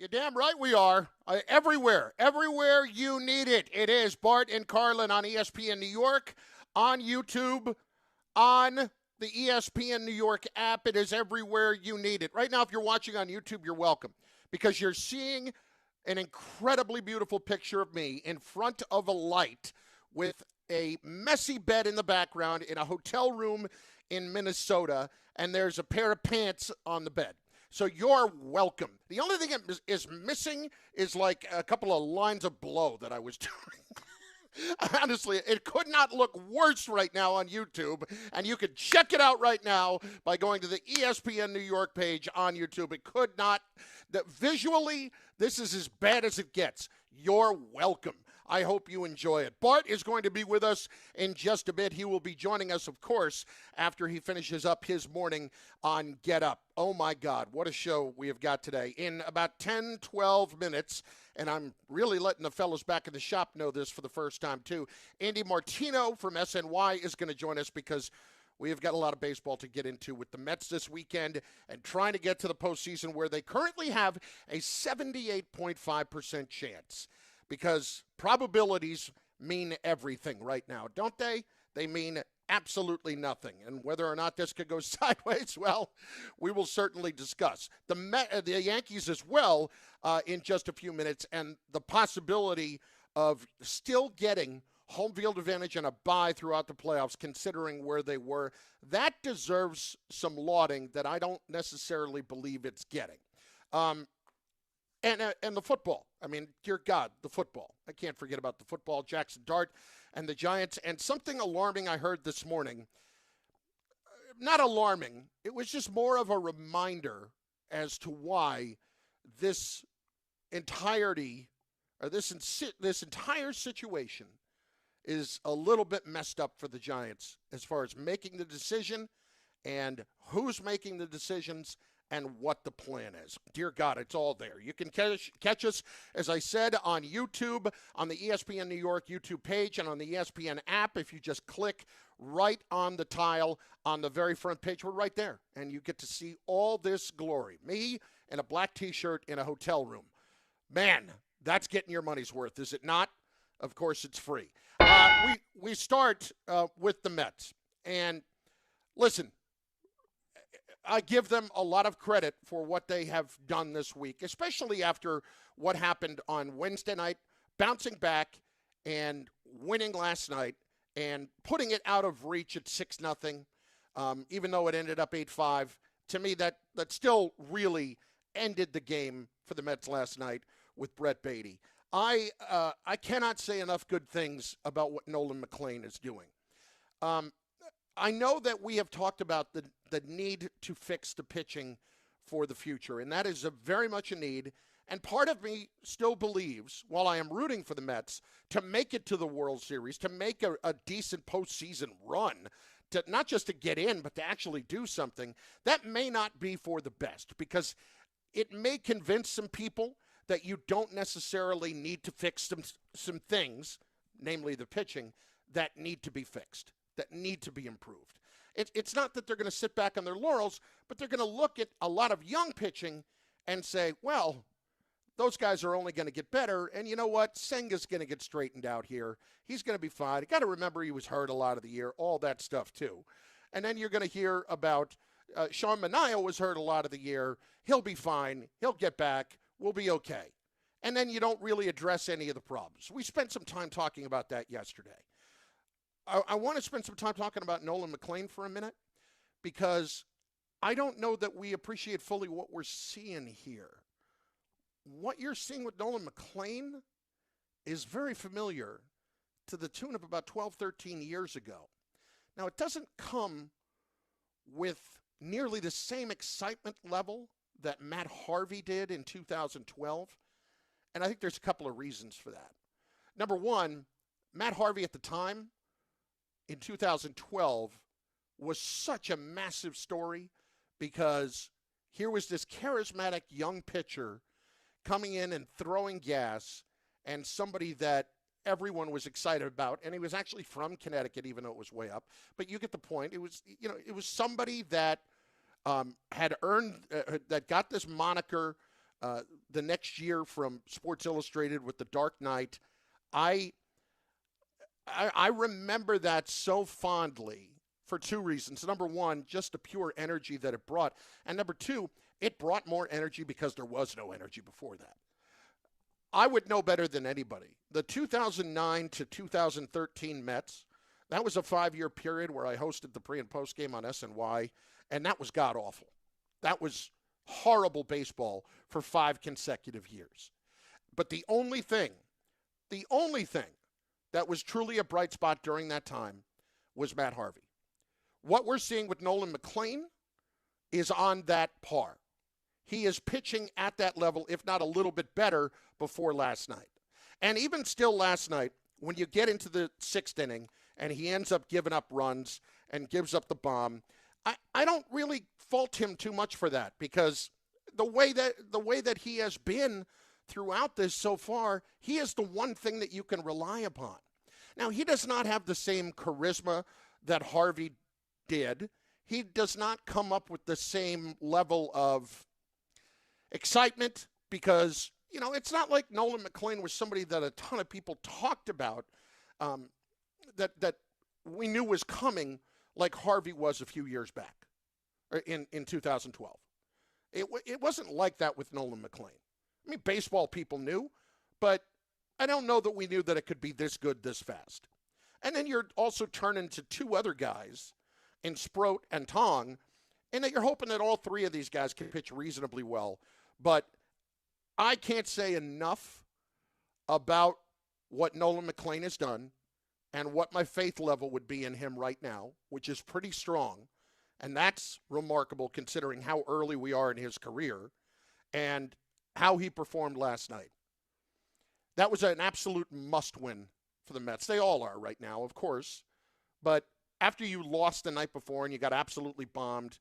You're damn right we are. Everywhere you need it. It is Bart and Carlin on ESPN New York, on YouTube, on the ESPN New York app. It is everywhere you need it. Right now, if you're watching on YouTube, you're welcome because you're seeing an incredibly beautiful picture of me in front of a light with a messy bed in the background in a hotel room in Minnesota, and there's a pair of pants on the bed. So you're welcome. The only thing that is missing is like a couple of lines of blow that I was doing. Honestly, it could not look worse right now on YouTube, and you can check it out right now by going to the ESPN New York page on YouTube. It could not. Visually, this is as bad as it gets. You're welcome. I hope you enjoy it. Bart is going to be with us in just a bit. He will be joining us, of course, after he finishes up his morning on Get Up. Oh, my God, what a show we have got today. In about 10, 12 minutes, and I'm really letting the fellas back in the shop know this for the first time, too, Andy Martino from SNY is going to join us because we have got a lot of baseball to get into with the Mets this weekend and trying to get to the postseason where they currently have a 78.5% chance. Because probabilities mean everything right now, don't they? They mean absolutely nothing. And whether or not this could go sideways, well, we will certainly discuss. The Yankees as well in just a few minutes, and the possibility of still getting home field advantage and a bye throughout the playoffs, considering where they were. That deserves some lauding that I don't necessarily believe it's getting. And the football. I mean, dear God, the football. I can't forget about the football, Jaxson Dart and the Giants. And something alarming I heard this morning. Not alarming. It was just more of a reminder as to why this entirety, or this entire situation is a little bit messed up for the Giants as far as making the decision and who's making the decisions and what the plan is. Dear God, it's all there. You can catch us, as I said, on YouTube, on the ESPN New York YouTube page, and on the ESPN app. If you just click right on the tile on the very front page, we're right there. And you get to see all this glory. Me in a black T-shirt in a hotel room. Man, that's getting your money's worth, is it not? Of course, it's free. We start with the Mets. And listen, I give them a lot of credit for what they have done this week, especially after what happened on Wednesday night, bouncing back and winning last night and putting it out of reach at 6-0, even though it ended up 8-5. To me, that still really ended the game for the Mets last night with Brett Beatty. I cannot say enough good things about what Nolan McLean is doing. I know that we have talked about the need to fix the pitching for the future, and that is very much a need. And part of me still believes, while I am rooting for the Mets, to make it to the World Series, to make a decent postseason run, to not just to get in, but to actually do something, that may not be for the best, because it may convince some people that you don't necessarily need to fix some things, namely the pitching, that need to be fixed, that need to be improved. It's not that they're going to sit back on their laurels, but they're going to look at a lot of young pitching and say, well, those guys are only going to get better, and you know what? Senga's going to get straightened out here. He's going to be fine. You got to remember he was hurt a lot of the year, all that stuff too. And then you're going to hear about Sean Manaea was hurt a lot of the year. He'll be fine. He'll get back. We'll be okay. And then you don't really address any of the problems. We spent some time talking about that yesterday. I want to spend some time talking about Nolan McLean for a minute, because I don't know that we appreciate fully what we're seeing here. What you're seeing with Nolan McLean is very familiar to the tune of about 12, 13 years ago. Now, it doesn't come with nearly the same excitement level that Matt Harvey did in 2012, and I think there's a couple of reasons for that. Number one, Matt Harvey at the time, in 2012, was such a massive story because here was this charismatic young pitcher coming in and throwing gas, and somebody that everyone was excited about. And he was actually from Connecticut, even though it was way up. But you get the point. It was somebody that had earned, that got this moniker the next year from Sports Illustrated with The Dark Knight. I remember that so fondly for two reasons. Number one, just the pure energy that it brought. And number two, it brought more energy because there was no energy before that. I would know better than anybody. The 2009 to 2013 Mets, that was a 5-year period where I hosted the pre- and post game on SNY, and that was god-awful. That was horrible baseball for 5 consecutive years. But the only thing that was truly a bright spot during that time was Matt Harvey. What we're seeing with Nolan McLean is on that par. He is pitching at that level, if not a little bit better, before last night. And even still last night, when you get into the 6th inning and he ends up giving up runs and gives up the bomb, I don't really fault him too much for that, because the way that he has been throughout this so far, he is the one thing that you can rely upon. Now, he does not have the same charisma that Harvey did. He does not come up with the same level of excitement because, it's not like Nolan McLean was somebody that a ton of people talked about that we knew was coming like Harvey was a few years back in 2012. It wasn't like that with Nolan McLean. I mean, baseball people knew, but I don't know that we knew that it could be this good this fast. And then you're also turning to two other guys in Sproat and Tong, and that you're hoping that all three of these guys can pitch reasonably well. But I can't say enough about what Nolan McLean has done and what my faith level would be in him right now, which is pretty strong. And that's remarkable considering how early we are in his career and how he performed last night. That was an absolute must-win for the Mets. They all are right now, of course. But after you lost the night before and you got absolutely bombed,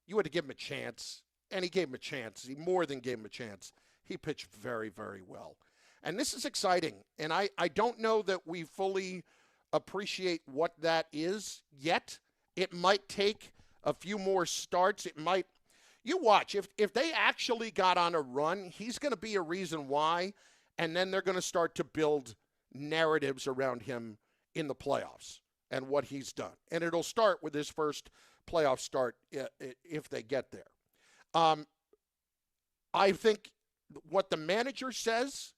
you had to give him a chance. And he gave him a chance. He more than gave him a chance. He pitched very, very well. And this is exciting. And I don't know that we fully appreciate what that is yet. It might take a few more starts. It might. You watch. If they actually got on a run, he's going to be a reason why. And then they're going to start to build narratives around him in the playoffs and what he's done. And it'll start with his first playoff start if they get there. I think what the manager says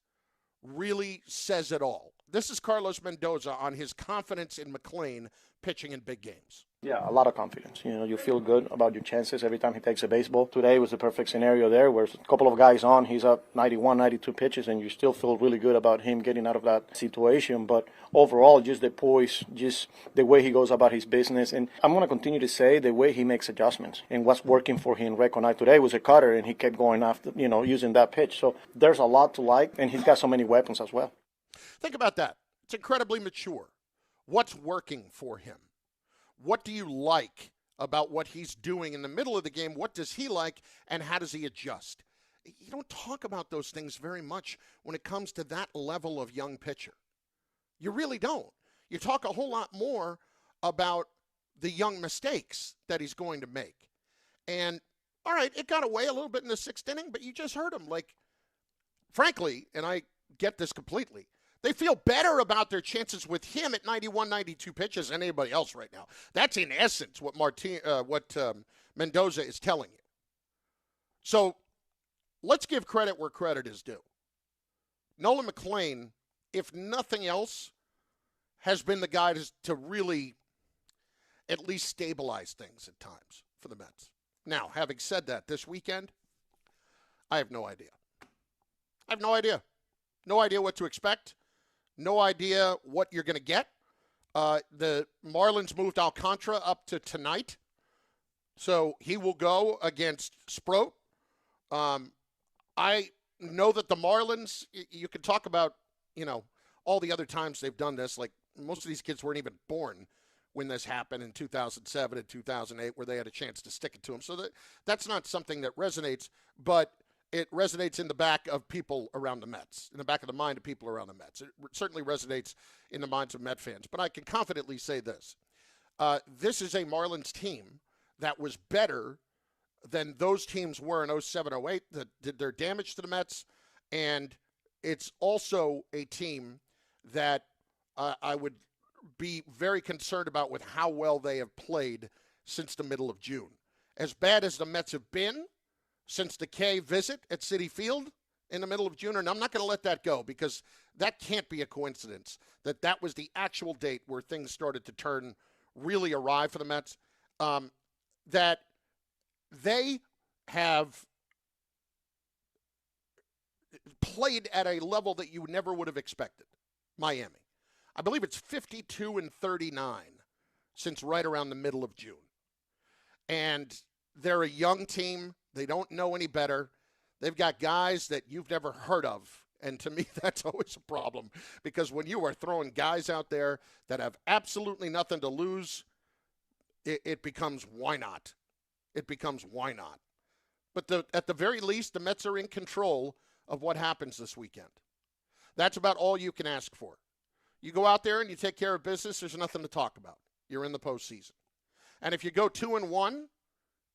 really says it all. This is Carlos Mendoza on his confidence in McLean pitching in big games. Yeah, a lot of confidence. You feel good about your chances every time he takes a baseball. Today was the perfect scenario there where a couple of guys on, he's up 91, 92 pitches, and you still feel really good about him getting out of that situation. But overall, just the poise, just the way he goes about his business. And I'm going to continue to say the way he makes adjustments and what's working for him. Recognize today was a cutter, and he kept going after, using that pitch. So there's a lot to like, and he's got so many weapons as well. Think about that. It's incredibly mature. What's working for him? What do you like about what he's doing in the middle of the game? What does he like, and how does he adjust? You don't talk about those things very much when it comes to that level of young pitcher. You really don't. You talk a whole lot more about the young mistakes that he's going to make. And, all right, it got away a little bit in the 6th inning, but you just heard him. Like, frankly, and I get this completely, they feel better about their chances with him at 91, 92 pitches than anybody else right now. That's in essence what Mendoza is telling you. So let's give credit where credit is due. Nolan McLean, if nothing else, has been the guy to really at least stabilize things at times for the Mets. Now, having said that, this weekend, I have no idea. No idea what to expect. No idea what you're going to get. The Marlins moved Alcantara up to tonight, so he will go against Sproat. I know that the Marlins, you can talk about, all the other times they've done this. Like, most of these kids weren't even born when this happened in 2007 and 2008 where they had a chance to stick it to them. So that's not something that resonates, but it resonates in the back of people around the Mets, in the back of the mind of people around the Mets. It certainly resonates in the minds of Met fans. But I can confidently say this. This is a Marlins team that was better than those teams were in 07, 08 that did their damage to the Mets. And it's also a team that I would be very concerned about with how well they have played since the middle of June. As bad as the Mets have been since the K visit at Citi Field in the middle of June, and I'm not going to let that go because that can't be a coincidence that that was the actual date where things started to turn really awry for the Mets, that they have played at a level that you never would have expected. Miami. I believe it's 52-39 since right around the middle of June. And they're a young team. They don't know any better. They've got guys that you've never heard of. And to me, that's always a problem because when you are throwing guys out there that have absolutely nothing to lose, it becomes why not? It becomes why not? But at the very least, the Mets are in control of what happens this weekend. That's about all you can ask for. You go out there and you take care of business, there's nothing to talk about. You're in the postseason. And if you go 2-1,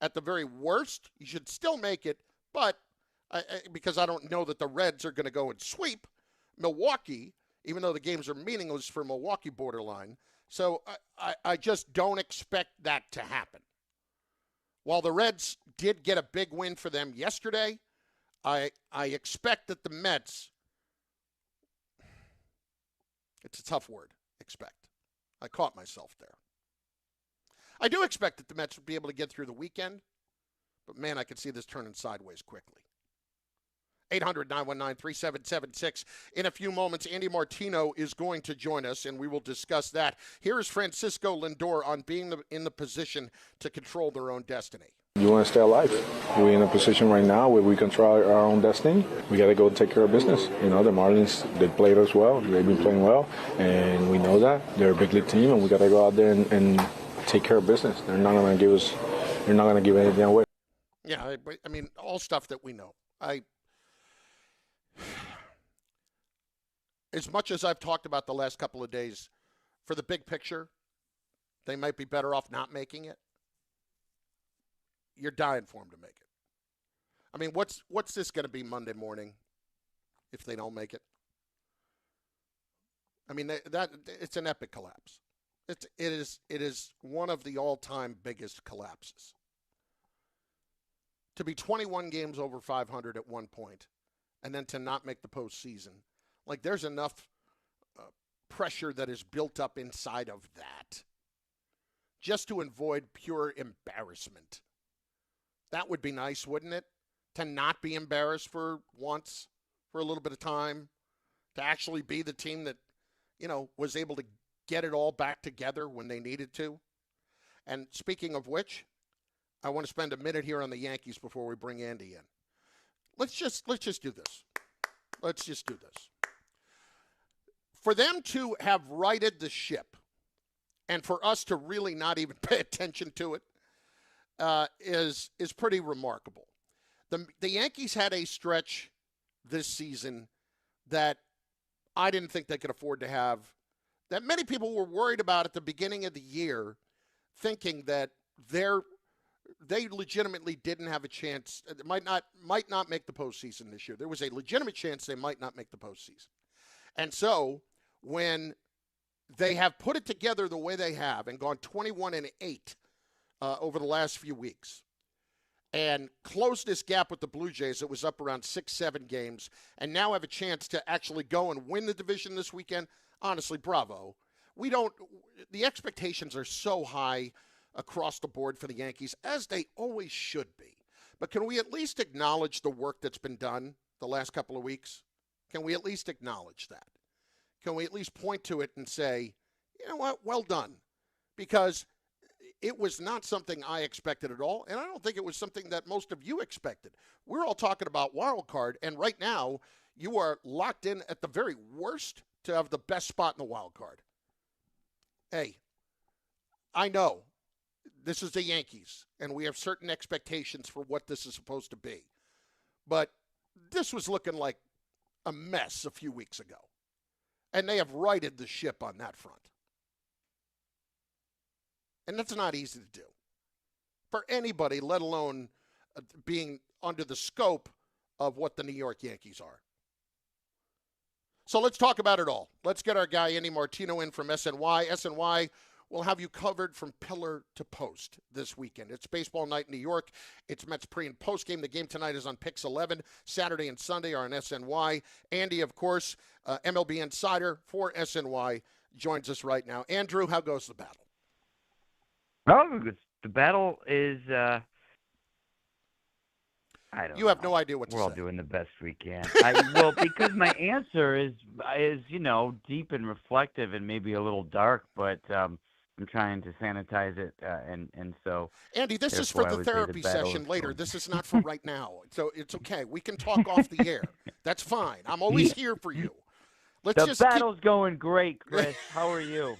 at the very worst, you should still make it, but because I don't know that the Reds are going to go and sweep Milwaukee, even though the games are meaningless for Milwaukee borderline. So I just don't expect that to happen. While the Reds did get a big win for them yesterday, I expect that the Mets, it's a tough word, expect. I caught myself there. I do expect that the Mets would be able to get through the weekend, but man, I could see this turning sideways quickly. 800-919-3776. In a few moments, Andy Martino is going to join us, and we will discuss that. Here is Francisco Lindor on being in the position to control their own destiny. You want to stay alive. We're in a position right now where we control our own destiny. We got to go take care of business. You know, the Marlins, they played us well. They've been playing well, and we know that. They're a big league team, and we got to go out there and take care of business. They're not going to give anything away. Yeah, I mean, all stuff that we know. As much as I've talked about the last couple of days, for the big picture, they might be better off not making it. You're dying for them to make it. I mean, what's this going to be Monday morning if they don't make it? I mean, that it's an epic collapse. It is one of the all-time biggest collapses. To be 21 games over 500 at one point, and then to not make the postseason, like there's enough pressure that is built up inside of that just to avoid pure embarrassment. That would be nice, wouldn't it? To not be embarrassed for once, for a little bit of time, to actually be the team that, was able to get it all back together when they needed to. And speaking of which, I want to spend a minute here on the Yankees before we bring Andy in. Let's just do this. Let's just do this. For them to have righted the ship and for us to really not even pay attention to it is pretty remarkable. The Yankees had a stretch this season that I didn't think they could afford to have, that many people were worried about at the beginning of the year, thinking that they legitimately didn't have a chance. Might not make the postseason this year. There was a legitimate chance they might not make the postseason. And so when they have put it together the way they have and gone 21-8 over the last few weeks and closed this gap with the Blue Jays that was up around 6-7 games and now have a chance to actually go and win the division this weekend, honestly, bravo. The expectations are so high across the board for the Yankees, as they always should be. But can we at least acknowledge the work that's been done the last couple of weeks? Can we at least acknowledge that? Can we at least point to it and say, you know what, well done? Because it was not something I expected at all, and I don't think it was something that most of you expected. We're all talking about wild card, and right now you are locked in at the very worst to have the best spot in the wild card. Hey, I know this is the Yankees, and we have certain expectations for what this is supposed to be. But this was looking like a mess a few weeks ago. And they have righted the ship on that front. And that's not easy to do for anybody, let alone being under the scope of what the New York Yankees are. So let's talk about it all. Let's get our guy Andy Martino in from SNY. SNY will have you covered from pillar to post this weekend. It's baseball night in New York. It's Mets pre- and post game. The game tonight is on Pix 11. Saturday and Sunday are on SNY. Andy, of course, MLB insider for SNY, joins us right now. Andrew, how goes the battle? Oh, the battle is, I don't know. You have no idea what to say. We're all say. doing the best we can. Well, because my answer is deep and reflective and maybe a little dark, but I'm trying to sanitize it, and so. Andy, this is for the therapy session later. This is not for right now. So it's okay. We can talk off the air. That's fine. I'm always here for you. The battle's going great, Chris. How are you?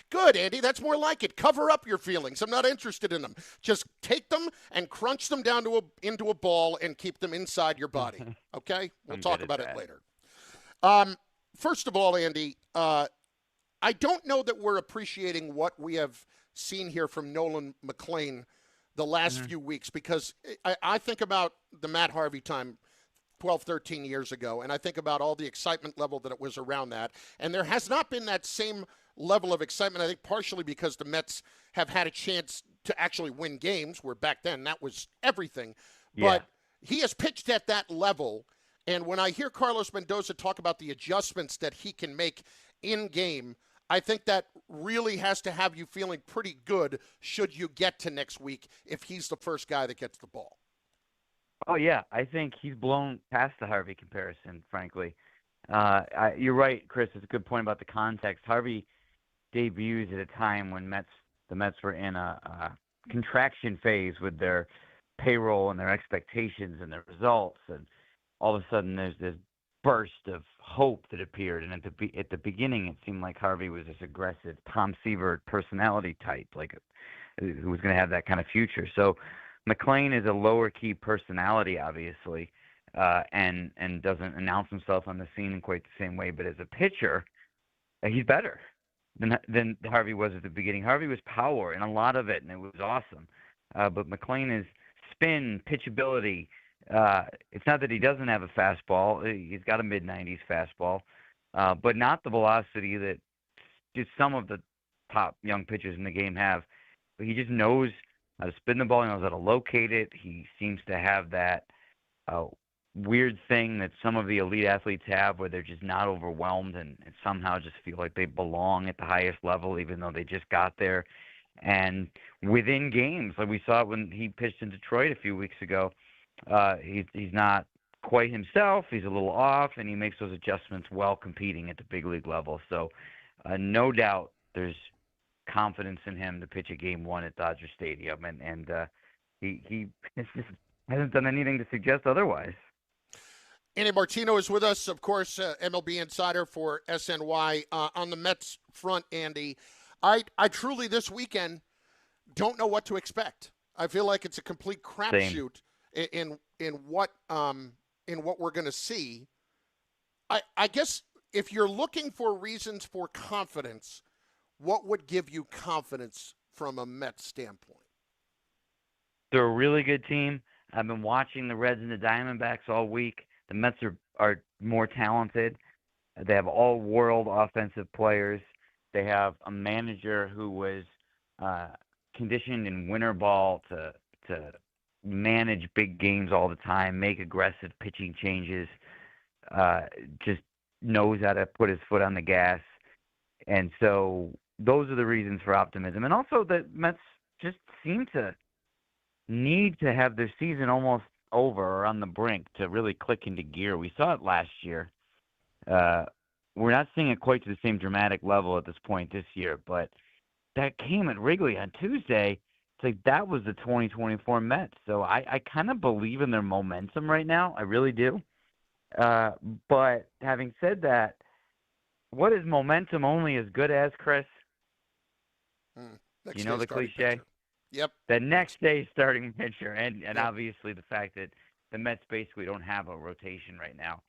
Good, Andy. That's more like it. Cover up your feelings. I'm not interested in them. Just take them and crunch them down into a ball and keep them inside your body. Okay? We'll talk about it later. First of all, Andy, I don't know that we're appreciating what we have seen here from Nolan McLean the last few weeks, because I think about the Matt Harvey time 12, 13 years ago, and I think about all the excitement level that it was around that. And there has not been that same level of excitement, I think partially because the Mets have had a chance to actually win games, where back then that was everything. Yeah. But he has pitched at that level, and when I hear Carlos Mendoza talk about the adjustments that he can make in-game, I think that really has to have you feeling pretty good should you get to next week if he's the first guy that gets the ball. Oh, yeah. I think he's blown past the Harvey comparison, frankly. You're right, Chris. It's a good point about the context. Harvey debuts at a time when the Mets were in a contraction phase with their payroll and their expectations and their results. And all of a sudden there's this burst of hope that appeared. And at the beginning, it seemed like Harvey was this aggressive Tom Seaver personality type, like who was going to have that kind of future. So McLean is a lower key personality, obviously, and doesn't announce himself on the scene in quite the same way. But as a pitcher, he's better than Harvey was at the beginning. Harvey was power and a lot of it, and it was awesome. But McLean is spin, pitchability. It's not that he doesn't have a fastball. He's got a mid-90s fastball, but not the velocity that just some of the top young pitchers in the game have. But he just knows how to spin the ball. He knows how to locate it. He seems to have that weird thing that some of the elite athletes have, where they're just not overwhelmed and somehow just feel like they belong at the highest level, even though they just got there. And within games, like we saw when he pitched in Detroit a few weeks ago, he's not quite himself. He's a little off, and he makes those adjustments while competing at the big league level. So no doubt there's confidence in him to pitch a game one at Dodger Stadium, and he just hasn't done anything to suggest otherwise. Andy Martino is with us, of course, MLB insider for SNY. On the Mets front, Andy, I truly this weekend don't know what to expect. I feel like it's a complete crapshoot in what we're going to see. I guess if you're looking for reasons for confidence, what would give you confidence from a Mets standpoint? They're a really good team. I've been watching the Reds and the Diamondbacks all week. The Mets are more talented. They have all-world offensive players. They have a manager who was conditioned in winter ball to manage big games all the time, make aggressive pitching changes, just knows how to put his foot on the gas. And so those are the reasons for optimism. And also the Mets just seem to need to have their season almost over or on the brink to really click into gear. We saw it last year. We're not seeing it quite to the same dramatic level at this point this year, but that game at Wrigley on Tuesday, it's like that was the 2024 Mets. So I kind of believe in their momentum right now. I really do. But having said that, what is momentum only as good as, Chris? You know the cliche? Pitcher. Yep. The next day starting pitcher. And obviously the fact that the Mets basically don't have a rotation right now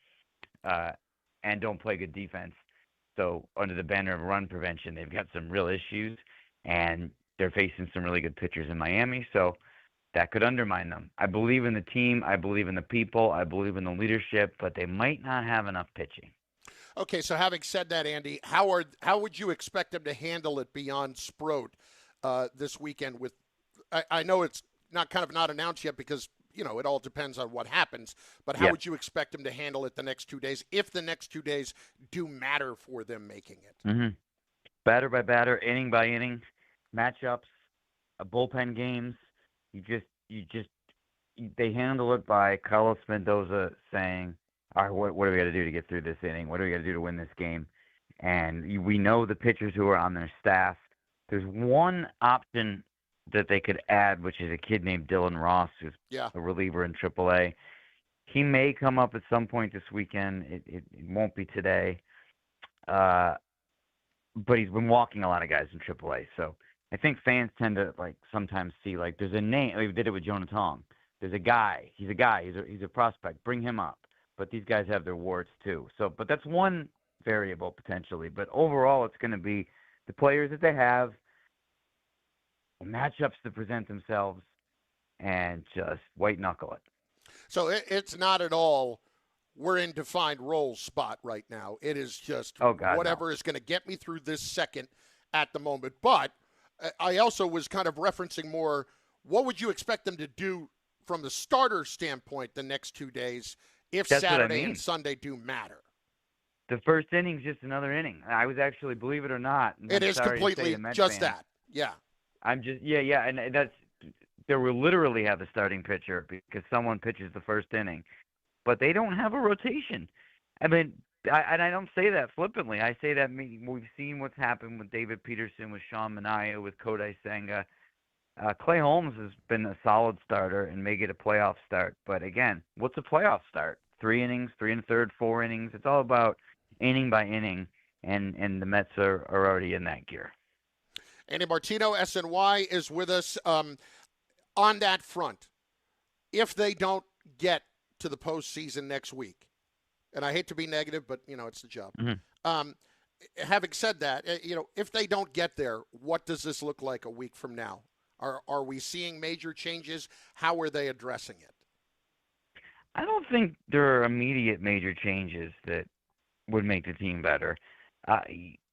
and don't play good defense. So under the banner of run prevention, they've got some real issues, and they're facing some really good pitchers in Miami. So that could undermine them. I believe in the team. I believe in the people. I believe in the leadership, but they might not have enough pitching. Okay, so having said that, Andy, how would you expect them to handle it beyond Sproat this weekend? With I know it's not announced yet because it all depends on what happens. But how would you expect them to handle it the next 2 days if the next 2 days do matter for them making it? Mm-hmm. Batter by batter, inning by inning, matchups, bullpen games. They handle it by Carlos Mendoza saying, all right, what do we got to do to get through this inning? What do we got to do to win this game? And we know the pitchers who are on their staff. There's one option that they could add, which is a kid named Dylan Ross, who's a reliever in AAA. He may come up at some point this weekend. It won't be today. But he's been walking a lot of guys in AAA. So I think fans tend to sometimes see there's a name. We did it with Jonah Tong. There's a guy. He's a guy. He's a prospect. Bring him up. But these guys have their warts too. So, but that's one variable potentially. But overall, it's going to be the players that they have, the matchups that present themselves, and just white knuckle it. So it's not at all. We're in defined roles spot right now. It is just whatever is going to get me through this second at the moment. But I also was kind of referencing more, what would you expect them to do from the starter standpoint the next 2 days if Saturday and Sunday do matter? The first inning's just another inning. I was actually, believe it or not, it is completely just that. Yeah. I'm just, and that's, they will literally have a starting pitcher because someone pitches the first inning. But they don't have a rotation. I mean, I don't say that flippantly. I say that we've seen what's happened with David Peterson, with Sean Manaea, with Kodai Senga. Clay Holmes has been a solid starter and may get a playoff start. But again, what's a playoff start? 3 innings, 3 1/3, 4 innings. It's all about inning by inning, and the Mets are already in that gear. Andy Martino, SNY, is with us on that front. If they don't get to the postseason next week, and I hate to be negative, but, it's the job. Mm-hmm. Having said that, if they don't get there, what does this look like a week from now? Are we seeing major changes? How are they addressing it? I don't think there are immediate major changes that would make the team better.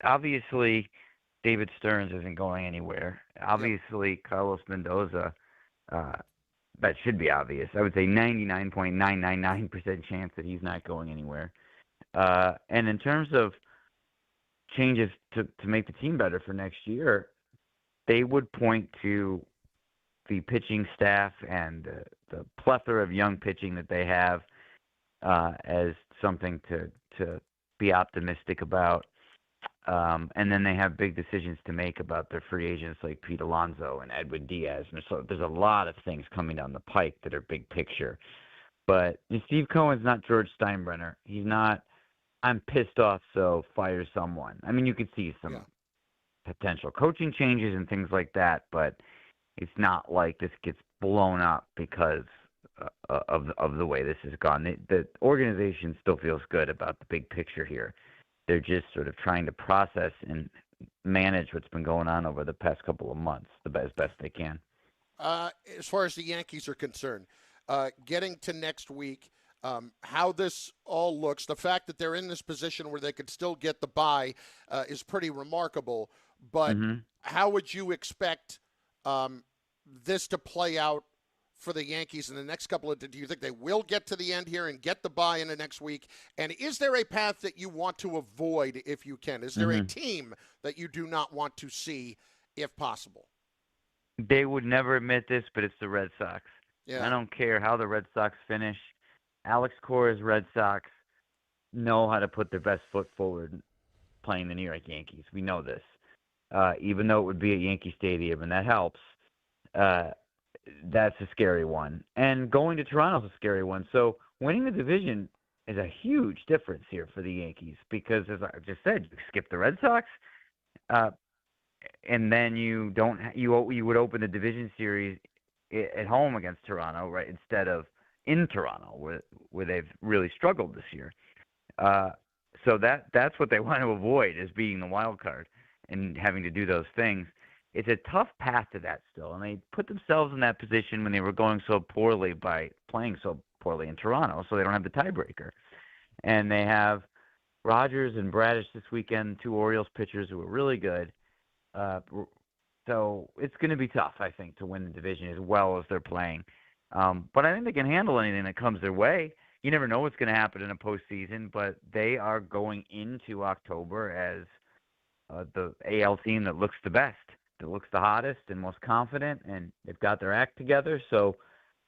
Obviously, David Stearns isn't going anywhere. Obviously, Carlos Mendoza, that should be obvious. I would say 99.999% chance that he's not going anywhere. And in terms of changes to make the team better for next year, they would point to the pitching staff and the plethora of young pitching that they have as something to be optimistic about. And then they have big decisions to make about their free agents like Pete Alonso and Edwin Diaz. And so there's a lot of things coming down the pike that are big picture. But Steve Cohen's not George Steinbrenner. He's not, I'm pissed off, so fire someone. I mean, you could see some potential coaching changes and things like that, but it's not like this gets blown up because of the way this has gone. The organization still feels good about the big picture here. They're just sort of trying to process and manage what's been going on over the past couple of months as best they can. As far as the Yankees are concerned, getting to next week, how this all looks, the fact that they're in this position where they could still get the bye is pretty remarkable. But how would you expect this to play out for the Yankees in the next couple of days? Do you think they will get to the end here and get the bye in the next week? And is there a path that you want to avoid if you can? Is there a team that you do not want to see if possible? They would never admit this, but it's the Red Sox. Yeah. I don't care how the Red Sox finish. Alex Cora's Red Sox know how to put their best foot forward playing the New York Yankees. We know this. Even though it would be at Yankee Stadium, and that helps, that's a scary one. And going to Toronto is a scary one. So winning the division is a huge difference here for the Yankees because, as I just said, you skip the Red Sox, and then you would open the division series at home against Toronto, right, instead of in Toronto, where they've really struggled this year. So that's what they want to avoid, is being the wild card and having to do those things. it's a tough path to that still. And they put themselves in that position when they were going so poorly by playing so poorly in Toronto, so they don't have the tiebreaker. And they have Rodgers and Bradish this weekend, 2 Orioles pitchers who are really good. So it's going to be tough, I think, to win the division as well as they're playing. But I think they can handle anything that comes their way. You never know what's going to happen in a postseason, but they are going into October as the AL team that looks the best, that looks the hottest and most confident, and they've got their act together. So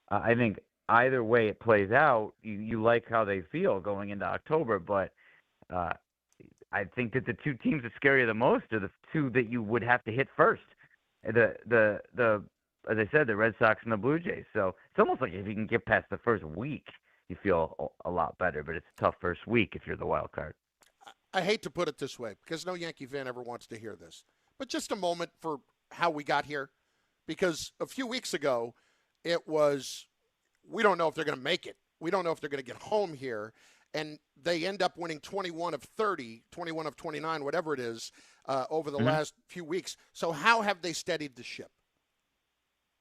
I think either way it plays out, you like how they feel going into October, but I think that the 2 teams that scare you the most are the 2 that you would have to hit first. The as I said, the Red Sox and the Blue Jays. So it's almost like if you can get past the first week, you feel a lot better. But it's a tough first week if you're the wild card. I hate to put it this way because no Yankee fan ever wants to hear this. But just a moment for how we got here. Because a few weeks ago, it was, we don't know if they're going to make it. We don't know if they're going to get home here. And they end up winning 21 of 30, 21 of 29, whatever it is, over the last few weeks. So how have they steadied the ship?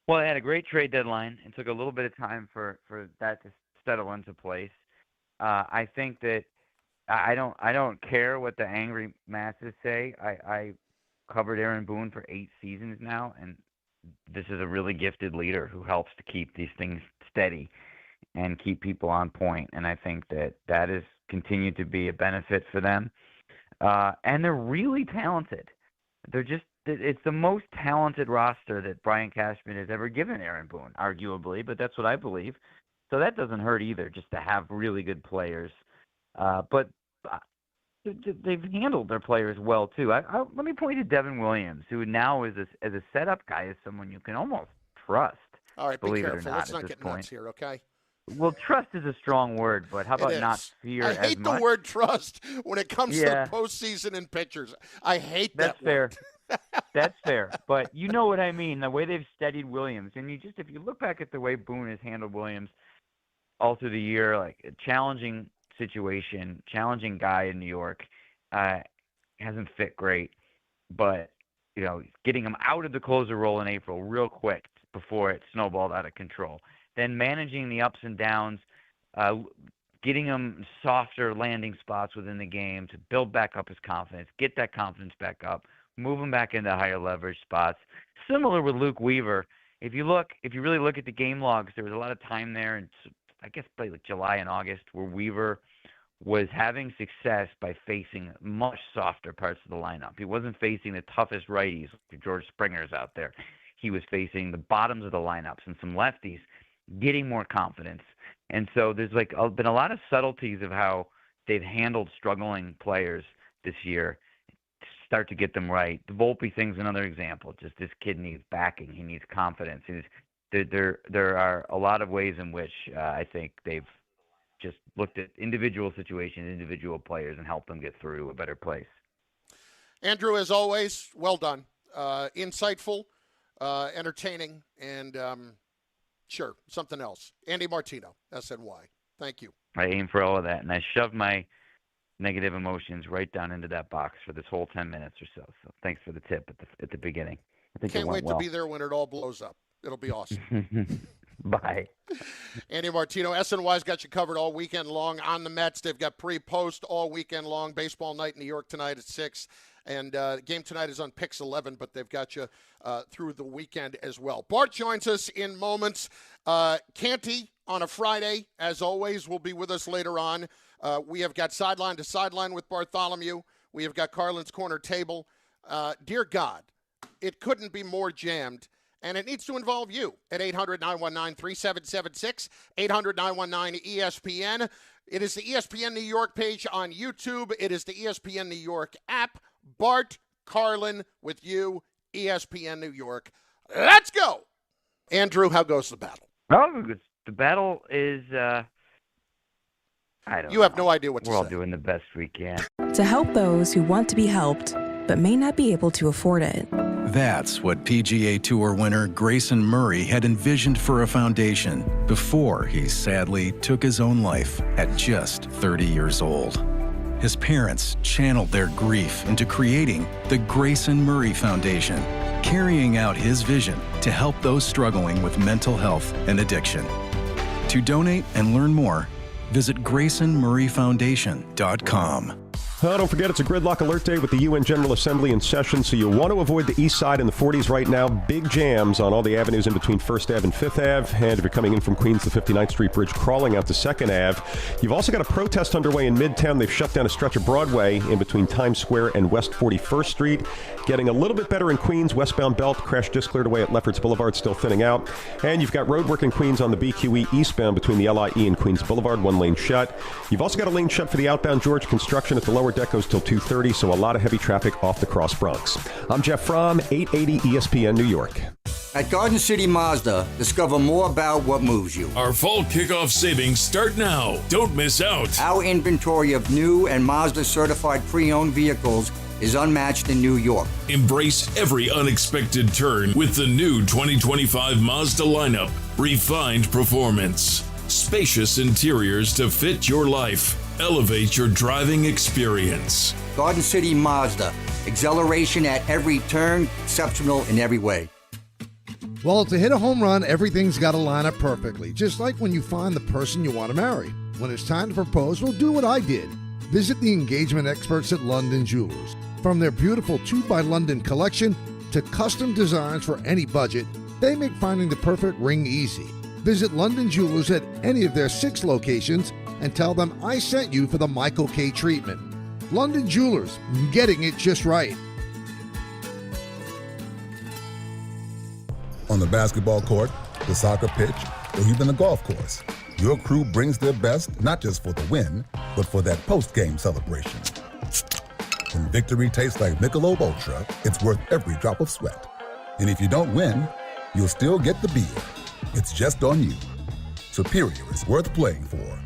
Well, they had a great trade deadline. It took a little bit of time for that to settle into place. I think that I don't care what the angry masses say. I covered Aaron Boone for 8 seasons now, and this is a really gifted leader who helps to keep these things steady and keep people on point. And I think that has continued to be a benefit for them. And they're really talented. It's the most talented roster that Brian Cashman has ever given Aaron Boone, arguably, but that's what I believe. So that doesn't hurt either, just to have really good players. But they've handled their players well, too. Let me point to Devin Williams, who now is as a setup guy is someone you can almost trust. All right, believe be careful. It or not, Let's not get point. Nuts here, okay? Well, trust is a strong word, but how about not fear as much? I hate the word trust when it comes to the postseason and pitchers. I hate that word. That's fair. That's fair. But you know what I mean, the way they've studied Williams. And if you look back at the way Boone has handled Williams all through the year, like a challenging situation, challenging guy in New York, hasn't fit great. But, getting him out of the closer role in April real quick before it snowballed out of control. Then managing the ups and downs, getting him softer landing spots within the game to build back up his confidence, get that confidence back up, move him back into higher leverage spots. Similar with Luke Weaver. If you really look at the game logs, there was a lot of time there, and I guess probably like July and August, where Weaver was having success by facing much softer parts of the lineup. He wasn't facing the toughest righties, like George Springer's out there. He was facing the bottoms of the lineups and some lefties, getting more confidence. And so there's been a lot of subtleties of how they've handled struggling players this year to start to get them right. The Volpe thing's another example. Just this kid needs backing. He needs confidence. There are a lot of ways in which I think they've just looked at individual situations, individual players, and helped them get through a better place. Andrew, as always, well done. Insightful, entertaining, and sure, something else. Andy Martino, SNY. Thank you. I aim for all of that, and I shoved my negative emotions right down into that box for this whole 10 minutes or so. So thanks for the tip at the beginning. I think Can't it went wait well. to be there when it all blows up. It'll be awesome. Bye. Andy Martino, SNY's got you covered all weekend long on the Mets. They've got pre-post all weekend long. Baseball night in New York tonight at 6. And the game tonight is on Pix 11, but they've got you through the weekend as well. Bart joins us in moments. Canty on a Friday, as always, will be with us later on. We have got Sideline to Sideline with Bartholomew. We have got Carlin's Corner Table. Dear God, it couldn't be more jammed. And it needs to involve you at 800-919-3776, 800-919-ESPN. It is the ESPN New York page on YouTube. It is the ESPN New York app. Bart Carlin with you, ESPN New York. Let's go. Andrew, how goes the battle? Oh, the battle is, I don't know. You have no idea what to say. We're all doing the best we can. To help those who want to be helped, but may not be able to afford it. That's what PGA Tour winner Grayson Murray had envisioned for a foundation before he sadly took his own life at just 30 years old. his parents channeled their grief into creating the Grayson Murray Foundation, carrying out his vision to help those struggling with mental health and addiction. To donate and learn more, visit GraysonMurrayFoundation.com. Oh, don't forget, it's a gridlock alert day with the UN General Assembly in session, so you'll want to avoid the east side in the 40s right now. Big jams on all the avenues in between 1st Ave and 5th Ave. And if you're coming in from Queens, the 59th Street Bridge crawling out to 2nd Ave. You've also got a protest underway in Midtown. They've shut down a stretch of Broadway in between Times Square and West 41st Street. Getting a little bit better in Queens. Westbound belt crash just cleared away at Lefferts Boulevard, still thinning out. And you've got road work in Queens on the BQE eastbound between the LIE and Queens Boulevard, one lane shut. You've also got a lane shut for the outbound George construction at the lower deck goes till 2:30, so a lot of heavy traffic off the Cross Bronx. I'm Jeff Fromm, 880 ESPN New York. At Garden City Mazda, discover more about what moves you. Our fall kickoff savings start now. Don't miss out. Our inventory of new and Mazda-certified pre-owned vehicles is unmatched in New York. Embrace every unexpected turn with the new 2025 Mazda lineup. Refined performance. Spacious interiors to fit your life. Elevate your driving experience. Garden City Mazda. Exhilaration at every turn, exceptional in every way. Well, to hit a home run, everything's got to line up perfectly, just like when you find the person you want to marry. When it's time to propose, well, do what I did. Visit the engagement experts at London Jewelers. From their beautiful 2 by London collection to custom designs for any budget, they make finding the perfect ring easy. Visit London Jewelers at any of their 6 locations and tell them I sent you for the Michael K. treatment. London Jewelers, getting it just right. On the basketball court, the soccer pitch, or even the golf course, your crew brings their best not just for the win, but for that post-game celebration. When victory tastes like Michelob Ultra, it's worth every drop of sweat. And if you don't win, you'll still get the beer. It's just on you. Superior is worth playing for.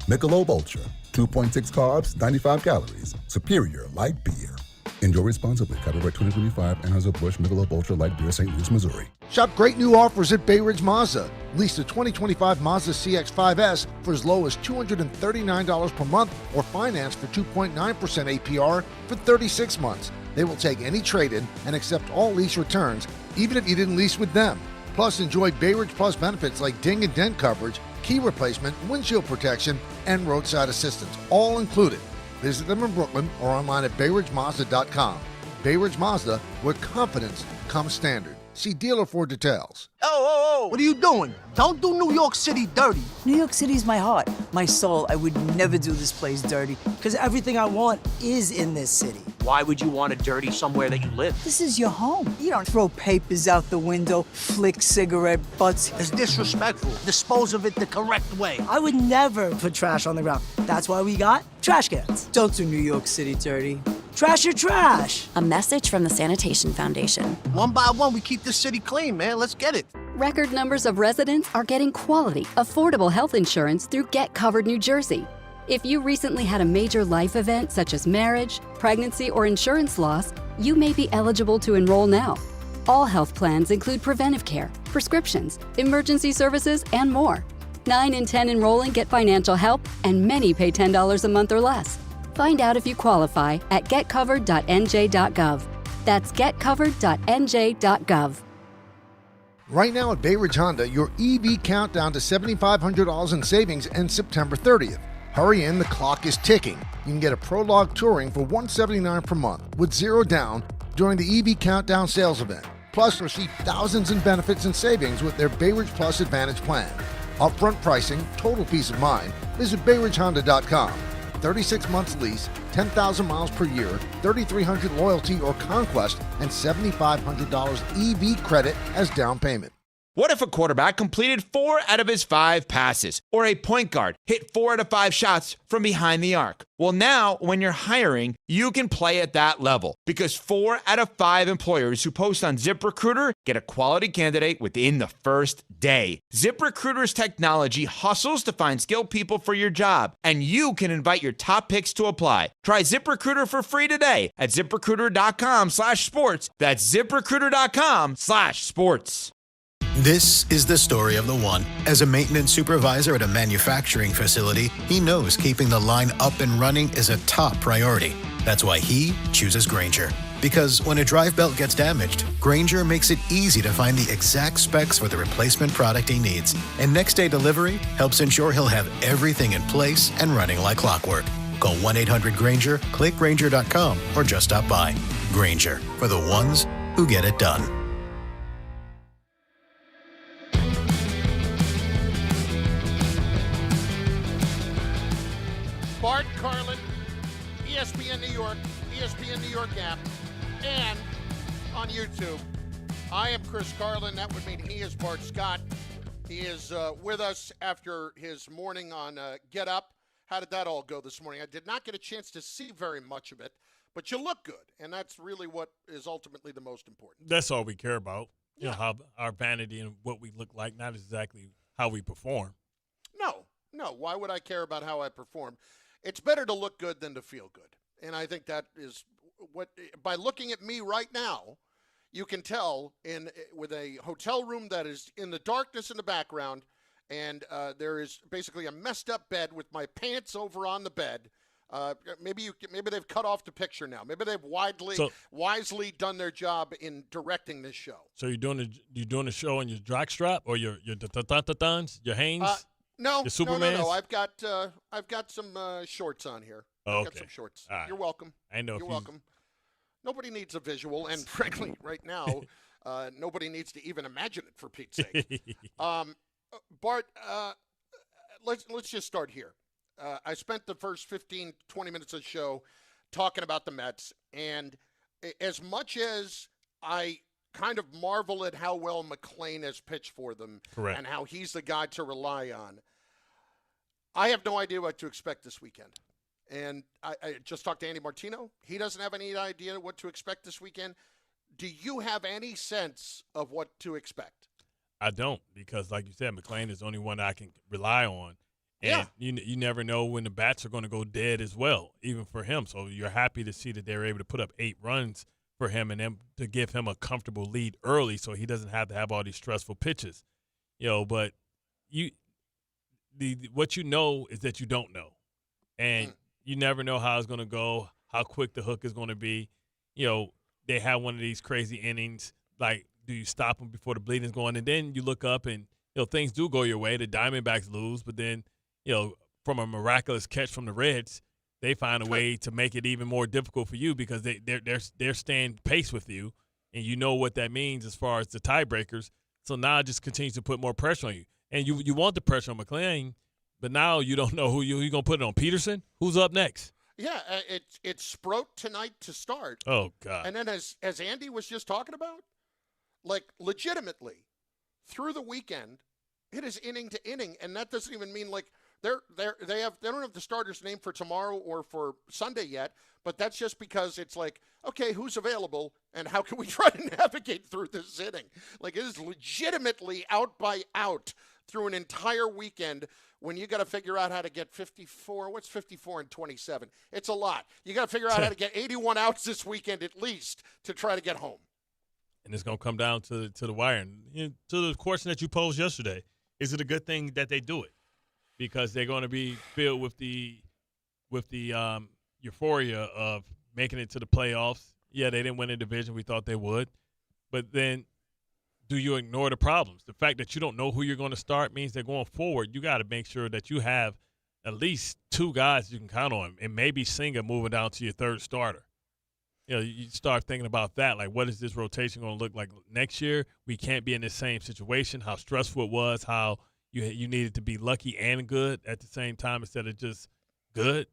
Michelob Ultra, 2.6 carbs, 95 calories. Superior light beer. Enjoy responsibly. Copyright 2025, Anheuser-Busch Michelob Ultra Light Beer, St. Louis, Missouri. Shop great new offers at Bay Ridge Mazda. Lease the 2025 Mazda CX-5S for as low as $239 per month or finance for 2.9% APR for 36 months. They will take any trade-in and accept all lease returns, even if you didn't lease with them. Plus, enjoy Bay Ridge Plus benefits like ding and dent coverage, key replacement, windshield protection, and roadside assistance, all included. Visit them in Brooklyn or online at BayRidgeMazda.com. Bay Ridge Mazda, where confidence comes standard. See dealer for details. Oh, what are you doing? Don't do New York City dirty. New York City's my heart, my soul. I would never do this place dirty because everything I want is in this city. Why would you want to dirty somewhere that you live? This is your home. You don't throw papers out the window, flick cigarette butts. It's disrespectful. Dispose of it the correct way. I would never put trash on the ground. That's why we got trash cans. Don't do New York City dirty. Trash your trash. A message from the Sanitation Foundation. One by one, we keep this city clean, man. Let's get it. Record numbers of residents are getting quality, affordable health insurance through Get Covered New Jersey. If you recently had a major life event such as marriage, pregnancy, or insurance loss, you may be eligible to enroll now. All health plans include preventive care, prescriptions, emergency services, and more. 9 in 10 enrolling get financial help, and many pay $10 a month or less. Find out if you qualify at getcovered.nj.gov. That's getcovered.nj.gov. Right now at Bay Ridge Honda, your EV countdown to $7,500 in savings ends September 30th. Hurry in, the clock is ticking. You can get a Prologue Touring for $179 per month with 0 down during the EV Countdown sales event. Plus, receive thousands in benefits and savings with their Bay Ridge Plus Advantage plan. Upfront pricing, total peace of mind. Visit BayRidgeHonda.com. 36 months lease, 10,000 miles per year, 3,300 loyalty or conquest, and $7,500 EV credit as down payment. What if a quarterback completed 4 out of his 5 passes, or a point guard hit 4 out of 5 shots from behind the arc? Well, now when you're hiring, you can play at that level because 4 out of 5 employers who post on ZipRecruiter get a quality candidate within the first day. ZipRecruiter's technology hustles to find skilled people for your job, and you can invite your top picks to apply. Try ZipRecruiter for free today at ZipRecruiter.com/sports. That's ZipRecruiter.com/sports. This is the story of the one. As a maintenance supervisor at a manufacturing facility, he knows keeping the line up and running is a top priority. That's why he chooses Grainger. Because when a drive belt gets damaged, Grainger makes it easy to find the exact specs for the replacement product he needs. And next-day delivery helps ensure he'll have everything in place and running like clockwork. Call 1-800-GRAINGER, click Grainger.com, or just stop by. Grainger, for the ones who get it done. Bart Carlin, ESPN New York, ESPN New York app, and on YouTube. I am Chris Carlin. That would mean he is Bart Scott. He is with us after his morning on Get Up. How did that all go this morning? I did not get a chance to see very much of it, but you look good, and that's really what is ultimately the most important. That's all we care about. You know, how our vanity and what we look like, not exactly how we perform. No. Why would I care about how I perform? It's better to look good than to feel good. And I think that is what, by looking at me right now, you can tell with a hotel room that is in the darkness in the background, and there is basically a messed up bed with my pants over on the bed. Maybe they've cut off the picture now. Maybe they've wisely done their job in directing this show. So you're doing the show in your jockstrap or your Hanes? No, your Supermans? No. I've got some shorts on here. I've got some shorts. Right. You're welcome. I know. You're welcome. Nobody needs a visual, and frankly, right now, nobody needs to even imagine it, for Pete's sake. Bart, let's just start here. I spent the first 15, 20 minutes of the show talking about the Mets, and as much as I kind of marvel at how well McLean has pitched for them, correct, and how he's the guy to rely on, I have no idea what to expect this weekend. And I just talked to Andy Martino. He doesn't have any idea what to expect this weekend. Do you have any sense of what to expect? I don't, because like you said, McLean is the only one I can rely on. And you never know when the bats are going to go dead as well, even for him. So you're happy to see that they're able to put up 8 runs for him and then to give him a comfortable lead early so he doesn't have to have all these stressful pitches. But what you know is that you don't know. And you never know how it's going to go, how quick the hook is going to be. They have one of these crazy innings. Like, do you stop them before the bleeding's going? And then you look up and, things do go your way. The Diamondbacks lose, but then, from a miraculous catch from the Reds, they find a way to make it even more difficult for you because they're staying pace with you, and you know what that means as far as the tiebreakers. So now it just continues to put more pressure on you. And you want the pressure on McLean, but now you don't know who you're going to put it on. Peterson? Who's up next? Yeah, it's Sproat tonight to start. Oh, God. And then as Andy was just talking about, like, legitimately, through the weekend, it is inning to inning, and that doesn't even mean, like, they don't have the starter's name for tomorrow or for Sunday yet, but that's just because it's like, okay, who's available and how can we try to navigate through this inning? Like, it is legitimately out by out through an entire weekend when you got to figure out how to get 54. What's 54 and 27? It's a lot. You got to figure out how to get 81 outs this weekend at least to try to get home. And it's going to come down to the wire. And to the question that you posed yesterday, is it a good thing that they do it? Because they're going to be filled with the euphoria of making it to the playoffs. Yeah, they didn't win a division. We thought they would. But then do you ignore the problems? The fact that you don't know who you're going to start means that going forward, you got to make sure that you have at least 2 guys you can count on, and maybe Singer moving down to your 3rd starter. You start thinking about that. Like, what is this rotation going to look like next year? We can't be in the same situation, how stressful it was, how you needed to be lucky and good at the same time instead of just good.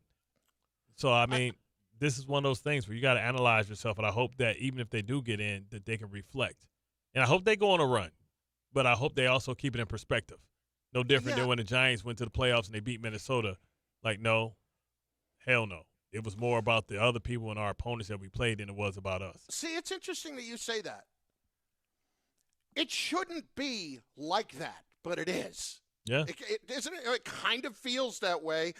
So, I mean, this is one of those things where you got to analyze yourself, and I hope that even if they do get in, that they can reflect. And I hope they go on a run, but I hope they also keep it in perspective. No different than when the Giants went to the playoffs and they beat Minnesota. Like, no, hell no. It was more about the other people and our opponents that we played than it was about us. See, it's interesting that you say that. It shouldn't be like that, but it is. Yeah. Isn't it? It kind of feels that way.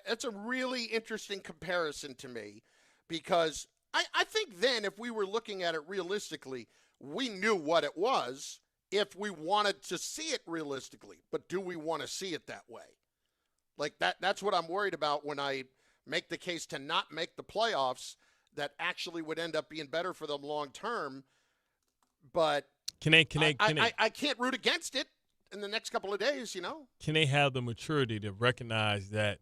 That's a really interesting comparison to me because I think then if we were looking at it realistically, we knew what it was, if we wanted to see it realistically. But do we want to see it that way? Like that's what I'm worried about when I make the case to not make the playoffs, that actually would end up being better for them long term. But I can't root against it in the next couple of days, Can they have the maturity to recognize that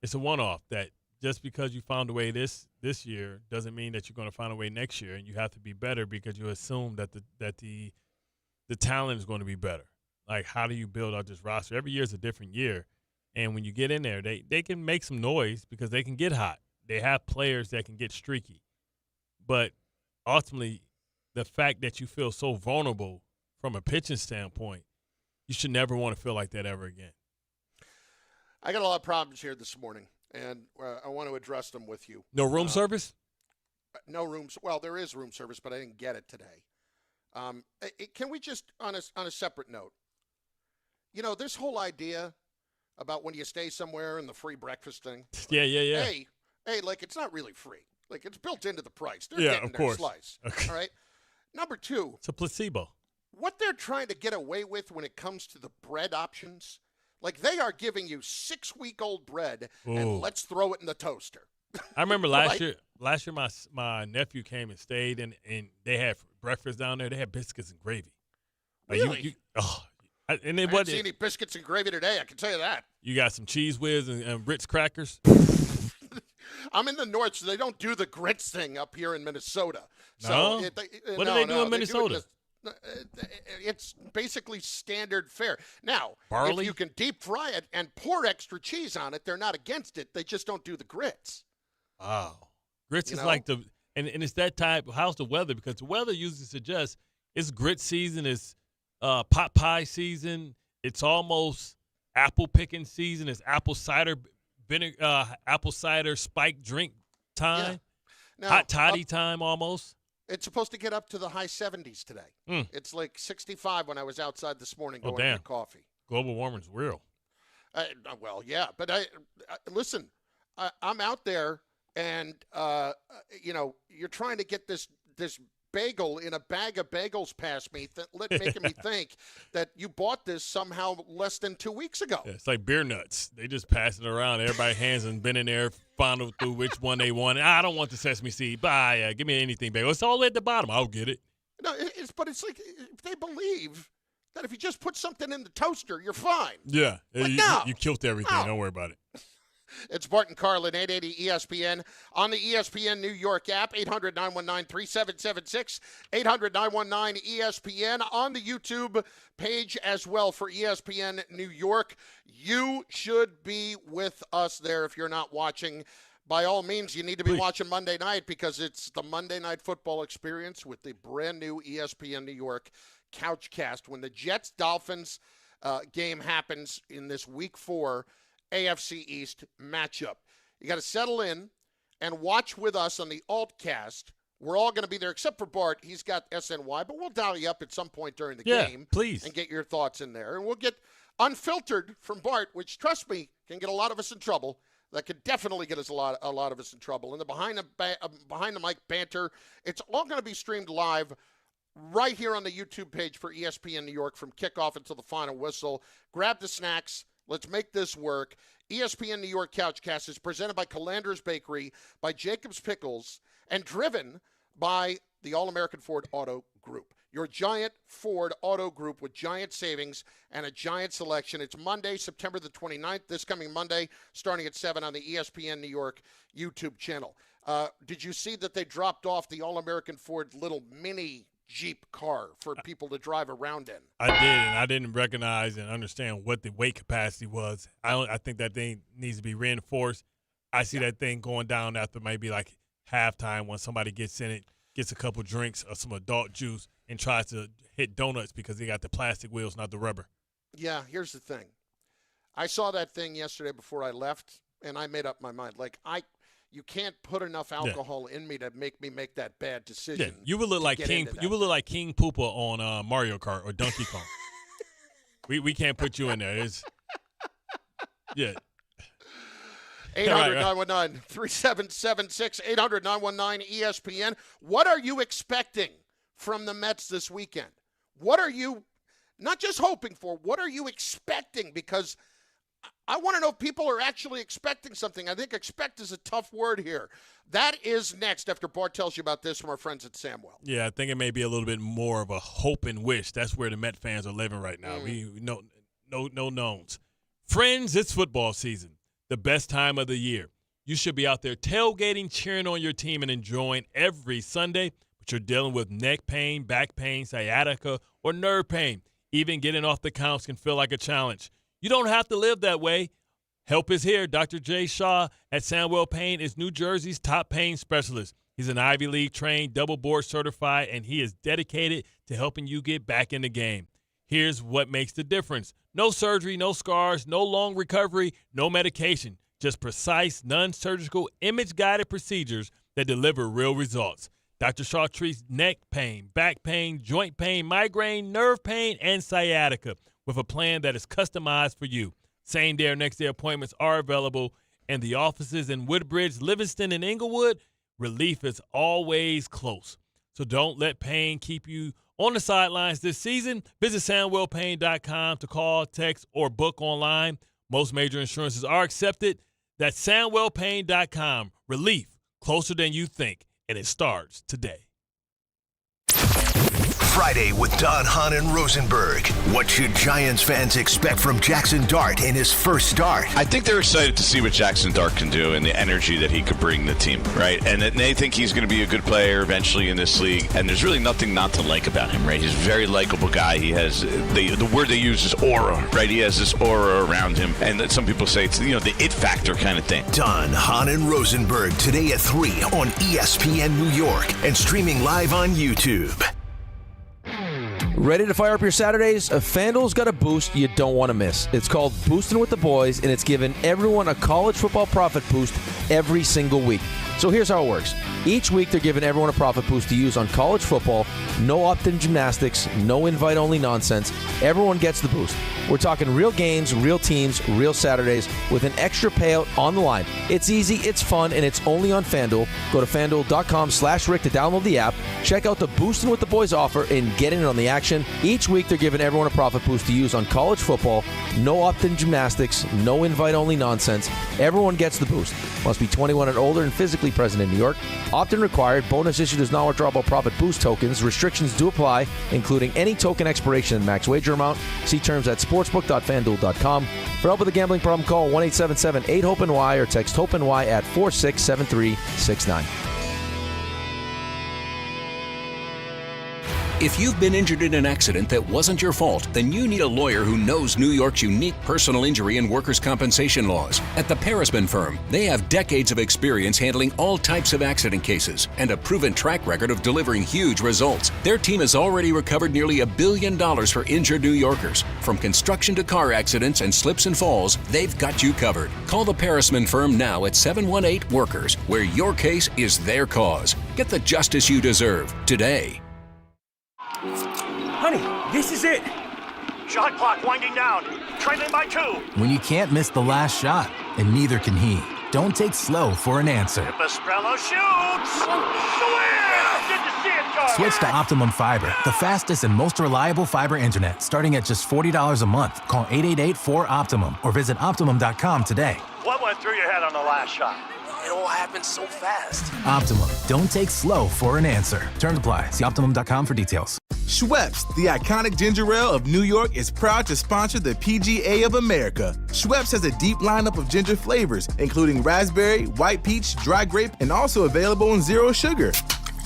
it's a one-off, that just because you found a way this year doesn't mean that you're going to find a way next year, and you have to be better because you assume that the talent is going to be better. Like, how do you build out this roster? Every year is a different year, and when you get in there, they can make some noise because they can get hot. They have players that can get streaky. But ultimately, the fact that you feel so vulnerable from a pitching standpoint, you should never want to feel like that ever again. I got a lot of problems here this morning, and I want to address them with you. No room service? No rooms. Well, there is room service, but I didn't get it today. Can we just, on a separate note, this whole idea about when you stay somewhere and the free breakfast thing. Yeah. Hey, like, it's not really free. Like, it's built into the price. They're Yeah, getting of their course. slice. Okay. All right? Number two. It's a placebo. What they're trying to get away with when it comes to the bread options, like, they are giving you 6-week-old bread and let's throw it in the toaster. I remember last year my nephew came and stayed, and they had breakfast down there. They had biscuits and gravy. Like, Really? I didn't see any biscuits and gravy today, I can tell you that. You got some Cheese Whiz and Ritz crackers. I'm in the north, so they don't do the grits thing up here in Minnesota. No? What do they do in Minnesota? It's basically standard fare. Now, Barley? if you can deep fry it and pour extra cheese on it, they're not against it. They just don't do the grits. Wow. Grits is like and it's that type. How's the weather? Because the weather usually suggests it's grit season, it's pot pie season, it's almost apple picking season, it's apple cider spiked drink time, Now, hot toddy time almost. It's supposed to get up to the high 70s today. It's like 65 when I was outside this morning going to get coffee. Global warming's real. Well, yeah, but listen, I'm out there, and you're trying to get this bagel in a bag of bagels past me, making me think that you bought this somehow less than 2 weeks ago. Yeah, it's like beer nuts. They just pass it around. Everybody's hands and been in there, fondle through which one they want. I don't want the sesame seed. Bye. Give me anything bagel. It's all the way at the bottom. I'll get it. No, but it's like if they believe that if you just put something in the toaster, you're fine. Yeah. Like, you killed everything. No. Don't worry about it. It's Bart Carlin, 880 ESPN, on the ESPN New York app, 800-919-3776, 800-919-ESPN, on the YouTube page as well for ESPN New York. You should be with us there if you're not watching. By all means, you need to be watching Monday night because it's the Monday Night Football experience with the brand new ESPN New York Couchcast. When the Jets-Dolphins game happens in this Week 4 AFC East matchup. You got to settle in and watch with us on the Altcast. We're all going to be there except for Bart. He's got SNY, but we'll dial you up at some point during the game. Please. And get your thoughts in there. And we'll get unfiltered from Bart, which, trust me, can get a lot of us in trouble. That could definitely get us a lot of us in trouble. And the behind the mic banter, it's all going to be streamed live right here on the YouTube page for ESPN New York from kickoff until the final whistle. Grab the snacks. Let's make this work. ESPN New York Couchcast is presented by Calander's Bakery, by Jacob's Pickles, and driven by the All-American Ford Auto Group. Your giant Ford Auto Group with giant savings and a giant selection. It's Monday, September the 29th, this coming Monday, starting at 7 on the ESPN New York YouTube channel. Did you see that they dropped off the All-American Ford little mini Jeep car for people to drive around in? I did, and I didn't recognize and understand what the weight capacity was. I think that thing needs to be reinforced. I see that thing going down after maybe like halftime when somebody gets in it, gets a couple drinks or some adult juice, and tries to hit donuts because they got the plastic wheels, not the rubber. Yeah, here's the thing. I saw that thing yesterday before I left, and I made up my mind. Like, you can't put enough alcohol in me to make me make that bad decision. Yeah, you would look like King. You would look like King Poopa on Mario Kart or Donkey Kong. we can't put you in there. It's 800-919-3776, 800-919-ESPN. What are you expecting from the Mets this weekend? What are you Not just hoping for. What are you expecting? Because I want to know if people are actually expecting something. I think expect is a tough word here. That is next after Bart tells you about this from our friends at Samwell. Yeah, I think it may be a little bit more of a hope and wish. That's where the Met fans are living right now. We no knowns. Friends, it's football season, the best time of the year. You should be out there tailgating, cheering on your team, and enjoying every Sunday, but you're dealing with neck pain, back pain, sciatica, or nerve pain. Even getting off the couch can feel like a challenge. You don't have to live that way. Help is here. Dr. Jay Shaw at Samwell Pain is New Jersey's top pain specialist. He's an Ivy League trained, double board certified, and he is dedicated to helping you get back in the game. Here's what makes the difference. No surgery, no scars, no long recovery, no medication. Just precise, non-surgical, image-guided procedures that deliver real results. Dr. Shaw treats neck pain, back pain, joint pain, migraine, nerve pain, and sciatica with a plan that is customized for you. Same-day or next-day appointments are available, and the offices in Woodbridge, Livingston, and Inglewood, relief is always close. So don't let pain keep you on the sidelines this season. Visit SamwellPain.com to call, text, or book online. Most major insurances are accepted. That's SamwellPain.com. Relief, closer than you think, and it starts today. Friday with Don, Hahn, and Rosenberg. What should Giants fans expect from Jaxson Dart in his first start? I think they're excited to see what Jaxson Dart can do and the energy that he could bring the team, right? And they think he's going to be a good player eventually in this league. And there's really nothing not to like about him, right? He's a very likable guy. He has, the word they use is aura, right? He has this aura around him. And some people say it's, the it factor kind of thing. Don, Hahn, and Rosenberg today at 3 on ESPN New York and streaming live on YouTube. Ready to fire up your Saturdays? FanDuel's got a boost you don't want to miss. It's called Boosting with the Boys, and it's giving everyone a college football profit boost every single week. So here's how it works. Each week, they're giving everyone a profit boost to use on college football. No opt-in gymnastics, no invite-only nonsense. Everyone gets the boost. We're talking real games, real teams, real Saturdays with an extra payout on the line. It's easy, it's fun, and it's only on FanDuel. Go to FanDuel.com/Rick to download the app. Check out the Boosting with the Boys offer and get in on the action. Each week, they're giving everyone a profit boost to use on college football. No opt-in gymnastics, no invite-only nonsense. Everyone gets the boost. Must be 21 and older and physically present in New York. Opt-in required. Bonus issued as non-withdrawable profit boost tokens. Restrictions do apply, including any token expiration and max wager amount. See terms at sportsbook.fanduel.com. For help with a gambling problem, call 1-877-8-HOPE-NY or text HOPE-NY at 467369. If you've been injured in an accident that wasn't your fault, then you need a lawyer who knows New York's unique personal injury and workers' compensation laws. At the Parisman Firm, they have decades of experience handling all types of accident cases and a proven track record of delivering huge results. Their team has already recovered nearly $1 billion for injured New Yorkers. From construction to car accidents and slips and falls, they've got you covered. Call the Parisman Firm now at 718-WORKERS, where your case is their cause. Get the justice you deserve today. Honey, this is it. Shot clock winding down. Trailing by 2. When you can't miss the last shot, and neither can he. Don't take slow for an answer. Pastrello shoots. Didn't see it coming. Switch to Optimum Fiber, the fastest and most reliable fiber internet, starting at just $40 a month. Call 888-4OPTIMUM or visit Optimum.com today. What went through your head on the last shot? It all happened so fast. Optimum. Don't take slow for an answer. Terms apply. See Optimum.com for details. Schweppes, the iconic ginger ale of New York, is proud to sponsor the PGA of America. Schweppes has a deep lineup of ginger flavors, including raspberry, white peach, dry grape, and also available in zero sugar.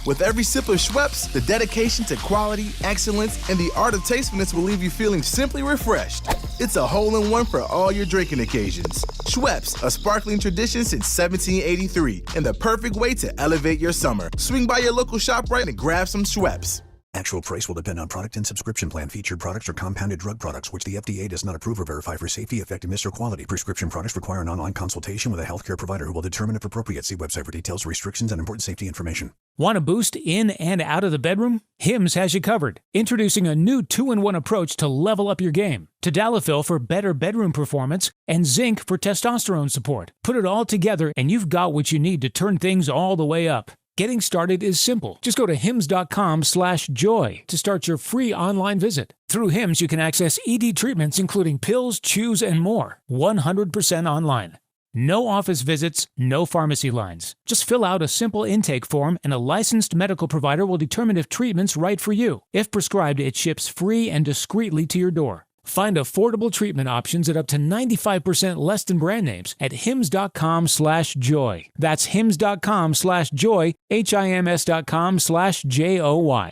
With every sip of Schweppes, the dedication to quality, excellence, and the art of tastefulness will leave you feeling simply refreshed. It's a hole-in-one for all your drinking occasions. Schweppes, a sparkling tradition since 1783, and the perfect way to elevate your summer. Swing by your local ShopRite and grab some Schweppes. Actual price will depend on product and subscription plan. Featured products are compounded drug products, which the FDA does not approve or verify for safety, effectiveness, or quality. Prescription products require an online consultation with a healthcare provider who will determine if appropriate. See website for details, restrictions, and important safety information. Want a boost in and out of the bedroom? Hims has you covered. Introducing a new 2-in-1 approach to level up your game. Tadalafil for better bedroom performance and zinc for testosterone support. Put it all together and you've got what you need to turn things all the way up. Getting started is simple. Just go to hims.com/joy to start your free online visit. Through Hims, you can access ED treatments including pills, chews, and more. 100% online. No office visits, no pharmacy lines. Just fill out a simple intake form and a licensed medical provider will determine if treatment's right for you. If prescribed, it ships free and discreetly to your door. Find affordable treatment options at up to 95% less than brand names at hims.com/joy. That's hims.com/joy, hims.com/joy.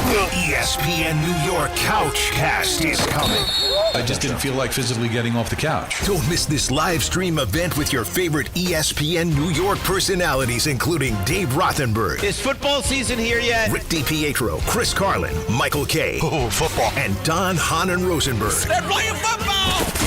The ESPN New York Couch Cast is coming. I just didn't feel like physically getting off the couch. Don't miss this live stream event with your favorite ESPN New York personalities, including Dave Rothenberg. Is football season here yet? Rick DiPietro, Chris Carlin, Michael Kay. Oh, football. And Don Hahn and Rosenberg. They're playing football!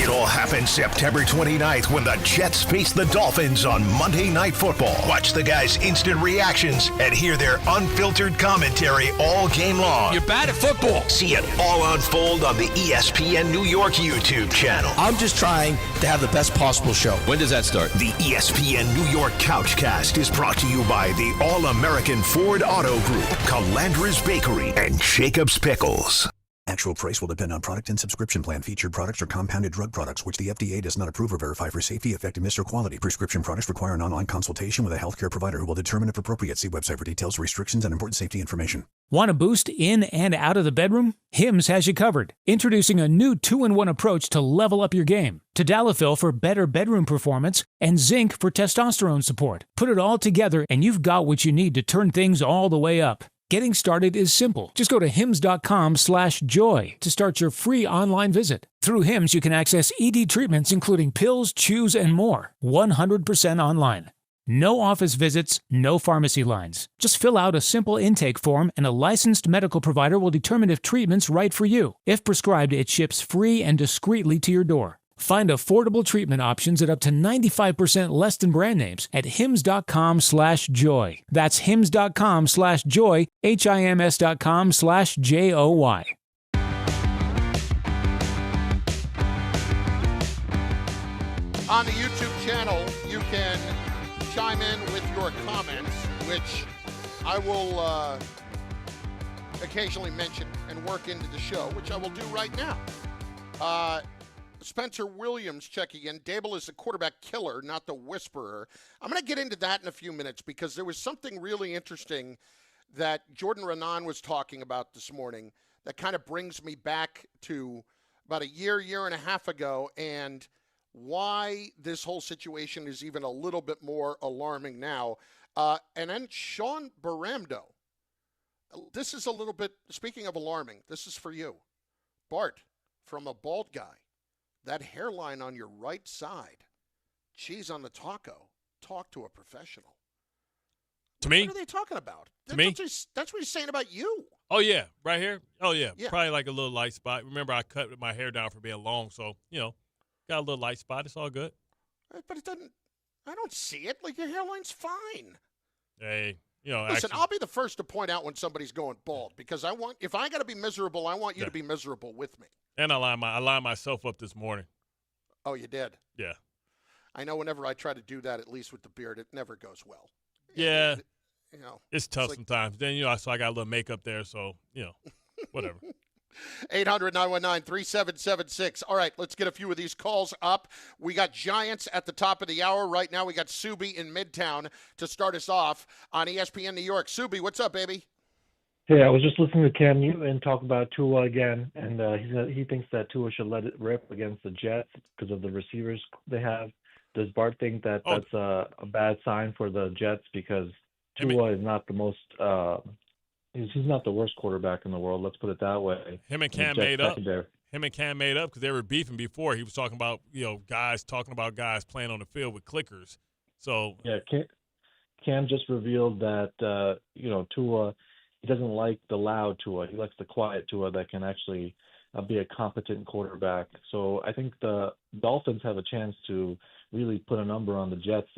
It all happens September 29th when the Jets face the Dolphins on Monday Night Football. Watch the guys' instant reactions and hear their unfiltered commentary all game long. You're bad at football. See it all unfold on the ESPN New York YouTube channel. I'm just trying to have the best possible show. When does that start? The ESPN New York Couchcast is brought to you by the All-American Ford Auto Group, Calandra's Bakery, and Jacob's Pickles. Actual price will depend on product and subscription plan. Featured products are compounded drug products, which the FDA does not approve or verify for safety, effectiveness, or quality. Prescription products require an online consultation with a healthcare provider who will determine if appropriate. See website for details, restrictions, and important safety information. Want a boost in and out of the bedroom? Hims has you covered. Introducing a new 2-in-1 approach to level up your game. Tadalafil for better bedroom performance and zinc for testosterone support. Put it all together and you've got what you need to turn things all the way up. Getting started is simple. Just go to hims.com/joy to start your free online visit. Through Hims, you can access ED treatments including pills, chews, and more. 100% online. No office visits, no pharmacy lines. Just fill out a simple intake form and a licensed medical provider will determine if treatment's right for you. If prescribed, it ships free and discreetly to your door. Find affordable treatment options at up to 95% less than brand names at hims.com/joy. That's hims.com/joy, hims.com/joy. On the YouTube channel, you can chime in with your comments, which I will occasionally mention and work into the show, which I will do right now. Spencer Williams checking in. Daboll is the quarterback killer, not the whisperer. I'm going to get into that in a few minutes because there was something really interesting that Jordan Renan was talking about this morning that kind of brings me back to about a year and a half ago, and why this whole situation is even a little bit more alarming now. And then Sean Baramdo. This is a little bit, speaking of alarming, this is for you. Bart, from a bald guy. That hairline on your right side, cheese on the taco. Talk to a professional. To me? What are they talking about? To me? That's what he's saying about you. Oh, yeah. Right here? Oh, yeah. Probably like a little light spot. Remember, I cut my hair down for being long, so, got a little light spot. It's all good. But it doesn't, I don't see it. Like, your hairline's fine. Hey, listen, I'll be the first to point out when somebody's going bald because if I got to be miserable, I want you to be miserable with me. And I lined myself up this morning. Oh, you did? Yeah. I know whenever I try to do that, at least with the beard, it never goes well. Yeah. It's tough sometimes. Then, so I got a little makeup there, so, whatever. 800-919-3776. All right, let's get a few of these calls up. We got Giants at the top of the hour. Right now we got Subi in Midtown to start us off on ESPN New York. Subi, what's up, baby? Hey, I was just listening to Cam Newton talk about Tua again, and he thinks that Tua should let it rip against the Jets because of the receivers they have. Does Bart think that that's a bad sign for the Jets because Tua is not the most he's not the worst quarterback in the world, let's put it that way. Him and Cam made up because they were beefing before. He was talking about, guys playing on the field with clickers. So yeah, Cam just revealed that Tua, he doesn't like the loud Tua. He likes the quiet Tua that can actually be a competent quarterback. So I think the Dolphins have a chance to really put a number on the Jets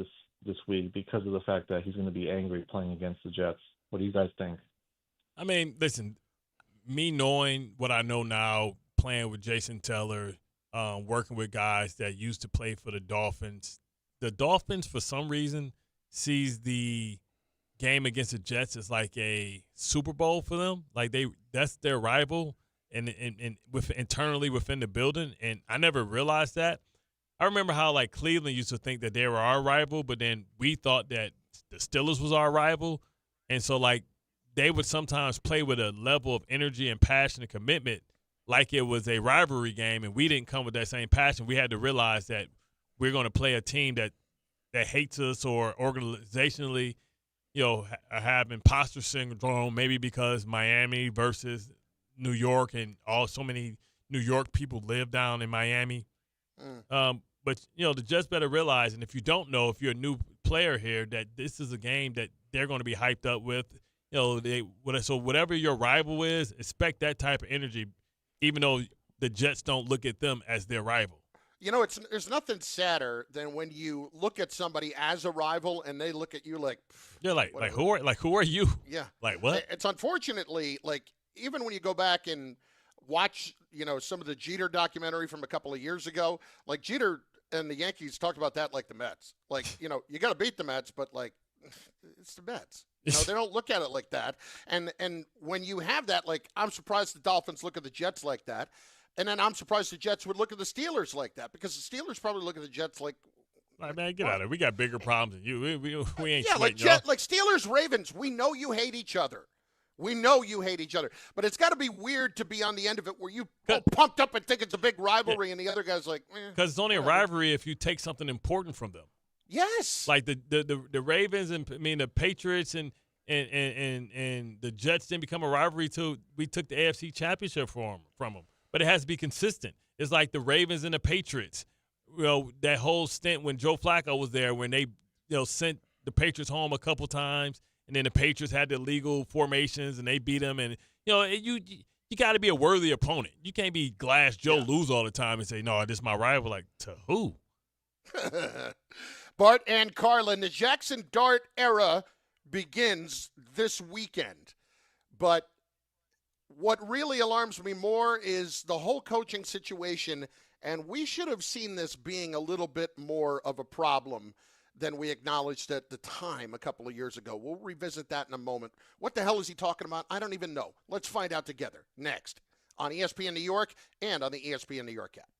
this week because of the fact that he's going to be angry playing against the Jets. What do you guys think? I mean, listen, me knowing what I know now, playing with Jason Teller, working with guys that used to play for the Dolphins, for some reason, sees the game against the Jets is like a Super Bowl for them. Like that's their rival and internally within the building. And I never realized that. I remember how like Cleveland used to think that they were our rival, but then we thought that the Steelers was our rival. And so like they would sometimes play with a level of energy and passion and commitment like it was a rivalry game, and we didn't come with that same passion. We had to realize that we're going to play a team that hates us or organizationally, have imposter syndrome, maybe because Miami versus New York and so many New York people live down in Miami. But, the Jets better realize, and if you don't know, if you're a new player here, that this is a game that they're going to be hyped up with. So whatever your rival is, expect that type of energy, even though the Jets don't look at them as their rival. There's nothing sadder than when you look at somebody as a rival and they look at you like you're like who are you? Yeah, like what? It's unfortunately like even when you go back and watch some of the Jeter documentary from a couple of years ago, like Jeter and the Yankees talked about that like the Mets. Like you got to beat the Mets, but like it's the Mets. They don't look at it like that. And when you have that, like I'm surprised the Dolphins look at the Jets like that. And then I'm surprised the Jets would look at the Steelers like that because the Steelers probably look at the Jets like, man, get out of it. We got bigger problems than you. We ain't like Steelers, Ravens, we know you hate each other. We know you hate each other. But it's got to be weird to be on the end of it where you pumped up and think it's a big rivalry and the other guy's like, because it's only a rivalry if you take something important from them. Yes. Like the Ravens and the Patriots and the Jets didn't become a rivalry till we took the AFC Championship from them. But it has to be consistent. It's like the Ravens and the Patriots. That whole stint when Joe Flacco was there, when they sent the Patriots home a couple times, and then the Patriots had the illegal formations and they beat them. And you got to be a worthy opponent. You can't be Glass Joe lose all the time and say, no, this is my rival. Like, to who? Bart and Carlin, the Jaxson Dart era begins this weekend. But what really alarms me more is the whole coaching situation, and we should have seen this being a little bit more of a problem than we acknowledged at the time a couple of years ago. We'll revisit that in a moment. What the hell is he talking about? I don't even know. Let's find out together next on ESPN New York and on the ESPN New York app.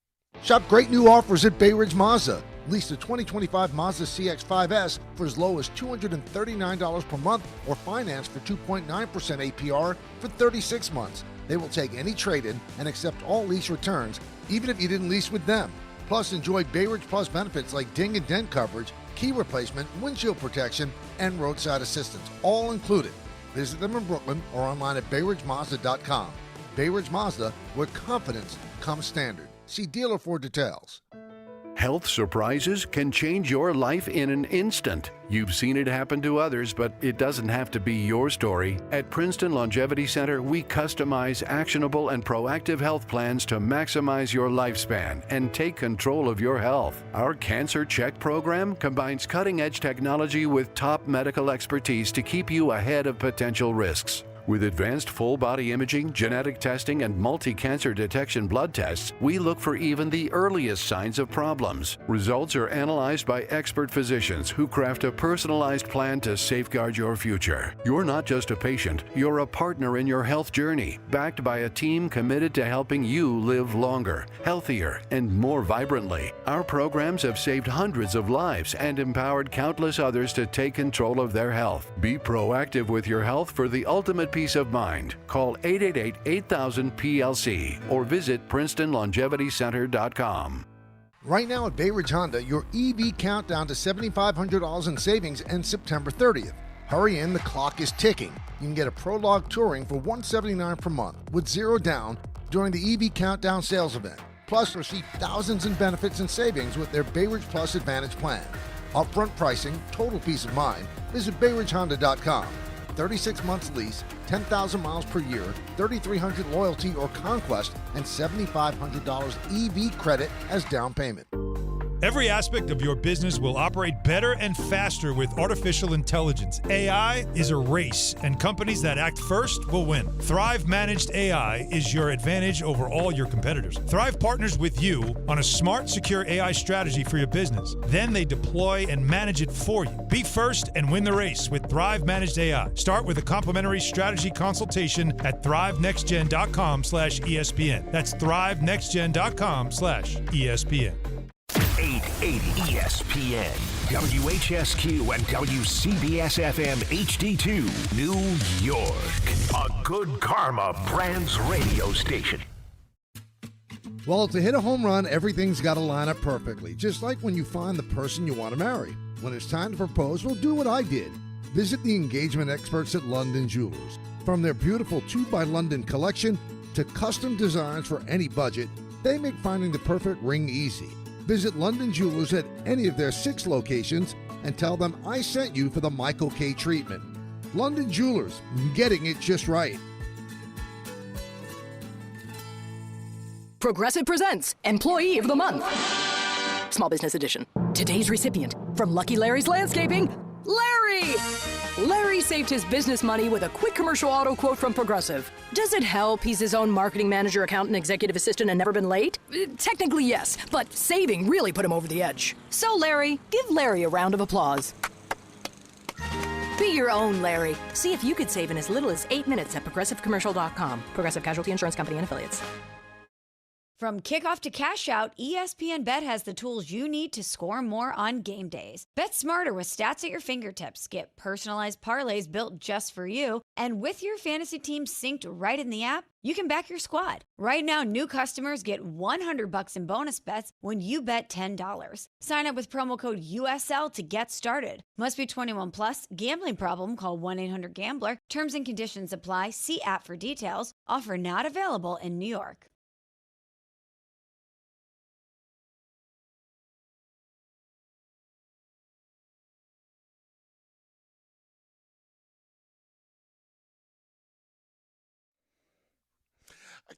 Shop great new offers at Bay Ridge Mazda. Lease the 2025 Mazda CX-5S for as low as $239 per month or finance for 2.9% APR for 36 months. They will take any trade-in and accept all lease returns, even if you didn't lease with them. Plus, enjoy Bay Ridge Plus benefits like ding and dent coverage, key replacement, windshield protection, and roadside assistance, all included. Visit them in Brooklyn or online at BayRidgeMazda.com. Bay Ridge Mazda, where confidence comes standard. See dealer for details. Health surprises can change your life in an instant. You've seen it happen to others, but it doesn't have to be your story. At Princeton Longevity Center, we customize actionable and proactive health plans to maximize your lifespan and take control of your health. Our Cancer Check program combines cutting-edge technology with top medical expertise to keep you ahead of potential risks. With advanced full-body imaging, genetic testing, and multi-cancer detection blood tests, we look for even the earliest signs of problems. Results are analyzed by expert physicians who craft a personalized plan to safeguard your future. You're not just a patient, you're a partner in your health journey, backed by a team committed to helping you live longer, healthier, and more vibrantly. Our programs have saved hundreds of lives and empowered countless others to take control of their health. Be proactive with your health for the ultimate peace of mind. Call 888-8000-PLC or visit PrincetonLongevityCenter.com. Right now at Bay Ridge Honda, your EV countdown to $7,500 in savings ends September 30th. Hurry in, the clock is ticking. You can get a Prologue Touring for $179 per month with zero down during the EV Countdown sales event. Plus, receive thousands in benefits and savings with their Bay Ridge Plus Advantage plan. Upfront pricing, total peace of mind. Visit BayRidgeHonda.com. 36 months lease, 10,000 miles per year, 3,300 loyalty or conquest, and $7,500 EV credit as down payment. Every aspect of your business will operate better and faster with artificial intelligence. AI is a race, and companies that act first will win. Thrive Managed AI is your advantage over all your competitors. Thrive partners with you on a smart, secure AI strategy for your business. Then they deploy and manage it for you. Be first and win the race with Thrive Managed AI. Start with a complimentary strategy consultation at thrivenextgen.com/ESPN. That's thrivenextgen.com/ESPN. 880 ESPN, WHSQ, and WCBS-FM HD2, New York. A Good Karma Brands radio station. Well, to hit a home run, everything's got to line up perfectly, just like when you find the person you want to marry. When it's time to propose, well, do what I did. Visit the engagement experts at London Jewelers. From their beautiful 2 by London collection to custom designs for any budget, they make finding the perfect ring easy. Visit London Jewelers at any of their 6 locations and tell them I sent you for the Michael K. treatment. London Jewelers, getting it just right. Progressive presents Employee of the Month. Small Business Edition. Today's recipient from Lucky Larry's Landscaping, Larry! Larry saved his business money with a quick commercial auto quote from Progressive. Does it help he's his own marketing manager, accountant, executive assistant, and never been late? Technically, yes, but saving really put him over the edge. So, Larry, give Larry a round of applause. Be your own Larry. See if you could save in as little as 8 minutes at ProgressiveCommercial.com. Progressive Casualty Insurance Company and Affiliates. From kickoff to cash out, ESPN Bet has the tools you need to score more on game days. Bet smarter with stats at your fingertips. Get personalized parlays built just for you. And with your fantasy team synced right in the app, you can back your squad. Right now, new customers get $100 in bonus bets when you bet $10. Sign up with promo code USL to get started. Must be 21 plus. Gambling problem? Call 1-800-GAMBLER. Terms and conditions apply. See app for details. Offer not available in New York.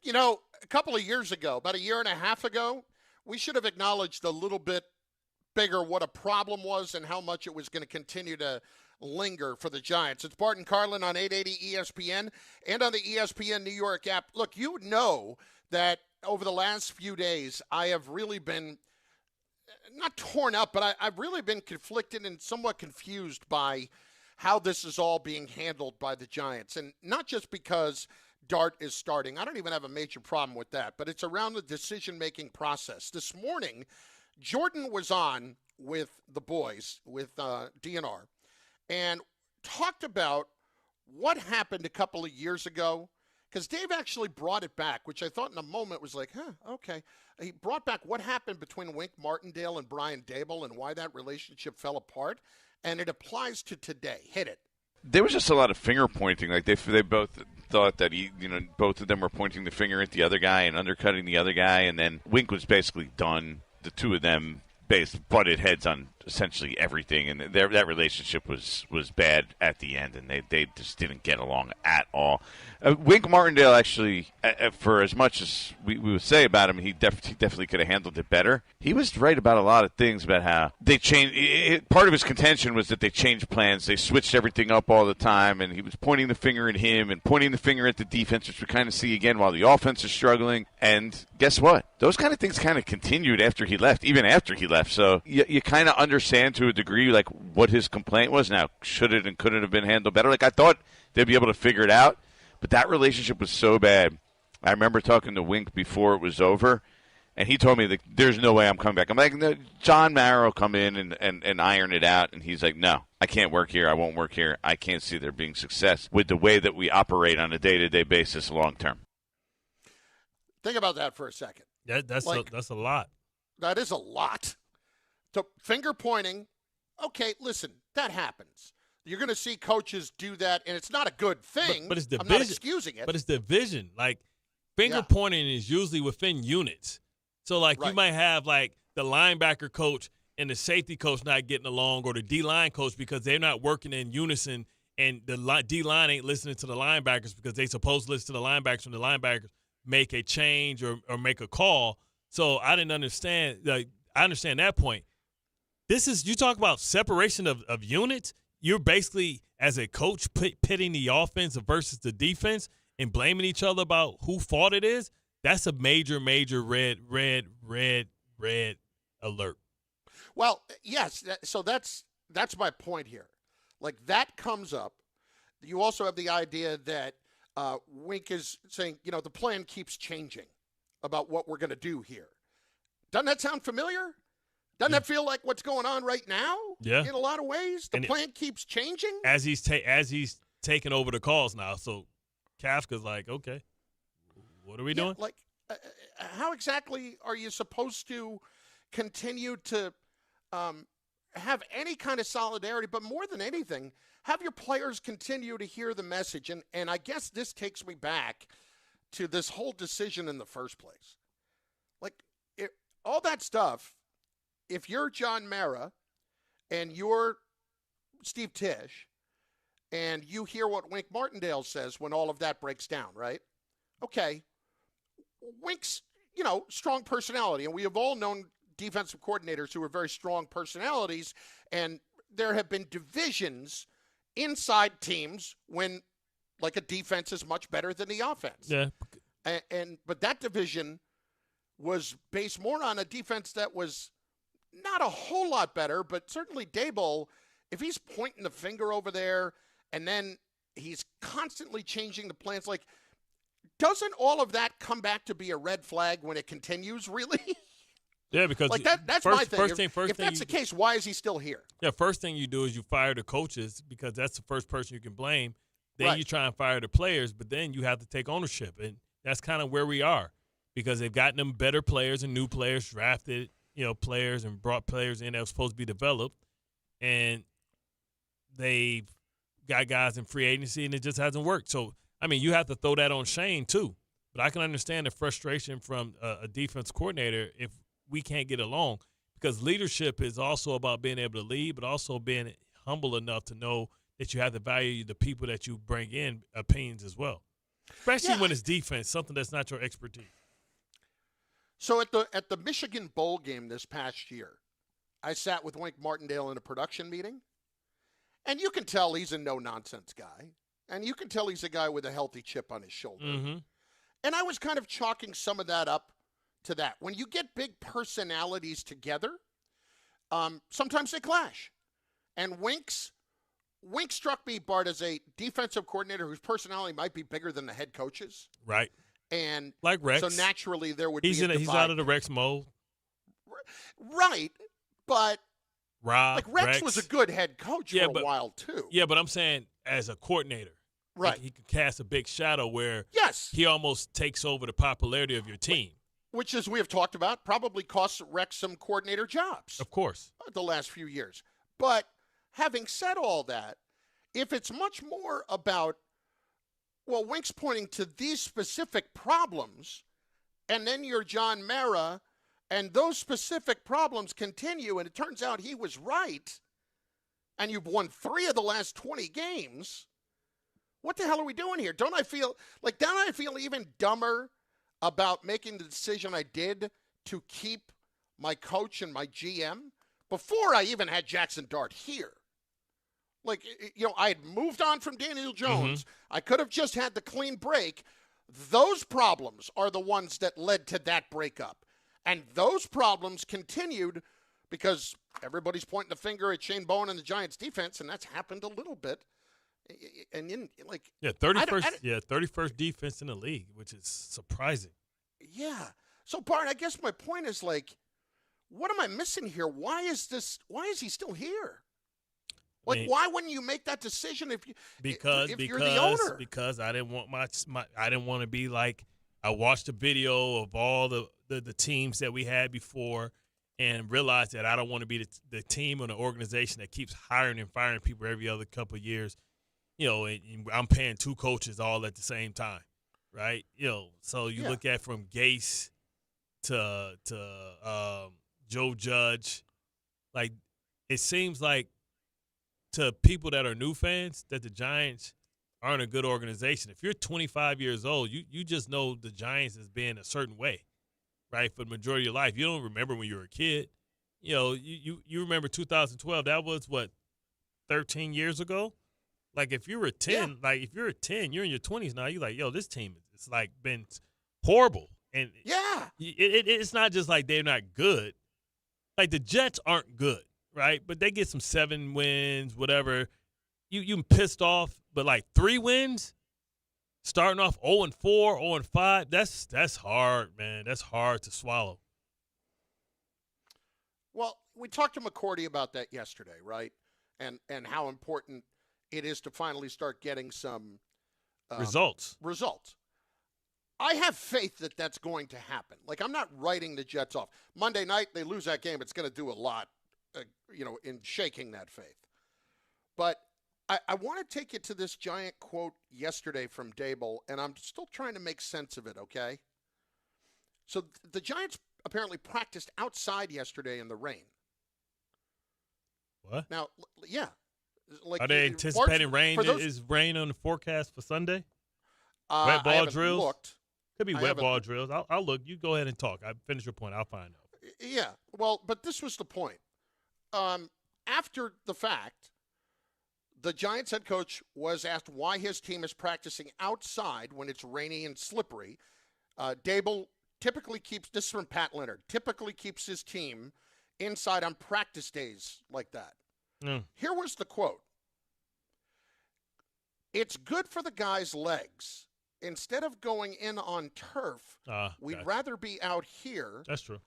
You know, a couple of years ago, about a year and a half ago, we should have acknowledged a little bit bigger what a problem was and how much it was going to continue to linger for the Giants. It's Bart Carlin on 880 ESPN and on the ESPN New York app. Look, you know that over the last few days, I have really been, not torn up, but I've really been conflicted and somewhat confused by how this is all being handled by the Giants. And not just because Dart is starting. I don't even have a major problem with that, but it's around the decision-making process. This morning, Jordan was on with the boys, with DNR, and talked about what happened a couple of years ago, because Dave actually brought it back, which I thought in a moment was like, okay. He brought back what happened between Wink Martindale and Brian Daboll and why that relationship fell apart, and it applies to today. Hit it. There was just a lot of finger pointing. Like they both thought that both of them were pointing the finger at the other guy and undercutting the other guy, and then Wink was basically done. The two of them butted heads on essentially everything, and that relationship was bad at the end, and they just didn't get along at all. Wink Martindale actually, for as much as we would say about him, he definitely could have handled it better. He was right about a lot of things about how they changed. Part of his contention was that they changed plans. They switched everything up all the time, and he was pointing the finger at him and pointing the finger at the defense, which we kind of see again while the offense is struggling. And guess what? Those kind of things kind of continued after he left, even after he left. So you kind of understand to a degree like what his complaint was. Now, should it and could it have been handled better? Like I thought they'd be able to figure it out, but that relationship was so bad. I remember talking to Wink before it was over, and he told me that there's no way I'm coming back. I'm like, no, John Mara will come in and iron it out, and he's like, no, I can't work here. I won't work here. I can't see there being success with the way that we operate on a day-to-day basis long term. Think about that for a second. That's a lot. That is a lot. So finger pointing, okay, listen, that happens. You're going to see coaches do that, and it's not a good thing. But it's the I'm vision. not excusing it. But it's the vision. Like, finger pointing is usually within units. So, like, you might have, like, the linebacker coach and the safety coach not getting along, or the D-line coach because they're not working in unison, and the D-line ain't listening to the linebackers because they supposed to listen to the linebackers when the linebackers make a change or make a call. So I didn't understand. Like, I understand that point. You talk about separation of units. You're basically, as a coach, pitting the offense versus the defense and blaming each other about who fault it is. That's a major red alert. Well, yes. So that's my point here. Like, that comes up. You also have the idea that Wink is saying, the plan keeps changing about what we're going to do here. Doesn't that sound familiar? Doesn't that feel like what's going on right now? Yeah. In a lot of ways, the plan keeps changing as he's taking over the calls now. So Kafka's like, okay, what are we doing? Like, how exactly are you supposed to continue to have any kind of solidarity? But more than anything, have your players continue to hear the message. And I guess this takes me back to this whole decision in the first place. Like, all that stuff. If you're John Mara and you're Steve Tisch and you hear what Wink Martindale says when all of that breaks down, right? Okay. Wink's, strong personality. And we have all known defensive coordinators who are very strong personalities. And there have been divisions inside teams when, like, a defense is much better than the offense. Yeah. But that division was based more on a defense that was not a whole lot better, but certainly Daboll, if he's pointing the finger over there and then he's constantly changing the plans, like, doesn't all of that come back to be a red flag when it continues, really? Yeah, because like that's my thing. If that's the case, why is he still here? Yeah, first thing you do is you fire the coaches because that's the first person you can blame. Then you try and fire the players, but then you have to take ownership. And that's kind of where we are because they've gotten them better players and new players, drafted players and brought players in that were supposed to be developed, and they've got guys in free agency, and it just hasn't worked. So, I mean, you have to throw that on Shane too. But I can understand the frustration from a defense coordinator if we can't get along because leadership is also about being able to lead, but also being humble enough to know that you have to value the people that you bring in opinions as well, especially when it's defense, something that's not your expertise. So at the Michigan Bowl game this past year, I sat with Wink Martindale in a production meeting, and you can tell he's a no-nonsense guy, and you can tell he's a guy with a healthy chip on his shoulder. Mm-hmm. And I was kind of chalking some of that up to that. When you get big personalities together, sometimes they clash. And Wink struck me, Bart, as a defensive coordinator whose personality might be bigger than the head coach's. Right. And like Rex. So naturally there would be a divide. He's out of the Rex mode. Right. But Rex was a good head coach for a while too. Yeah, but I'm saying as a coordinator. Right. He can cast a big shadow where he almost takes over the popularity of your team. Which, as we have talked about, probably costs Rex some coordinator jobs. Of course. The last few years. But having said all that, if it's much more about, well, Wink's pointing to these specific problems, and then you're John Mara, and those specific problems continue, and it turns out he was right, and you've won 3 of the last 20 games, what the hell are we doing here? Don't I feel even dumber about making the decision I did to keep my coach and my GM before I even had Jaxson Dart here? Like, I had moved on from Daniel Jones. Mm-hmm. I could have just had the clean break. Those problems are the ones that led to that breakup. And those problems continued because everybody's pointing the finger at Shane Bowen and the Giants defense, and that's happened a little bit. And then, 31st defense in the league, which is surprising. Yeah. So, Bart, I guess my point is, what am I missing here? Why is he still here? Why wouldn't you make that decision if you're the owner? Because I didn't want I didn't want to be like, I watched a video of all the teams that we had before and realized that I don't want to be the team or the organization that keeps hiring and firing people every other couple of years. And I'm paying 2 coaches all at the same time, right? So you look at from Gase to Joe Judge, like it seems like to people that are new fans that the Giants aren't a good organization. If you're 25 years old, you just know the Giants as being a certain way, right, for the majority of your life. You don't remember when you were a kid. you remember 2012? That was what, 13 years ago. Like if you were 10, you're in your 20s now. You're like, yo, this team it's like been horrible, and it's not just like they're not good. Like the Jets aren't good, right? But they get some 7 wins, whatever. You pissed off, but like 3 wins, starting off 0-4, 0-5. That's hard, man. That's hard to swallow. Well, we talked to McCourty about that yesterday, right? And how important it is to finally start getting some results. I have faith that that's going to happen. Like, I'm not writing the Jets off. Monday night, they lose that game. It's going to do a lot, in shaking that faith. But I want to take you to this giant quote yesterday from Daboll, and I'm still trying to make sense of it, okay? So the Giants apparently practiced outside yesterday in the rain. What? Now, yeah. Like, are they anticipating rain? Is rain on the forecast for Sunday? Wet ball drills? Looked. Could be wet ball drills. I'll look. You go ahead and talk. I finish your point. I'll find out. Yeah. Well, but this was the point. After the fact, the Giants head coach was asked why his team is practicing outside when it's rainy and slippery. Daboll typically keeps, this is from Pat Leonard, typically keeps his team inside on practice days like that. Here was the quote. It's good for the guys' legs. Instead of going in on turf, we'd rather be out here. That's true.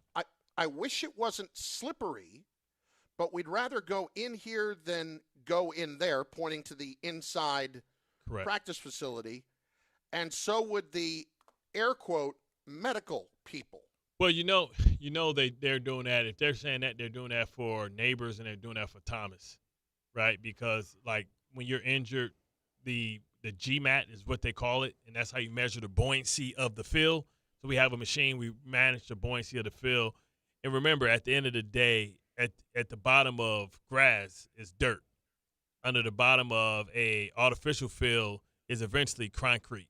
I wish it wasn't slippery, but we'd rather go in here than go in there, pointing to the inside practice facility. And so would the air quote medical people. Well, they're doing that. If they're saying that, they're doing that for Neighbors and they're doing that for Thomas, right? Because like when you're injured, the GMAT is what they call it, and that's how you measure the buoyancy of the field. So we have a machine. We manage the buoyancy of the field. And remember, at the end of the day, at the bottom of grass is dirt. Under the bottom of a artificial field is eventually concrete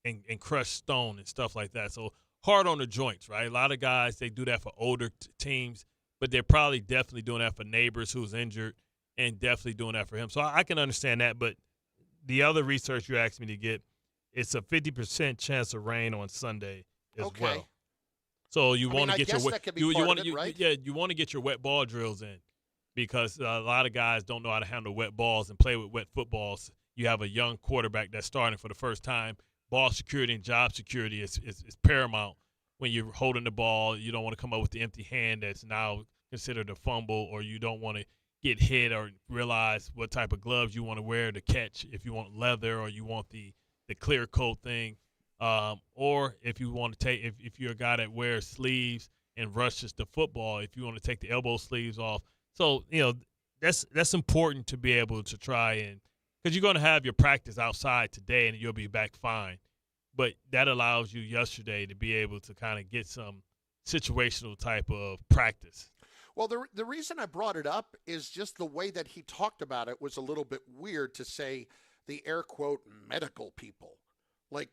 and crushed stone and stuff like that. So hard on the joints, right? A lot of guys, they do that for older teams, but they're probably definitely doing that for Neighbors who's injured and definitely doing that for him. So I can understand that, but the other research you asked me to get, it's a 50% chance of rain on Sunday as well. So you want to get you want to get your wet ball drills in because a lot of guys don't know how to handle wet balls and play with wet footballs. You have a young quarterback that's starting for the first time. Ball security and job security is paramount when you're holding the ball. You don't want to come up with the empty hand that's now considered a fumble, or you don't want to get hit or realize what type of gloves you want to wear to catch, if you want leather or you want the clear coat thing, or if you want to take if you're a guy that wears sleeves and rushes the football, if you want to take the elbow sleeves off. So that's important to be able to try, and because you're going to have your practice outside today and you'll be back fine, but that allows you yesterday to be able to kind of get some situational type of practice. Well, the reason I brought it up is just the way that he talked about it was a little bit weird, to say the air quote medical people. Like,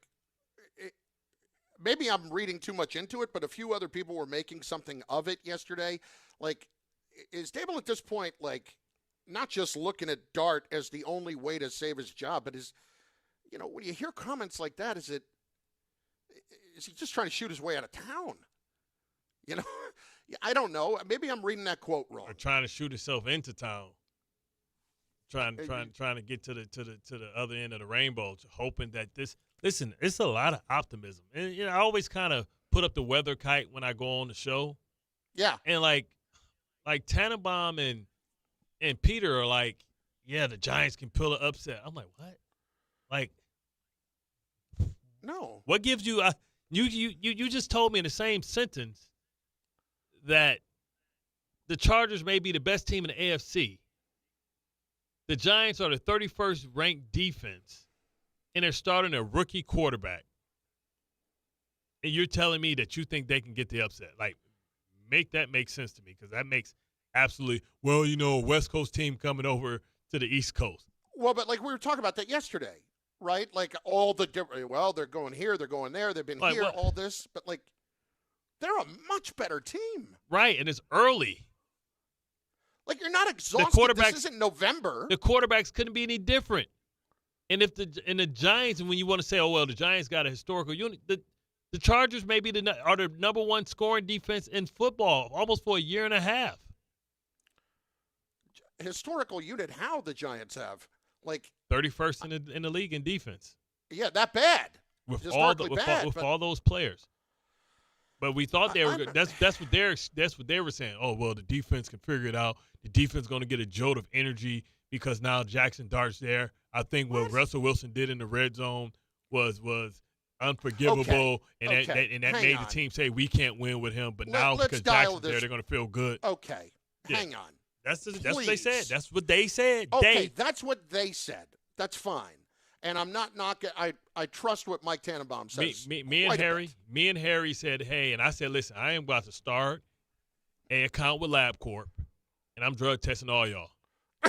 maybe I'm reading too much into it, but a few other people were making something of it yesterday. Like, is Daboll at this point, like, not just looking at Dart as the only way to save his job, but is, when you hear comments like that, is he just trying to shoot his way out of town? I don't know. Maybe I'm reading that quote wrong. Or trying to shoot himself into town. Trying to get to the other end of the rainbow, hoping that this. Listen, it's a lot of optimism, and I always kind of put up the weather kite when I go on the show. Yeah, and like Tannenbaum and Peter are like, yeah, the Giants can pull an upset. I'm like, what? Like, no. What gives you? You just told me in the same sentence that the Chargers may be the best team in the AFC. The Giants are the 31st ranked defense, and they're starting a rookie quarterback. And you're telling me that you think they can get the upset. Like, make that make sense to me, because that makes absolutely, a West Coast team coming over to the East Coast. Well, but like we were talking about that yesterday, right? Like all the different, they're going here, they're going there, they've been here, all this. But like, they're a much better team. Right, and it's early. Like, you're not exhausted. This isn't November. The quarterbacks couldn't be any different. And if the Giants, and when you want to say, oh, well, the Giants got a historical unit, the Chargers maybe are the number one scoring defense in football almost for a year and a half. Historical unit, how the Giants have? Like 31st in the league in defense. Yeah, that bad. With all those players. But we thought they were good. That's what they were saying. Oh, well, the defense can figure it out. The defense is going to get a jolt of energy because now Jaxson Dart's there. I think what Russell Wilson did in the red zone was unforgivable, and that made the team say we can't win with him. But now because Jackson's there, they're going to feel good. Okay, hang on. That's what they said. That's what they said. Okay, that's what they said. That's fine. And I'm not knocking. I trust what Mike Tannenbaum says. Me and Harry said, hey, and I said, listen, I am about to start an account with LabCorp, and I'm drug testing all y'all.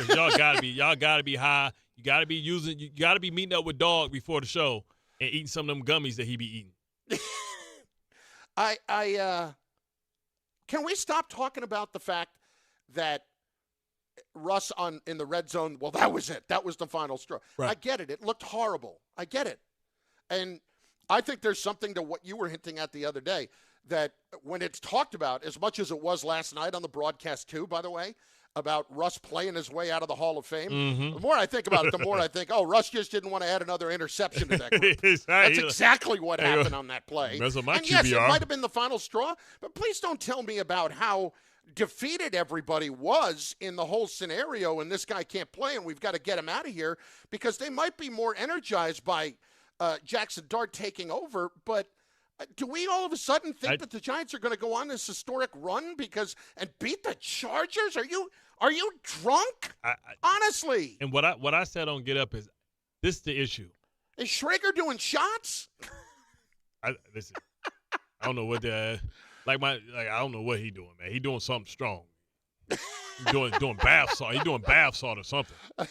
Y'all gotta be high. You gotta be meeting up with Dog before the show and eating some of them gummies that he be eating. Can we stop talking about the fact that Russ in the red zone, well, that was it. That was the final straw. Right. I get it. It looked horrible. I get it. And I think there's something to what you were hinting at the other day, that when it's talked about, as much as it was last night on the broadcast too, by the way, about Russ playing his way out of the Hall of Fame, the more I think about it, the more I think, oh, Russ just didn't want to add another interception to that group. That's exactly what happened on that play. And yes, it might have been the final straw, but please don't tell me about how defeated everybody was in the whole scenario, and this guy can't play, and we've got to get him out of here, because they might be more energized by Jaxson Dart taking over. But do we all of a sudden think that the Giants are going to go on this historic run and beat the Chargers? Are you drunk? Honestly. And what I said on Get Up is, this is the issue. Is Schrager doing shots? Listen, I don't know what the. I don't know what he doing, man. He doing something strong. He doing bath salt. He doing bath salt or something. Like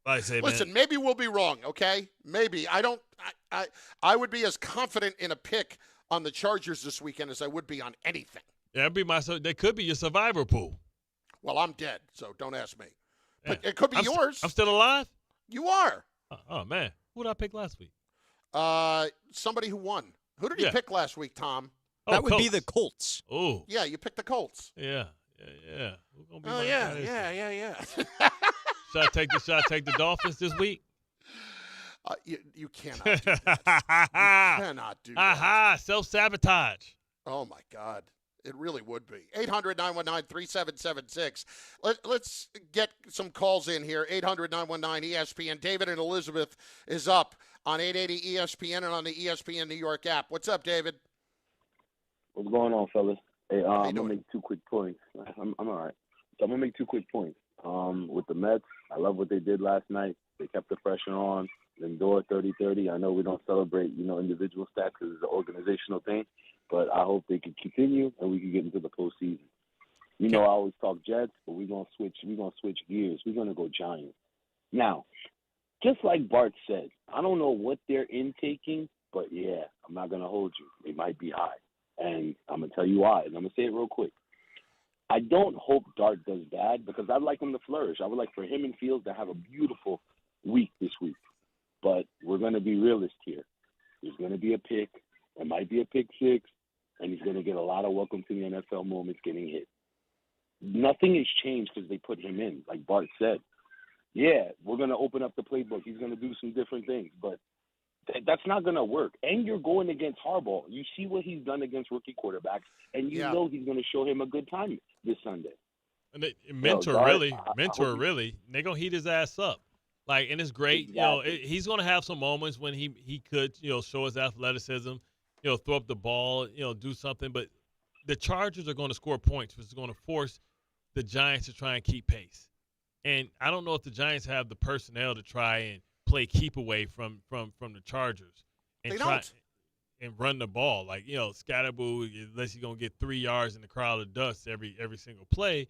I say, listen, maybe we'll be wrong, okay? Maybe. I would be as confident in a pick on the Chargers this weekend as I would be on anything. Yeah, that could be your survivor pool. Well, I'm dead, so don't ask me. But it could be yours. I'm still alive? You are. Oh, man. Who did I pick last week? Somebody who won. Who did you pick last week, Tom? That would be the Colts. Oh. Yeah, you picked the Colts. Yeah. Yeah. Should I take the Dolphins this week? You cannot do that. You cannot do that. Aha, self-sabotage. Oh, my God. It really would be. 800-919-3776. Let's get some calls in here. 800-919-ESPN. David and Elizabeth is up on 880 ESPN and on the ESPN New York app. What's up, David? What's going on, fellas? Hey, I'm going to make 2 quick points. I'm all right. So I'm going to make 2 quick points. With the Mets, I love what they did last night. They kept the pressure on. Lindor 30-30. I know we don't celebrate, individual stats because it's an organizational thing, but I hope they can continue and we can get into the postseason. I always talk Jets, but we're going to switch gears. We're going to go Giants. Now, just like Bart said, I don't know what they're intaking, but yeah, I'm not going to hold you. They might be high. And I'm going to tell you why, and I'm going to say it real quick. I don't hope Dart does bad because I'd like him to flourish. I would like for him and Fields to have a beautiful week this week. But we're going to be realist here. There's going to be a pick. It might be a pick 6, and he's going to get a lot of welcome to the NFL moments getting hit. Nothing has changed because they put him in, like Bart said. Yeah, we're going to open up the playbook. He's going to do some different things, but that's not going to work. And you're going against Harbaugh. You see what he's done against rookie quarterbacks, and you know he's going to show him a good time this Sunday. And mentor, really. They're going to heat his ass up. And it's great. Exactly. He's going to have some moments when he could, show his athleticism, throw up the ball, do something. But the Chargers are going to score points, which is going to force the Giants to try and keep pace. And I don't know if the Giants have the personnel to try and play keep away from the Chargers and and run the ball. Scatterboo, unless you're going to get 3 yards in the crowd of dust every single play.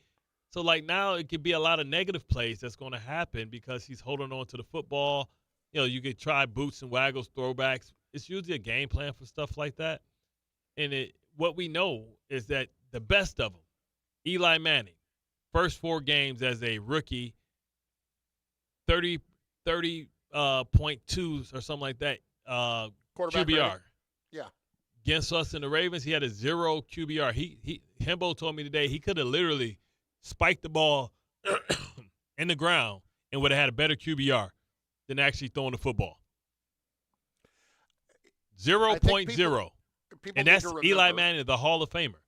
So, now it could be a lot of negative plays that's going to happen because he's holding on to the football. You could try boots and waggles, throwbacks. It's usually a game plan for stuff like that. And what we know is that the best of them, Eli Manning, first 4 games as a rookie, 30.2 or something like that Quarterback QBR. rating? Yeah. Against us and the Ravens, he had a 0 QBR. Hembo told me today he could have literally spiked the ball in the ground and would have had a better QBR than actually throwing the football. 0.0. And that's Eli Manning, the Hall of Famer.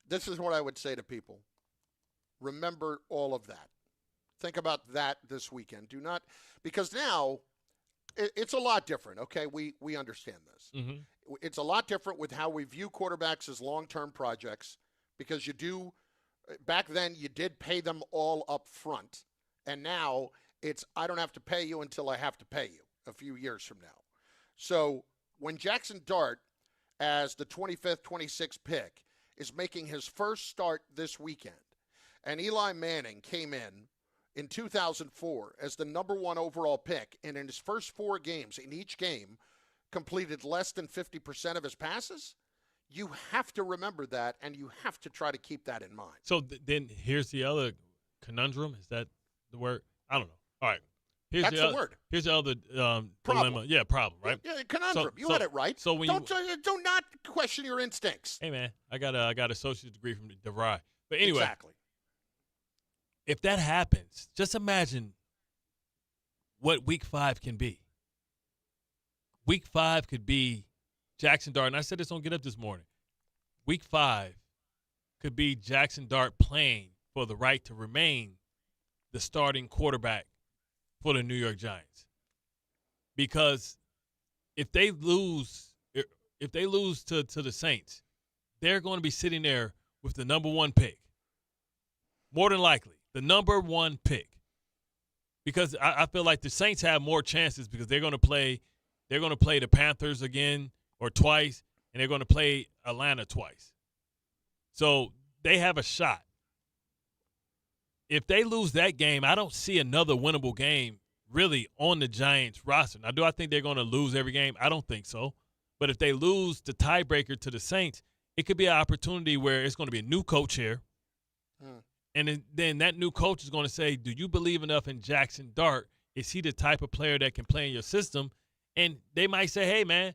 This is what I would say to people. Remember all of that. Think about that this weekend. Do not, because now it's a lot different, okay? We understand this. Mm-hmm. It's a lot different with how we view quarterbacks as long-term projects, because back then you did pay them all up front, and now it's I don't have to pay you until I have to pay you a few years from now. So when Jaxson Dart, as the 25th, 26th pick, is making his first start this weekend, and Eli Manning came in 2004 as the number 1 overall pick, and in his first 4 games, in each game, completed less than 50% of his passes, you have to remember that, and you have to try to keep that in mind. So then here's the other conundrum. Is that the word? I don't know. All right. That's the word. Here's the other dilemma. Yeah, problem, right? Yeah, conundrum. You had it right. So when do not question your instincts. Hey, man, I got an associate's degree from DeVry. But anyway. Exactly. If that happens, just imagine what Week 5 can be. Week 5 could be Jaxson Dart, and I said this on Get Up this morning. Week 5 could be Jaxson Dart playing for the right to remain the starting quarterback for the New York Giants. Because if they lose to the Saints, they're going to be sitting there with the number 1 pick. More than likely, the number 1 pick. Because I feel like the Saints have more chances because they're going to play the Panthers again or twice, and they're going to play Atlanta twice. So they have a shot. If they lose that game, I don't see another winnable game really on the Giants roster. Now, do I think they're going to lose every game? I don't think so. But if they lose the tiebreaker to the Saints, it could be an opportunity where it's going to be a new coach here. And then that new coach is going to say, do you believe enough in Jaxson Dart? Is he the type of player that can play in your system? And they might say, hey, man,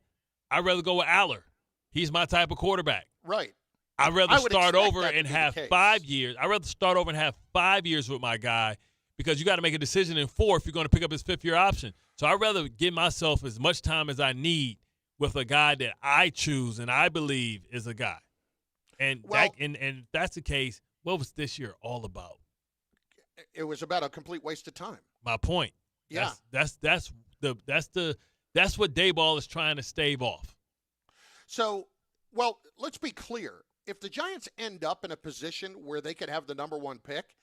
I'd rather go with Aller. He's my type of quarterback. Right. I'd rather start over and have 5 years. I'd rather start over and have 5 years with my guy because you got to make a decision in 4 if you're going to pick up his 5th-year option. So I'd rather give myself as much time as I need with a guy that I choose and I believe is a guy. And if that's the case, what was this year all about? It was about a complete waste of time. My point. Yeah. That's what Daboll is trying to stave off. So, well, let's be clear. If the Giants end up in a position where they could have the number 1 pick,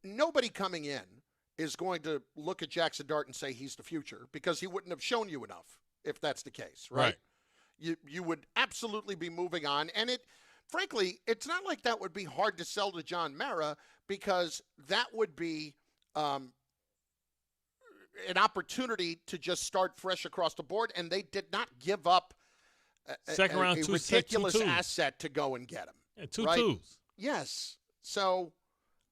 nobody coming in is going to look at Jaxson Dart and say he's the future because he wouldn't have shown you enough if that's the case, right? You would absolutely be moving on. And frankly, it's not like that would be hard to sell to John Mara because that would be an opportunity to just start fresh across the board, and they did not give up a ridiculous asset to go and get him. Yeah, 2 twos. Yes. So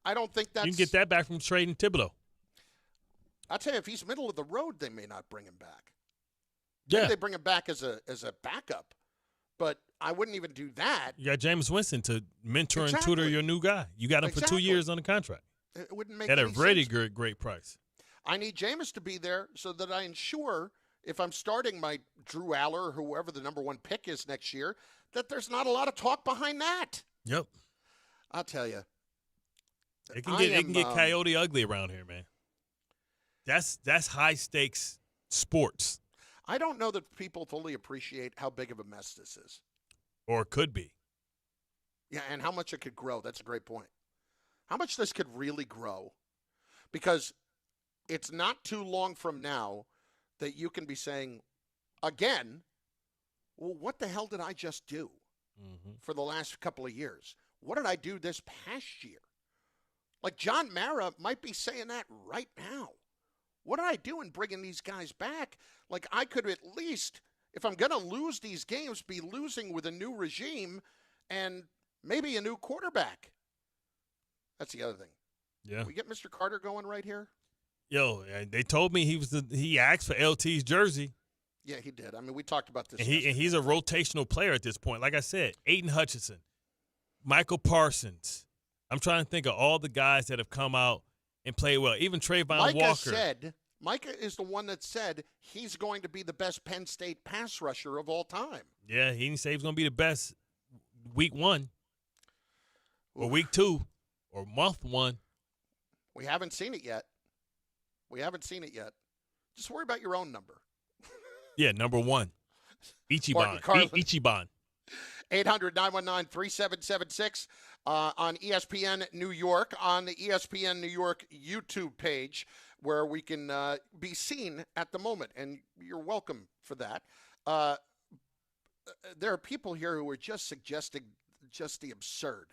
I don't think that's – you can get that back from trading Thibodeau. I'll tell you, if he's middle of the road, they may not bring him back. Yeah. Maybe they bring him back as a backup, but I wouldn't even do that. You got Jameis Winston to mentor and tutor your new guy. You got him for 2 years on the contract. It wouldn't make at any a really sense. great price. I need Jameis to be there so that I ensure if I'm starting my Drew Aller or whoever the number 1 pick is next year, that there's not a lot of talk behind that. Yep. I'll tell you. It can get coyote ugly around here, man. That's high stakes sports. I don't know that people fully appreciate how big of a mess this is. Or could be. Yeah, and how much it could grow. That's a great point. How much this could really grow. Because it's not too long from now that you can be saying, again, well, what the hell did I just do for the last couple of years? What did I do this past year? Like John Mara might be saying that right now. What did I do in bringing these guys back? Like I could at least, if I'm going to lose these games, be losing with a new regime and maybe a new quarterback. That's the other thing. Yeah. Can we get Mr. Carter going right here? Yo, they told me he asked for LT's jersey. Yeah, he did. I mean, we talked about this. And he's a rotational player at this point. Like I said, Aiden Hutchinson, Michael Parsons. I'm trying to think of all the guys that have come out and played well. Even Trayvon Walker. Micah is the one that said he's going to be the best Penn State pass rusher of all time. Yeah, he didn't say he was going to be the best week 1 or week 2 or month 1. We haven't seen it yet. Just worry about your own number. Yeah, number 1. Ichiban. 800-919-3776 on ESPN New York, on the ESPN New York YouTube page, where we can be seen at the moment, and you're welcome for that. There are people here who are just suggesting just the absurd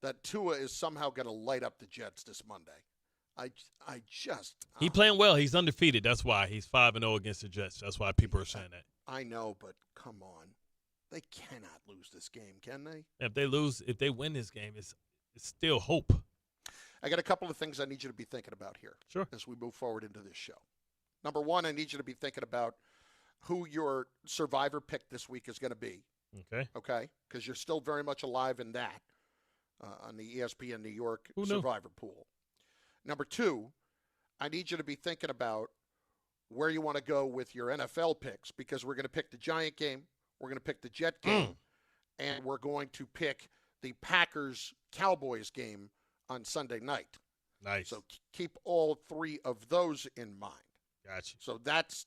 that Tua is somehow going to light up the Jets this Monday. He playing well. He's undefeated. That's why he's 5-0 against the Jets. That's why people are saying that. I know, but come on. They cannot lose this game, can they? If they win this game, it's still hope. I got a couple of things I need you to be thinking about here. Sure. As we move forward into this show. Number one, I need you to be thinking about who your survivor pick this week is going to be. Okay? Because you're still very much alive in that on the ESPN New York survivor pool. Number two, I need you to be thinking about where you want to go with your NFL picks, because we're going to pick the Giant game, we're going to pick the Jet game, and we're going to pick the Packers-Cowboys game on Sunday night. Nice. So keep all three of those in mind. Gotcha. So that's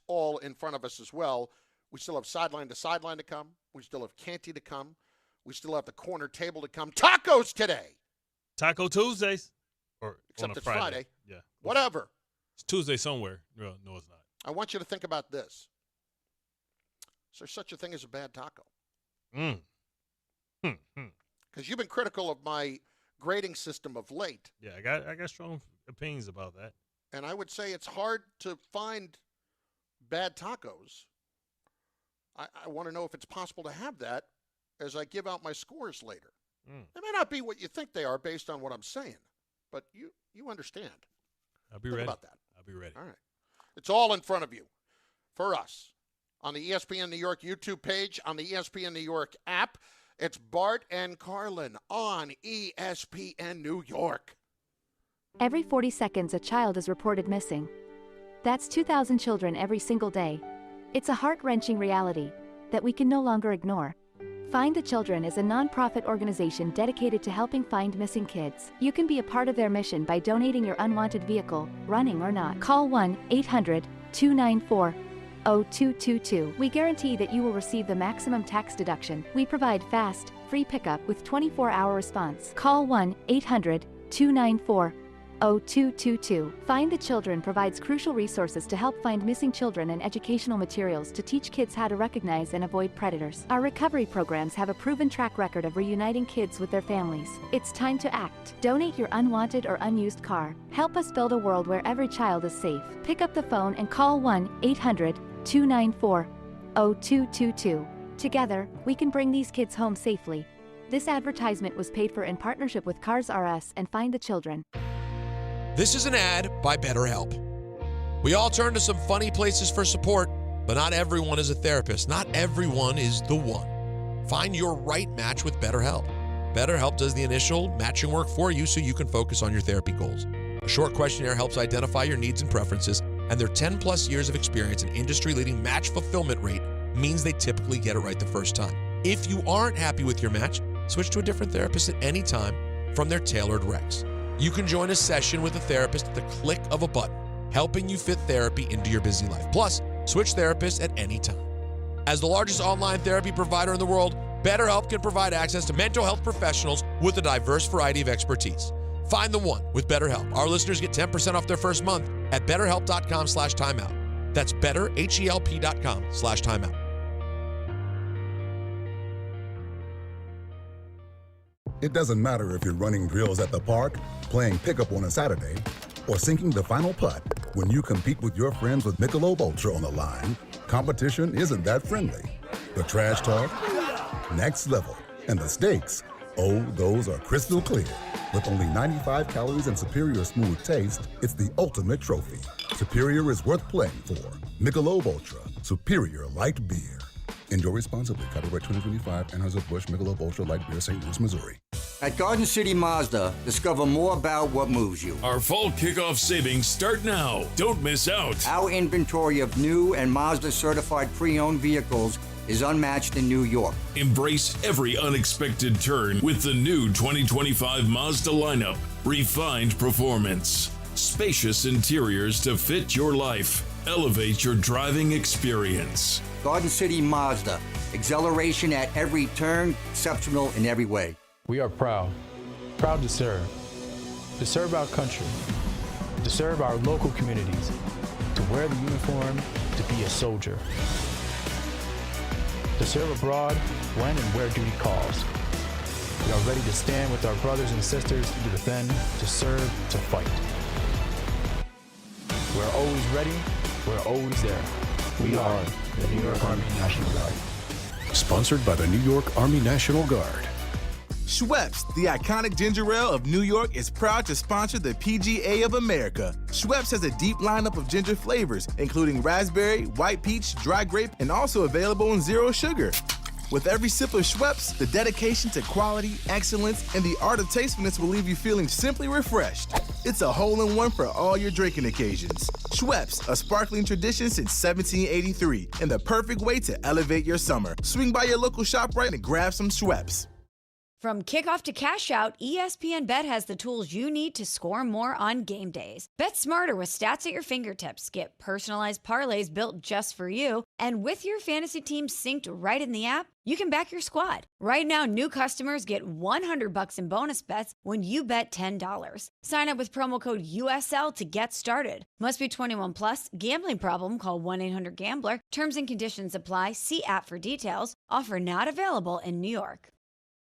all in front of us as well. We still have sideline to sideline to come. We still have Canty to come. We still have the corner table to come. Tacos today. Taco Tuesdays. Or except it's Friday. Yeah. Whatever. It's Tuesday somewhere. No, it's not. I want you to think about this. Is there such a thing as a bad taco? Because you've been critical of my grading system of late. Yeah, I got strong opinions about that. And I would say it's hard to find bad tacos. I want to know if it's possible to have that as I give out my scores later. They may not be what you think they are based on what I'm saying, but you understand. I'll be Think ready. about that. I'll be ready. All right. It's all in front of you for us on the ESPN New York YouTube page, on the ESPN New York app. It's Bart and Carlin on ESPN New York. Every 40 seconds, a child is reported missing. That's 2,000 children every single day. It's a heart-wrenching reality that we can no longer ignore. Find the Children is a non-profit organization dedicated to helping find missing kids. You can be a part of their mission by donating your unwanted vehicle, running or not. Call 1-800-294-0222. We guarantee that you will receive the maximum tax deduction. We provide fast, free pickup with 24-hour response. Call 1-800-294-0222. Find the Children provides crucial resources to help find missing children and educational materials to teach kids how to recognize and avoid predators. Our recovery programs have a proven track record of reuniting kids with their families. It's time to act. Donate your unwanted or unused car. Help us build a world where every child is safe. Pick up the phone and call 1-800-294-0222. Together, we can bring these kids home safely. This advertisement was paid for in partnership with Cars R Us and Find the Children. This is an ad by BetterHelp. We all turn to some funny places for support, but not everyone is a therapist. Not everyone is the one. Find your right match with BetterHelp. BetterHelp does the initial matching work for you so you can focus on your therapy goals. A short questionnaire helps identify your needs and preferences, and their 10-plus years of experience and industry-leading match fulfillment rate means they typically get it right the first time. If you aren't happy with your match, switch to a different therapist at any time from their tailored recs. You can join a session with a therapist at the click of a button, helping you fit therapy into your busy life. Plus, switch therapists at any time. As the largest online therapy provider in the world, BetterHelp can provide access to mental health professionals with a diverse variety of expertise. Find the one with BetterHelp. Our listeners get 10% off their first month at betterhelp.com/timeout. That's betterhelp.com/timeout. It doesn't matter if you're running drills at the park, playing pickup on a Saturday, or sinking the final putt. When you compete with your friends with Michelob Ultra on the line, competition isn't that friendly. The trash talk, next level, and the stakes, oh, those are crystal clear. With only 95 calories and superior smooth taste, it's the ultimate trophy. Superior is worth playing for. Michelob Ultra, superior light beer. Enjoy responsibly. Copyright 2025, Anheuser-Busch Michelob Ultra Light Beer, St. Louis, Missouri. At Garden City Mazda, discover more about what moves you. Our fall kickoff savings start now. Don't miss out. Our inventory of new and Mazda certified pre-owned vehicles is unmatched in New York. Embrace every unexpected turn with the new 2025 Mazda lineup. Refined performance. Spacious interiors to fit your life. Elevate your driving experience. Garden City Mazda. Exhilaration at every turn, exceptional in every way. We are proud to serve our country, to serve our local communities, to wear the uniform, to be a soldier, to serve abroad when and where duty calls. We are ready to stand with our brothers and sisters to defend, to serve, to fight. We're always ready, we're always there. We are the New York Army National Guard. Sponsored by the New York Army National Guard. Schweppes, the iconic ginger ale of New York, is proud to sponsor the PGA of America. Schweppes has a deep lineup of ginger flavors, including raspberry, white peach, dry grape, and also available in zero sugar. With every sip of Schweppes, the dedication to quality, excellence, and the art of tastefulness will leave you feeling simply refreshed. It's a hole-in-one for all your drinking occasions. Schweppes, a sparkling tradition since 1783, and the perfect way to elevate your summer. Swing by your local ShopRite and grab some Schweppes. From kickoff to cash out, ESPN Bet has the tools you need to score more on game days. Bet smarter with stats at your fingertips. Get personalized parlays built just for you. And with your fantasy team synced right in the app, you can back your squad. Right now, new customers get $100 in bonus bets when you bet $10. Sign up with promo code USL to get started. Must be 21 plus. Gambling problem? Call 1-800-GAMBLER. Terms and conditions apply. See app for details. Offer not available in New York.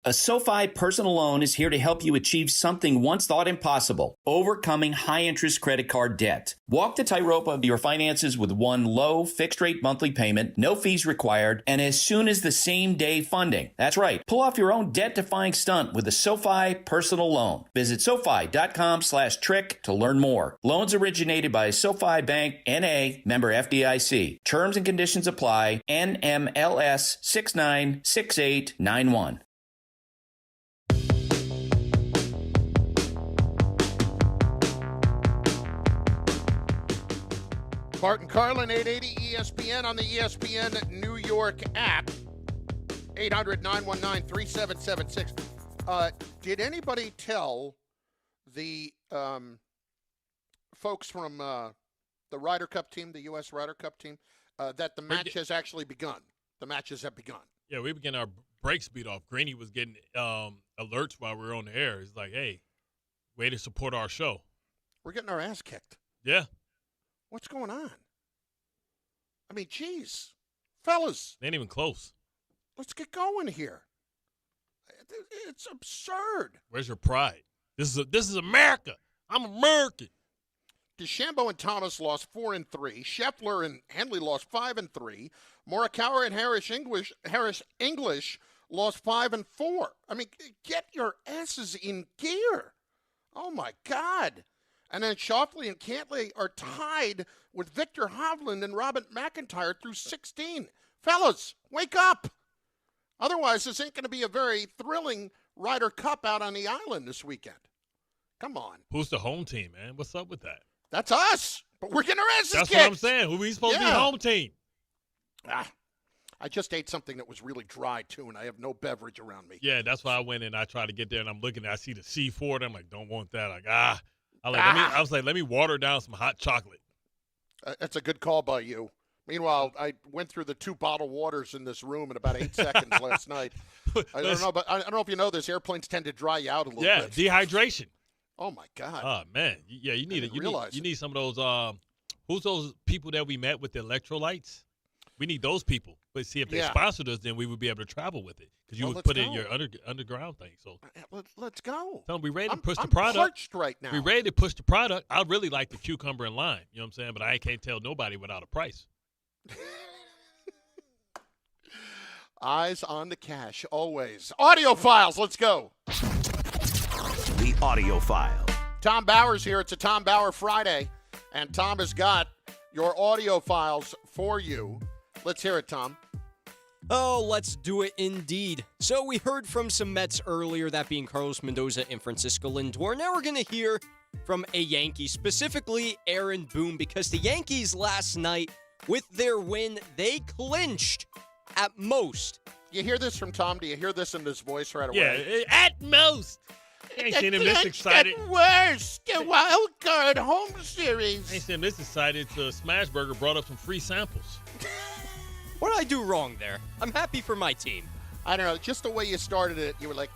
A SoFi personal loan is here to help you achieve something once thought impossible: overcoming high-interest credit card debt. Walk the tightrope of your finances with one low, fixed-rate monthly payment, no fees required, and as soon as the same-day funding. That's right. Pull off your own debt-defying stunt with a SoFi personal loan. Visit SoFi.com/trick to learn more. Loans originated by SoFi Bank, N.A., member FDIC. Terms and conditions apply. NMLS 696891. Bart Carlin, 880 ESPN on the ESPN New York app, 800-919-3776. Did anybody tell the folks from the Ryder Cup team, the U.S. Ryder Cup team, that the match has actually begun? The matches have begun. Yeah, we were getting our brakes beat off. Greeny was getting alerts while we were on the air. He's like, hey, way to support our show. We're getting our ass kicked. Yeah. What's going on? I mean, geez. Fellas. They ain't even close. Let's get going here. It's absurd. Where's your pride? This is America. I'm American. DeChambeau and Thomas lost 4-3. Scheffler and Henley lost 5-3. Morikawa and Harris English lost 5-4. I mean, get your asses in gear. Oh, my God. And then Schauffele and Cantley are tied with Victor Hovland and Robin McIntyre through 16. Fellas, wake up. Otherwise, this ain't going to be a very thrilling Ryder Cup out on the island this weekend. Come on. Who's the home team, man? What's up with that? That's us. But we're getting our asses kicked. That's what I'm saying. Who we supposed to be home team? I just ate something that was really dry, too, and I have no beverage around me. Yeah, that's why I went in. I tried to get there, and I'm looking. I see the C4. I'm like, don't want that. Like, I was like, let me water down some hot chocolate. That's a good call by you. Meanwhile, I went through the 2 bottled waters in this room in about 8 seconds last night. I don't know, but I don't know if you know this. Airplanes tend to dry you out a little bit. Yeah, dehydration. Oh my God. Oh man, yeah, you need it. You need some of those. Who's those people that we met with the electrolytes? We need those people. But see, if they sponsored us, then we would be able to travel with it because you would put it in your underground thing. So let's go. Tell them we ready to push the product. I'm parched right now. We ready to push the product. I really like the cucumber and lime. You know what I'm saying? But I can't tell nobody without a price. Eyes on the cash, always. Audio files, let's go. The audio file. Tom Bauer's here. It's a Tom Bauer Friday, and Tom has got your audio files for you. Let's hear it, Tom. Oh, let's do it indeed. So we heard from some Mets earlier, that being Carlos Mendoza and Francisco Lindor. Now we're going to hear from a Yankee, specifically Aaron Boone, because the Yankees last night, with their win, they clinched at most. You hear this from Tom? Do you hear this in his voice right away? Yeah, at most. I ain't seen him this excited. Worse. Get wild card home series. I ain't seen him this excited till Smashburger brought up some free samples. What did I do wrong there? I'm happy for my team. I don't know. Just the way you started it, you were like,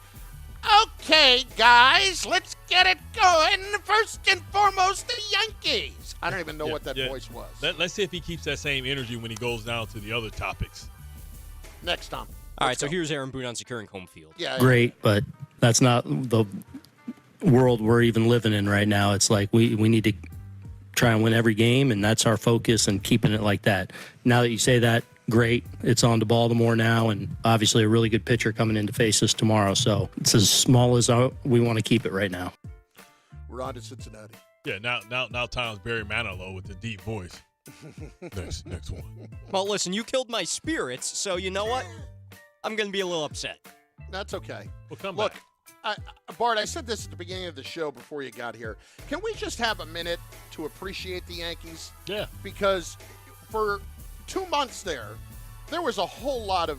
okay, guys, let's get it going. First and foremost, the Yankees. I don't even know what that voice was. Let's see if he keeps that same energy when he goes down to the other topics. Next, Tom. All right, so here's Aaron Boone on securing home field. Yeah. Great, but that's not the world we're even living in right now. It's like we need to try and win every game, and that's our focus and keeping it like that. Now that you say that, great. It's on to Baltimore now, and obviously a really good pitcher coming in to face us tomorrow. So it's as small as we want to keep it right now. We're on to Cincinnati. Yeah, now Tom's Barry Manilow with the deep voice. Next one. Well, listen, you killed my spirits, so you know what? I'm going to be a little upset. That's okay. Well, come Look, back. Bart, I said this at the beginning of the show before you got here. Can we just have a minute to appreciate the Yankees? Yeah. Because for 2 months there was a whole lot of,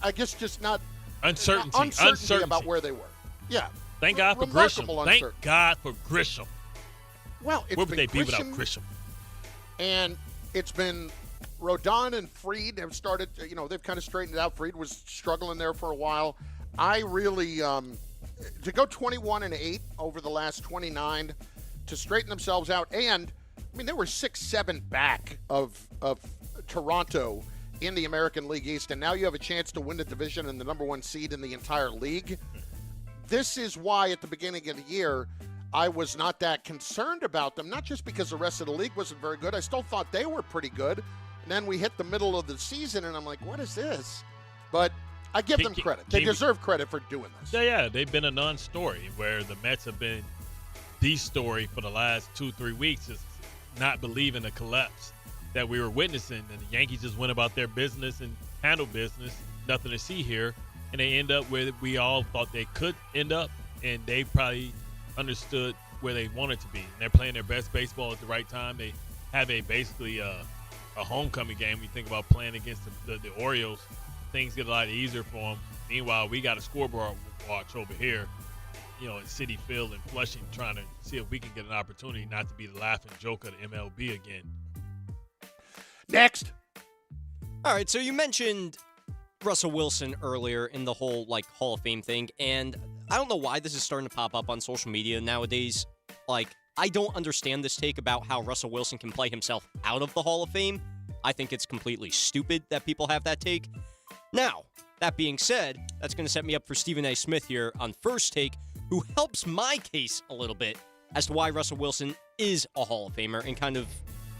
I guess, just not uncertainty about where they were. Yeah. Thank God for Grisham. Thank God for Grisham. Well, where would they be without Grisham? And it's been Rodon and Fried have started, they've kind of straightened it out. Fried was struggling there for a while. I really, to go 21-8 over the last 29, to straighten themselves out, and they were 6-7 back of Toronto in the American League East, and now you have a chance to win the division and the number one seed in the entire league. This is why at the beginning of the year, I was not that concerned about them, not just because the rest of the league wasn't very good. I still thought they were pretty good. And then we hit the middle of the season, and I'm like, what is this? But I give them credit. They deserve credit for doing this. Yeah, they've been a non-story where the Mets have been the story for the last 2-3 weeks, is not believing the collapse that we were witnessing. And the Yankees just went about their business and handled business. Nothing to see here. And they end up where we all thought they could end up, and they probably understood where they wanted to be. And they're playing their best baseball at the right time. They have basically a homecoming game. You think about playing against the Orioles, things get a lot easier for them. Meanwhile, we got a scoreboard watch over here, at Citi Field and Flushing, trying to see if we can get an opportunity not to be the laughing joke of the MLB again. Next. All right, so you mentioned Russell Wilson earlier in the whole Hall of Fame thing, and I don't know why this is starting to pop up on social media nowadays. I don't understand this take about how Russell Wilson can play himself out of the Hall of Fame. I think it's completely stupid that people have that take. Now, that being said, that's going to set me up for Stephen A. Smith here on First Take, who helps my case a little bit as to why Russell Wilson is a Hall of Famer and kind of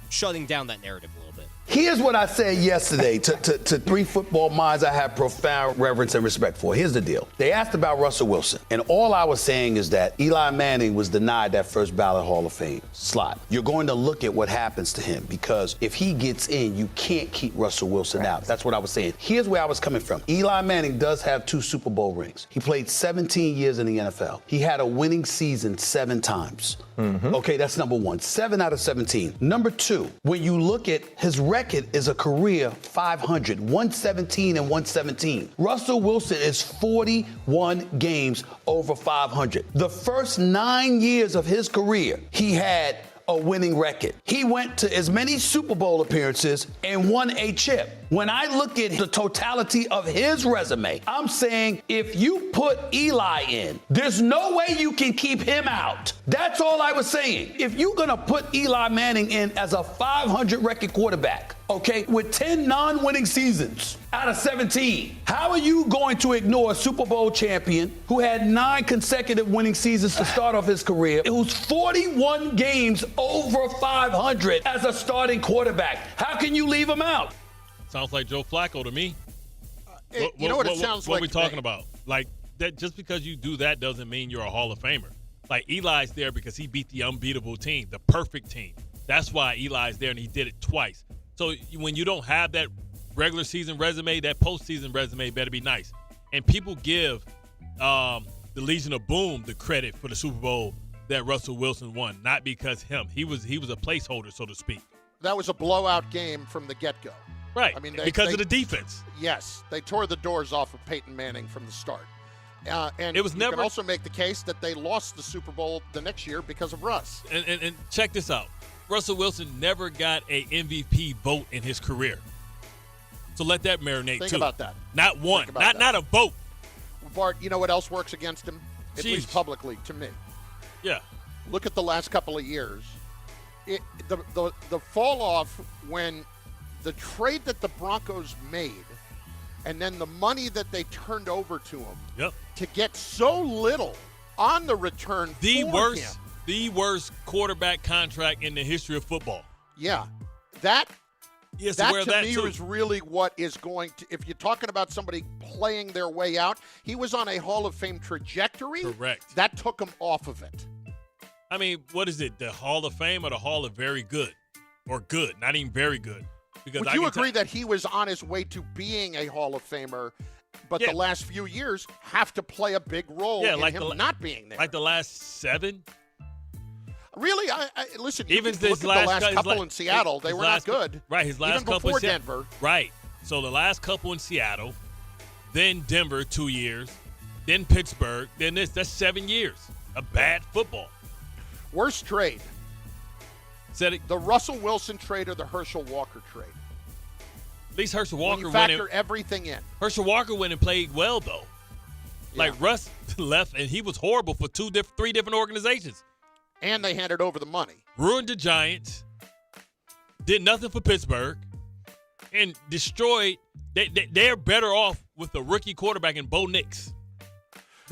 shutting down that narrative a little bit. Here's what I said yesterday to three football minds I have profound reverence and respect for. Here's the deal. They asked about Russell Wilson, and all I was saying is that Eli Manning was denied that first ballot Hall of Fame slot. You're going to look at what happens to him, because if he gets in, you can't keep Russell Wilson out. That's what I was saying. Here's where I was coming from. Eli Manning does have 2 Super Bowl rings. He played 17 years in the NFL. He had a winning season 7 times. Okay, that's number one. 7 out of 17. Number 2, when you look at his record is a career 500, 117 and 117. Russell Wilson is 41 games over 500. The first 9 years of his career, he had a winning record. He went to as many Super Bowl appearances and won a chip. When I look at the totality of his resume, I'm saying if you put Eli in, there's no way you can keep him out. That's all I was saying. If you're going to put Eli Manning in as a 500 record quarterback, okay, with 10 non-winning seasons out of 17, how are you going to ignore a Super Bowl champion who had 9 consecutive winning seasons to start off his career, who's 41 games over 500 as a starting quarterback? How can you leave him out? Sounds like Joe Flacco to me. You know what it sounds like? What are we talking about? Like that just because you do that doesn't mean you're a Hall of Famer. Like Eli's there because he beat the unbeatable team, the perfect team. That's why Eli's there, and he did it twice. So when you don't have that regular season resume, that postseason resume better be nice. And people give the Legion of Boom the credit for the Super Bowl that Russell Wilson won, not because he was a placeholder, so to speak. That was a blowout game from the get-go. Right, I mean, because of the defense. Yes, they tore the doors off of Peyton Manning from the start. And it was you never, can also make the case that they lost the Super Bowl the next year because of Russ. And check this out. Russell Wilson never got a MVP vote in his career. So let that marinate, Think too. about that. Not one. Not a vote. Bart, you know what else works against him? At least publicly, to me. Yeah. Look at the last couple of years. The fall off when the trade that the Broncos made and then the money that they turned over to him to get so little on the return the for worst quarterback contract in the history of football. Yeah. That to me too. is really what is going to, if you're talking about somebody playing their way out, he was on a Hall of Fame trajectory. Correct. That took him off of it. I mean, what is it, the Hall of Fame or the Hall of Very Good? Or good, not even very good. Because Would you agree that he was on his way to being a Hall of Famer, but the last few years have to play a big role in him not being there? Like the last 7? Really? Listen, even look at the last couple in Seattle. They were not good. Right, his last even couple before in Denver. Right. So the last couple in Seattle, then Denver 2 years, then Pittsburgh, then this. That's 7 years of bad football. Worst trade. Said it. The Russell Wilson trade or the Herschel Walker trade? At least Herschel Walker when you factor everything in. Herschel Walker went and played well, though. Yeah. Like, Russ left, and he was horrible for 3 different organizations. And they handed over the money. Ruined the Giants. Did nothing for Pittsburgh. And destroyed. They're better off with the rookie quarterback in Bo Nix.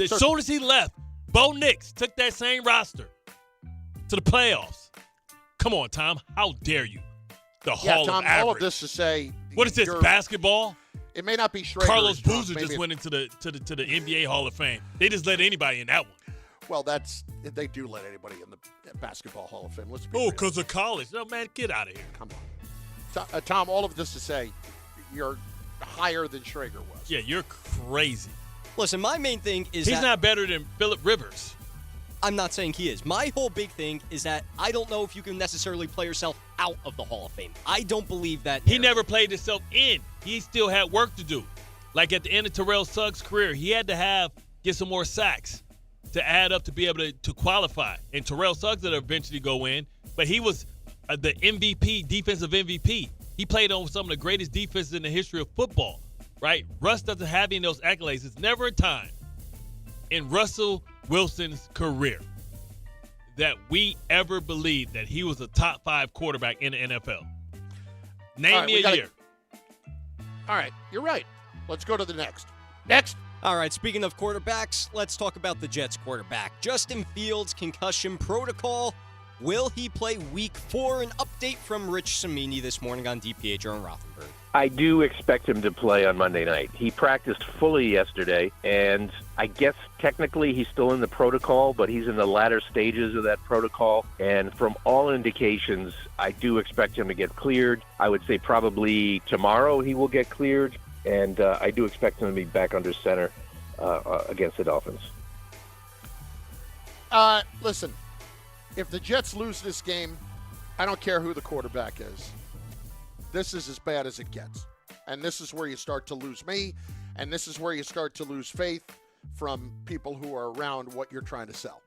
As soon as he left, Bo Nix took that same roster to the playoffs. Come on, Tom. How dare you? The Hall Tom, of Average. all of this to say. What is this, basketball? It may not be Schrader. Carlos Boozer just went into the NBA Hall of Fame. They just let anybody in that one. Well, they do let anybody in the Basketball Hall of Fame. Let's be real. because of college. No, man, get out of here. Come on. Tom, all of this to say you're higher than Schrager was. Yeah, you're crazy. Listen, my main thing is he's not better than Phillip Rivers. I'm not saying he is. My whole big thing is that I don't know if you can necessarily play yourself out of the Hall of Fame. I don't believe that. He never played himself in. He still had work to do. Like at the end of Terrell Suggs' career, he had to get some more sacks to add up to be able to qualify. And Terrell Suggs would eventually go in, but he was the MVP, defensive MVP. He played on some of the greatest defenses in the history of football, right? Russ doesn't have any of those accolades. It's never a time in Russell Wilson's career that we ever believed that he was a top 5 quarterback in the NFL. Name me a year. All right, you're right. Let's go to the next. Next. All right, speaking of quarterbacks, let's talk about the Jets quarterback. Justin Fields' concussion protocol. Will he play week 4? An update from Rich Cimini this morning on DiPietro and Rothenberg. I do expect him to play on Monday night. He practiced fully yesterday, and I guess technically he's still in the protocol, but he's in the latter stages of that protocol. And from all indications, I do expect him to get cleared. I would say probably tomorrow he will get cleared, and I do expect him to be back under center against the Dolphins. Listen, if the Jets lose this game, I don't care who the quarterback is. This is as bad as it gets. And this is where you start to lose me, and this is where you start to lose faith from people who are around what you're trying to sell.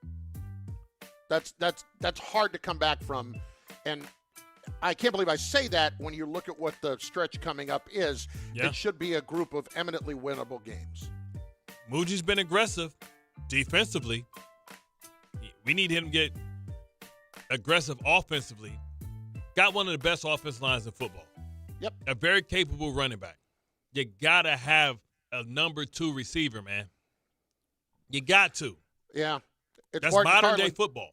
That's hard to come back from, and I can't believe I say that when you look at what the stretch coming up is. Yeah. It should be a group of eminently winnable games. Muji's been aggressive defensively. We need him to get aggressive offensively. Got one of the best offensive lines in football. Yep. A very capable running back. You got to have a number 2 receiver, man. You got to. Yeah. It's That's Bart modern-day Carlin. football.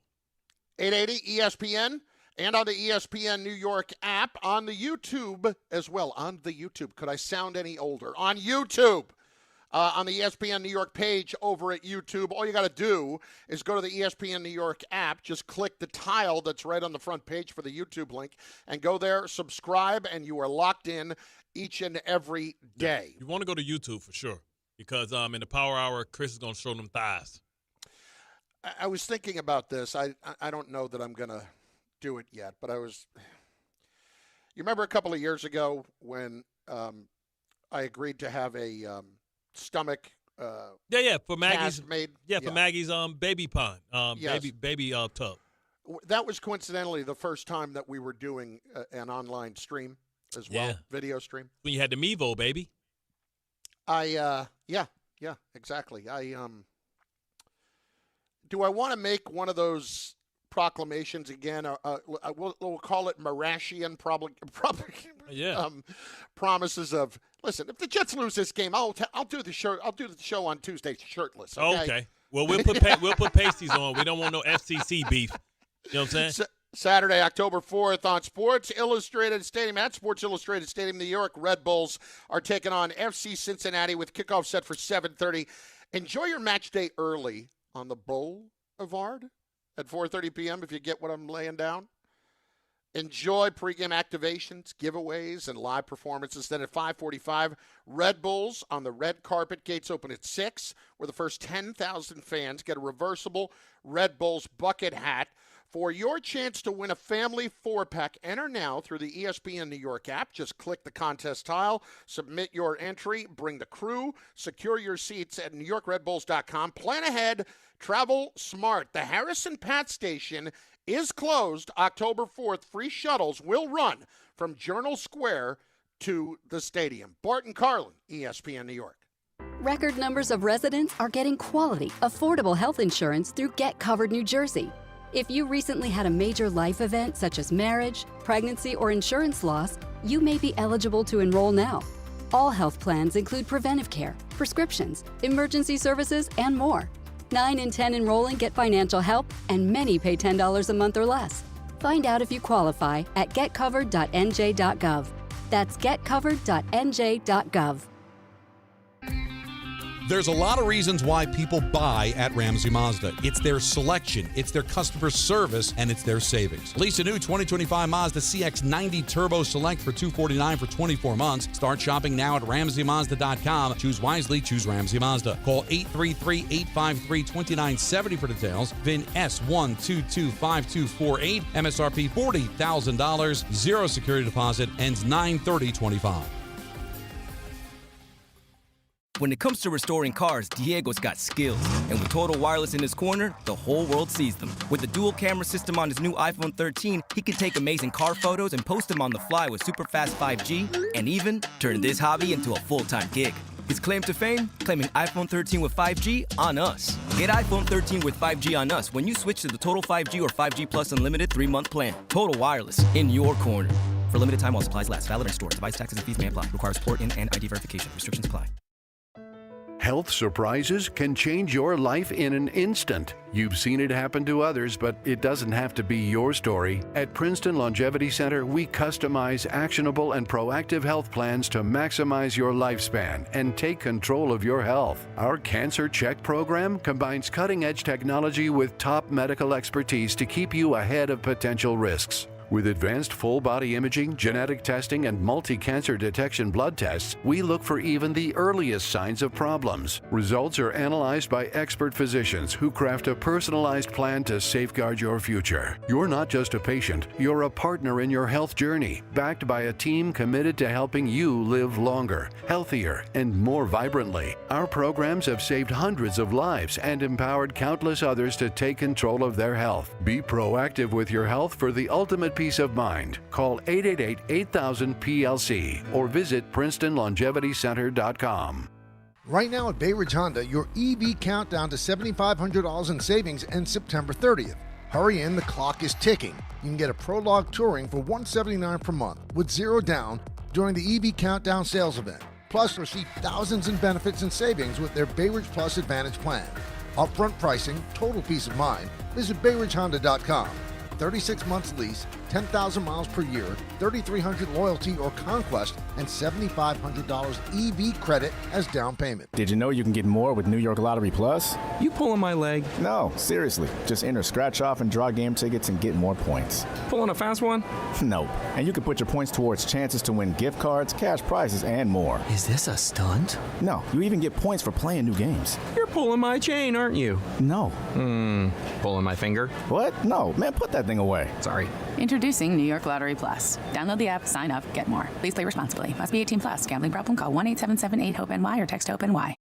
880 ESPN and on the ESPN New York app, on the YouTube as well. On the YouTube. Could I sound any older? On YouTube. on the ESPN New York page over at YouTube. All you got to do is go to the ESPN New York app. Just click the tile that's right on the front page for the YouTube link and go there, subscribe, and you are locked in each and every day. You want to go to YouTube for sure because in the Power Hour, Chris is going to show them thighs. I was thinking about this. I don't know that I'm going to do it yet, but you remember a couple of years ago when I agreed to have a stomach for Maggie's made. For Maggie's baby pond, Yes. baby tub. That was coincidentally the first time that we were doing an online stream as well, video stream. When you had the Mevo, baby. Exactly. Do I want to make one of those proclamations again? We'll call it Marashian promises of, listen, if the Jets lose this game, I'll do the show on Tuesday shirtless. Okay. Well, we'll put pasties on. We don't want no FCC beef. You know what I'm saying? Saturday, October 4th on Sports Illustrated Stadium. At Sports Illustrated Stadium, New York Red Bulls are taking on FC Cincinnati with kickoff set for 7:30. Enjoy your match day early on the Boulevard at 4:30 p.m. if you get what I'm laying down. Enjoy pregame activations, giveaways, and live performances. Then at 5:45, Red Bulls on the red carpet. Gates open at 6, where the first 10,000 fans get a reversible Red Bulls bucket hat. For your chance to win a family 4-pack, enter now through the ESPN New York app. Just click the contest tile, submit your entry, bring the crew, secure your seats at NewYorkRedBulls.com. Plan ahead, travel smart. The Harrison Pat Station is closed October 4th. Free shuttles will run from Journal Square to the stadium. Bart Carlin, ESPN New York. Record numbers of residents are getting quality, affordable health insurance through Get Covered New Jersey. If you recently had a major life event such as marriage, pregnancy, or insurance loss, you may be eligible to enroll now. All health plans include preventive care, prescriptions, emergency services, and more. 9 in 10 enrolling get financial help, and many pay $10 a month or less. Find out if you qualify at getcovered.nj.gov. That's getcovered.nj.gov. There's a lot of reasons why people buy at Ramsey Mazda. It's their selection, it's their customer service, and it's their savings. Lease a new 2025 Mazda CX-90 Turbo Select for $249 for 24 months. Start shopping now at RamseyMazda.com. Choose wisely, choose Ramsey Mazda. Call 833-853-2970 for details. VIN S1225248. MSRP $40,000. Zero security deposit. Ends 9/30/25. When it comes to restoring cars, Diego's got skills. And with Total Wireless in his corner, the whole world sees them. With the dual camera system on his new iPhone 13, he can take amazing car photos and post them on the fly with super fast 5G, and even turn this hobby into a full-time gig. His claim to fame? Claiming iPhone 13 with 5G on us. Get iPhone 13 with 5G on us when you switch to the Total 5G or 5G Plus Unlimited 3-month plan. Total Wireless, in your corner. For limited time while supplies last. Valid in store. Device taxes and fees may apply. Requires port in and ID verification. Restrictions apply. Health surprises can change your life in an instant. You've seen it happen to others, but it doesn't have to be your story. At Princeton Longevity Center, we customize actionable and proactive health plans to maximize your lifespan and take control of your health. Our Cancer Check program combines cutting-edge technology with top medical expertise to keep you ahead of potential risks. With advanced full-body imaging, genetic testing, and multi-cancer detection blood tests, we look for even the earliest signs of problems. Results are analyzed by expert physicians who craft a personalized plan to safeguard your future. You're not just a patient, you're a partner in your health journey, backed by a team committed to helping you live longer, healthier, and more vibrantly. Our programs have saved hundreds of lives and empowered countless others to take control of their health. Be proactive with your health for the ultimate peace of mind. Call 888-8000-PLC or visit PrincetonLongevityCenter.com. Right now at Bay Ridge Honda, your EV countdown to $7,500 in savings ends September 30th. Hurry in, the clock is ticking. You can get a Prologue Touring for $179 per month with zero down during the EV Countdown sales event. Plus, receive thousands in benefits and savings with their Bay Ridge Plus Advantage plan. Upfront pricing, total peace of mind. Visit BayRidgeHonda.com. 36 months lease, 10,000 miles per year, $3,300 loyalty or conquest, and $7,500 EV credit as down payment. Did you know you can get more with New York Lottery Plus? You pulling my leg? No, seriously. Just enter scratch off and draw game tickets and get more points. Pulling a fast one? No. And you can put your points towards chances to win gift cards, cash prizes, and more. Is this a stunt? No, you even get points for playing new games. You're pulling my chain, aren't you? No. Pulling my finger? What? No, man, put that thing away. Sorry. Introducing New York Lottery Plus. Download the app, sign up, get more. Please play responsibly. Must be 18 plus. Gambling problem? Call 1-877-8-HOPE-NY or text HOPE-NY.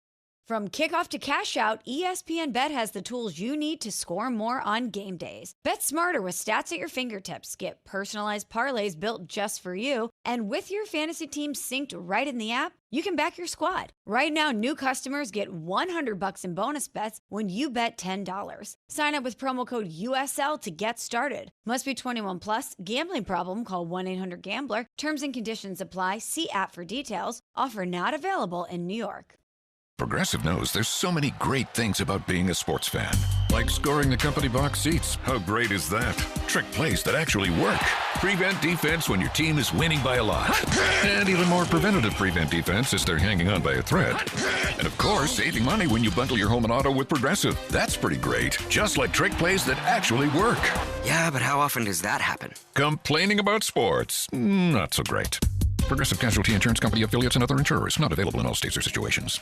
From kickoff to cash out, ESPN Bet has the tools you need to score more on game days. Bet smarter with stats at your fingertips. Get personalized parlays built just for you. And with your fantasy team synced right in the app, you can back your squad. Right now, new customers get $100 in bonus bets when you bet $10. Sign up with promo code USL to get started. Must be 21 plus. Gambling problem? Call 1-800-GAMBLER. Terms and conditions apply. See app for details. Offer not available in New York. Progressive knows there's so many great things about being a sports fan. Like scoring the company box seats. How great is that? Trick plays that actually work. Prevent defense when your team is winning by a lot. And even more preventative prevent defense as they're hanging on by a thread. And of course, saving money when you bundle your home and auto with Progressive. That's pretty great. Just like trick plays that actually work. Yeah, but how often does that happen? Complaining about sports. Not so great. Progressive Casualty Insurance Company affiliates and other insurers. Not available in all states or situations.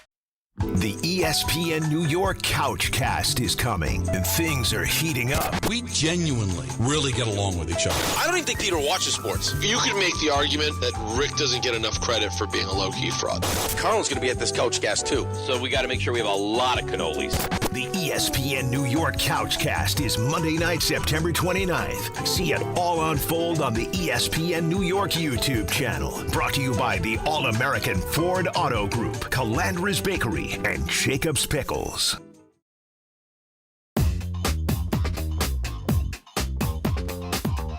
The ESPN New York Couchcast is coming, and things are heating up. We genuinely really get along with each other. I don't even think Peter watches sports. You could make the argument that Rick doesn't get enough credit for being a low-key fraud. Carlin's going to be at this Couchcast, too, so we got to make sure we have a lot of cannolis. The ESPN New York Couchcast is Monday night, September 29th. See it all unfold on the ESPN New York YouTube channel. Brought to you by the All-American Ford Auto Group, Calandra's Bakery, and Jacob's Pickles.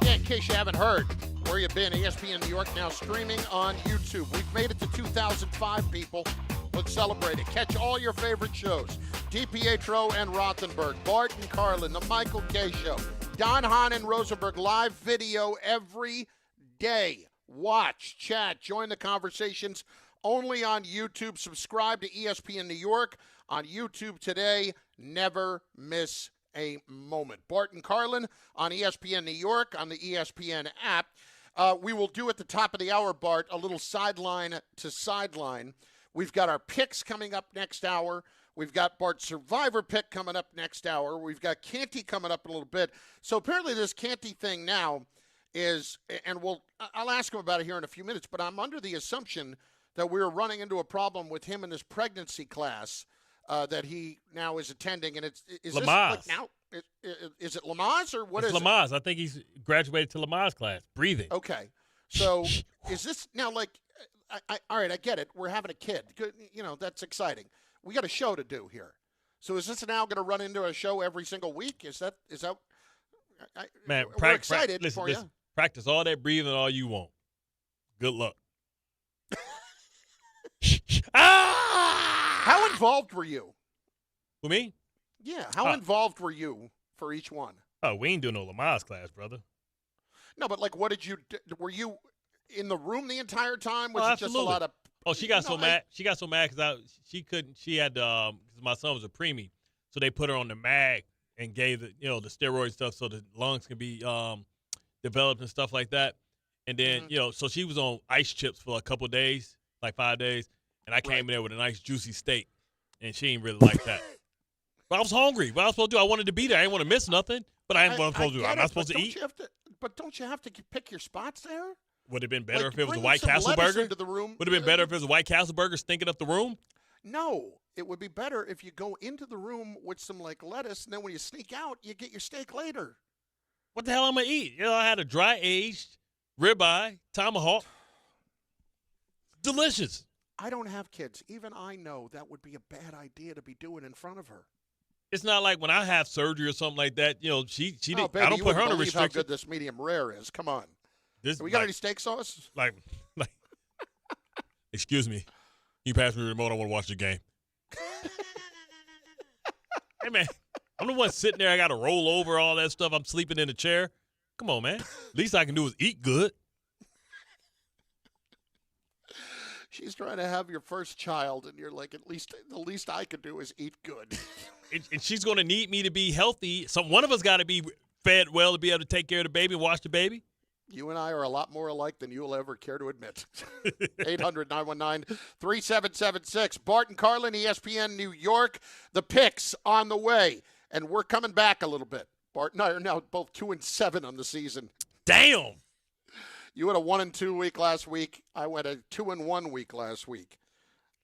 Yeah, in case you haven't heard, where you been, ESPN New York now streaming on YouTube. We've made it to 2005, people. Let's celebrate it. Catch all your favorite shows. DiPietro and Rothenberg, Bart and Carlin, The Michael K. Show, Don Hahn and Rosenberg, live video every day. Watch, chat, join the conversations. Only on YouTube. Subscribe to ESPN New York on YouTube today. Never miss a moment. Bart and Carlin on ESPN New York on the ESPN app. We will do at the top of the hour, Bart, a little sideline to sideline. We've got our picks coming up next hour. We've got Bart's Survivor pick coming up next hour. We've got Canty coming up in a little bit. So apparently this Canty thing now is, and I'll ask him about it here in a few minutes, but I'm under the assumption that we're running into a problem with him in his pregnancy class that he now is attending. And is this like now? Is it Lamaze or what it's is Lamaze. it? I think he's graduated to Lamaze class. Breathing. Okay. So is this now like, all right, I get it. We're having a kid. You know, that's exciting. We got a show to do here. So is this now going to run into a show every single week? Is that man, we're excited listen, for you. Practice all that breathing all you want. Good luck. How involved were you? Who, me? Yeah, how involved were you for each one? Oh, we ain't doing no Lamaze class, brother. No, but like, what did you do? Were you in the room the entire time? Was it absolutely. just a lot of? Oh, she got so mad. She got so mad because she couldn't. She had cause my son was a preemie, so they put her on the mag and gave the the steroid stuff so the lungs can be developed and stuff like that. And then so she was on ice chips for a couple of days, like 5 days, and I came in there with a nice juicy steak, and she ain't really like that. But I was hungry. What I was supposed to do? I wanted to be there. I didn't want to miss nothing. But I ain't supposed to do. I'm not supposed to eat. But don't you have to pick your spots there? Would it have been better Like, if it was a bring White some Castle lettuce burger? into the room. Would it have been better if it was a White Castle burger stinking up the room? No, it would be better if you go into the room with some like lettuce, and then when you sneak out, you get your steak later. What the hell am I eat? I had a dry aged ribeye tomahawk. Delicious. I don't have kids. Even I know that would be a bad idea to be doing in front of her. It's not like when I have surgery or something like that. She Oh, didn't. baby, I don't you put her wouldn't on a believe how restriction. good this medium rare is. Come on. This, we got any steak sauce? Like, excuse me. You pass me the remote. I want to watch the game. Hey man, I'm the one sitting there. I got to roll over all that stuff. I'm sleeping in a chair. Come on, man. Least I can do is eat good. She's trying to have your first child, and you're like, the least I could do is eat good. And she's going to need me to be healthy. One of us got to be fed well to be able to take care of the baby and watch the baby. You and I are a lot more alike than you'll ever care to admit. 800-919-3776. Bart and Carlin, ESPN New York. The picks on the way. And we're coming back a little bit. Bart and I are now both 2-7 on the season. Damn. You had a 1-2 week last week. I went a 2-1 week last week.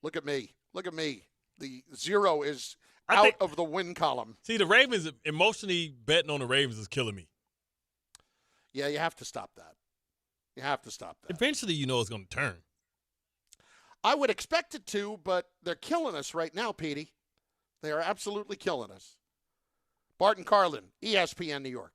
Look at me. The 0 is out of the win column. See, the Ravens, emotionally betting on the Ravens is killing me. Yeah, you have to stop that. Eventually, it's going to turn. I would expect it to, but they're killing us right now, Petey. They are absolutely killing us. Bart and Carlin, ESPN New York.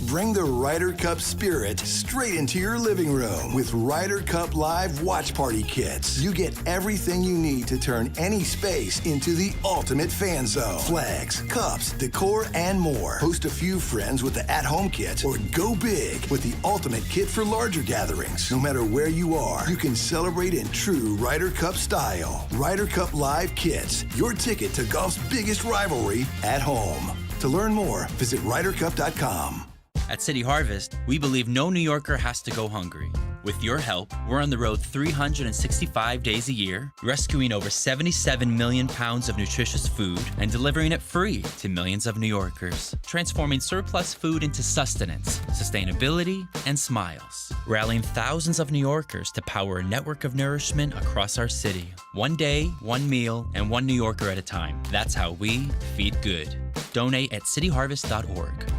Bring the Ryder Cup spirit straight into your living room with Ryder Cup Live Watch Party Kits. You get everything you need to turn any space into the ultimate fan zone. Flags, cups, decor, and more. Host a few friends with the at-home kit or go big with the ultimate kit for larger gatherings. No matter where you are, you can celebrate in true Ryder Cup style. Ryder Cup Live Kits, your ticket to golf's biggest rivalry at home. To learn more, visit RyderCup.com. At City Harvest, we believe no New Yorker has to go hungry. With your help, we're on the road 365 days a year, rescuing over 77 million pounds of nutritious food and delivering it free to millions of New Yorkers, transforming surplus food into sustenance, sustainability, and smiles. Rallying thousands of New Yorkers to power a network of nourishment across our city. One day, one meal, and one New Yorker at a time. That's how we feed good. Donate at cityharvest.org.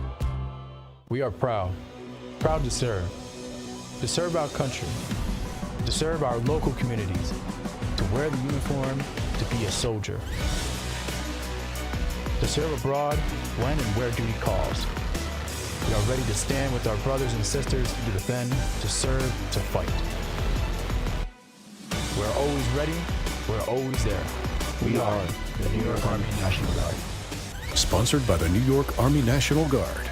We are proud to serve our country, to serve our local communities, to wear the uniform, to be a soldier, to serve abroad when and where duty calls. We are ready to stand with our brothers and sisters to defend, to serve, to fight. We're always ready, we're always there. We are the New York Army National Guard. Sponsored by the New York Army National Guard.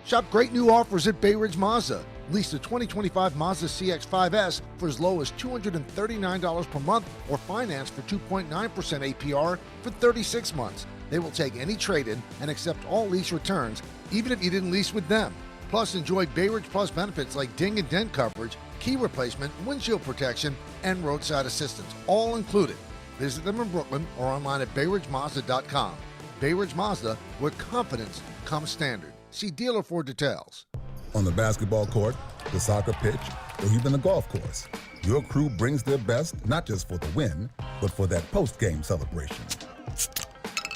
Shop great new offers at Bay Ridge Mazda. Lease the 2025 Mazda CX-5S for as low as $239 per month or finance for 2.9% APR for 36 months. They will take any trade-in and accept all lease returns, even if you didn't lease with them. Plus, enjoy Bay Ridge Plus benefits like ding and dent coverage, key replacement, windshield protection, and roadside assistance, all included. Visit them in Brooklyn or online at BayRidgeMazda.com. Bay Ridge Mazda, where confidence comes standard. See dealer for details. On the basketball court, the soccer pitch, or even the golf course, your crew brings their best not just for the win, but for that post-game celebration.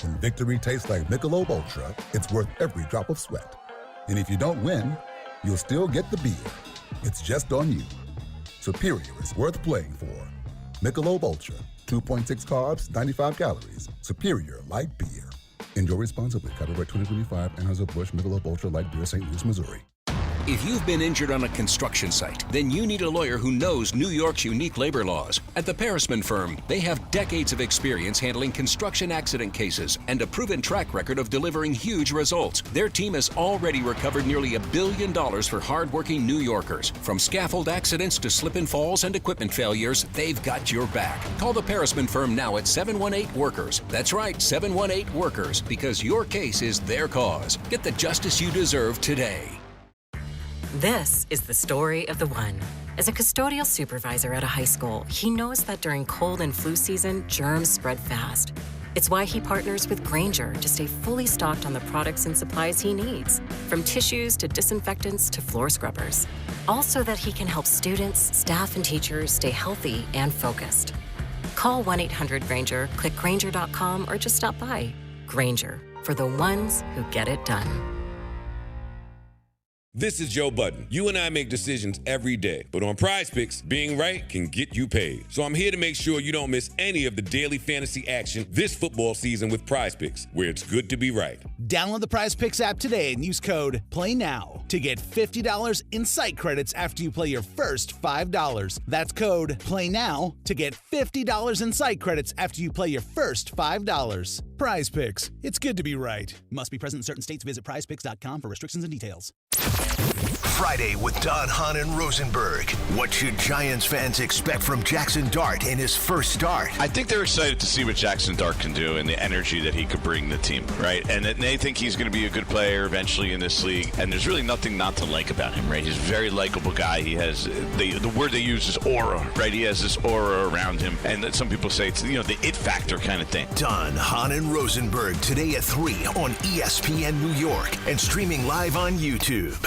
When victory tastes like Michelob Ultra, it's worth every drop of sweat. And if you don't win, you'll still get the beer. It's just on you. Superior is worth playing for. Michelob Ultra, 2.6 carbs, 95 calories. Superior light beer. Enjoy responsibly. Copyright 2025, Anheuser-Busch, Michelob Ultra Light Beer, St. Louis, Missouri. If you've been injured on a construction site, then you need a lawyer who knows New York's unique labor laws. At the Parisman Firm, they have decades of experience handling construction accident cases and a proven track record of delivering huge results. Their team has already recovered nearly $1 billion for hardworking New Yorkers. From scaffold accidents to slip and falls and equipment failures, they've got your back. Call the Parisman Firm now at 718-WORKERS. That's right, 718-WORKERS, because your case is their cause. Get the justice you deserve today. This is the story of the one. As a custodial supervisor at a high school, he knows that during cold and flu season, germs spread fast. It's why he partners with Grainger to stay fully stocked on the products and supplies he needs, from tissues to disinfectants to floor scrubbers. All so that he can help students, staff, and teachers stay healthy and focused. Call 1-800-GRAINGER, click Grainger.com, or just stop by. Grainger, for the ones who get it done. This is Joe Budden. You and I make decisions every day, but on Prize Picks, being right can get you paid. So I'm here to make sure you don't miss any of the daily fantasy action this football season with Prize Picks, where it's good to be right. Download the Prize Picks app today and use code PLAYNOW to get $50 in site credits after you play your first $5. That's code PLAYNOW to get $50 in site credits after you play your first $5. Prize Picks. It's good to be right. Must be present in certain states. Visit prizepicks.com for restrictions and details. Friday with Don, Hahn, and Rosenberg. What should Giants fans expect from Jaxson Dart in his first start? I think they're excited to see what Jaxson Dart can do and the energy that he could bring the team, right? And they think he's going to be a good player eventually in this league. And there's really nothing not to like about him, right? He's a very likable guy. He has, the word they use is aura, right? He has this aura around him. And some people say it's, the it factor kind of thing. Don, Hahn, and Rosenberg today at 3 on ESPN New York and streaming live on YouTube.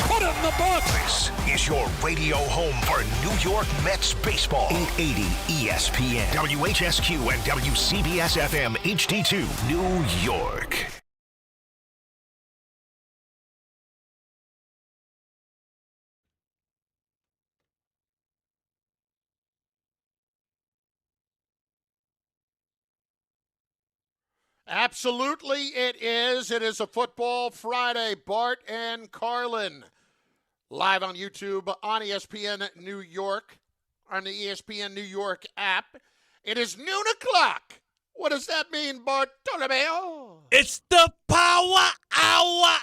Put it in the box! This is your radio home for New York Mets baseball. 880 ESPN, WHSQ, and WCBS FM HD2, New York. Absolutely it is. It is a Football Friday. Bart and Carlin live on YouTube, on ESPN New York, on the ESPN New York app. It is noon o'clock. What does that mean, Bartolomeo? It's the power hour.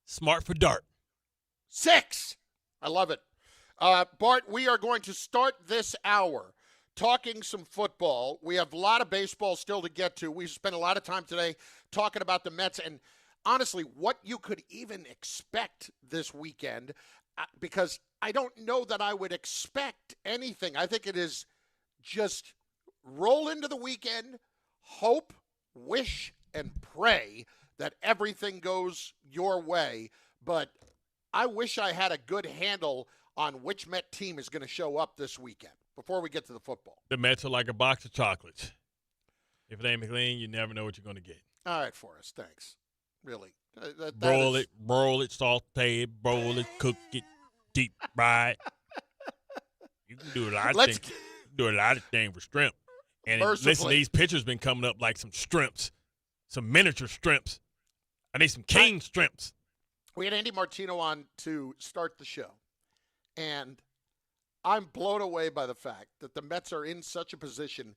Smart for Dart. 6. I love it. Bart, we are going to start this hour talking some football. We have a lot of baseball still to get to. We spent a lot of time today talking about the Mets and, honestly, what you could even expect this weekend, because I don't know that I would expect anything. I think it is just roll into the weekend, hope, wish, and pray that everything goes your way. But I wish I had a good handle on which Met team is going to show up this weekend before we get to the football. The Mets are like a box of chocolates. If it ain't McLean, you never know what you're going to get. All right, Forrest, thanks. Really. Roll it, saute it, roll it, cook it, deep fry it. You can do a lot of things. Do a lot of things with shrimp. And listen, these pictures been coming up like some shrimps, some miniature shrimps. I need some king shrimps. We had Andy Martino on to start the show. And I'm blown away by the fact that the Mets are in such a position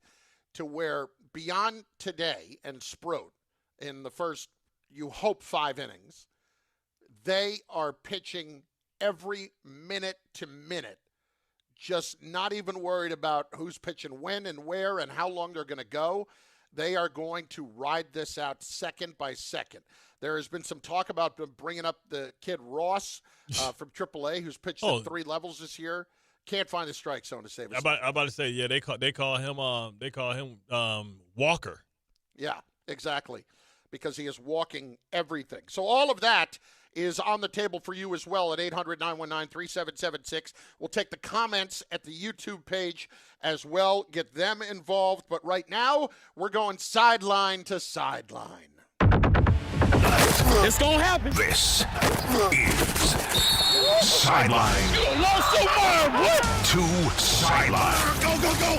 to where beyond today and Sproat in the first, you hope, 5 innings, they are pitching every minute to minute, just not even worried about who's pitching when and where and how long they're going to go. They are going to ride this out second by second. There has been some talk about bringing up the kid Ross from AAA, who's pitched at 3 levels this year. Can't find the strike zone to save us. I'm about to say, yeah, they call him Walker. Yeah, exactly, because he is walking everything. So all of that is on the table for you as well at 800-919-3776. We'll take the comments at the YouTube page as well, get them involved. But right now, we're going sideline to sideline. It's going to happen. This is Sideline to Sideline. Go.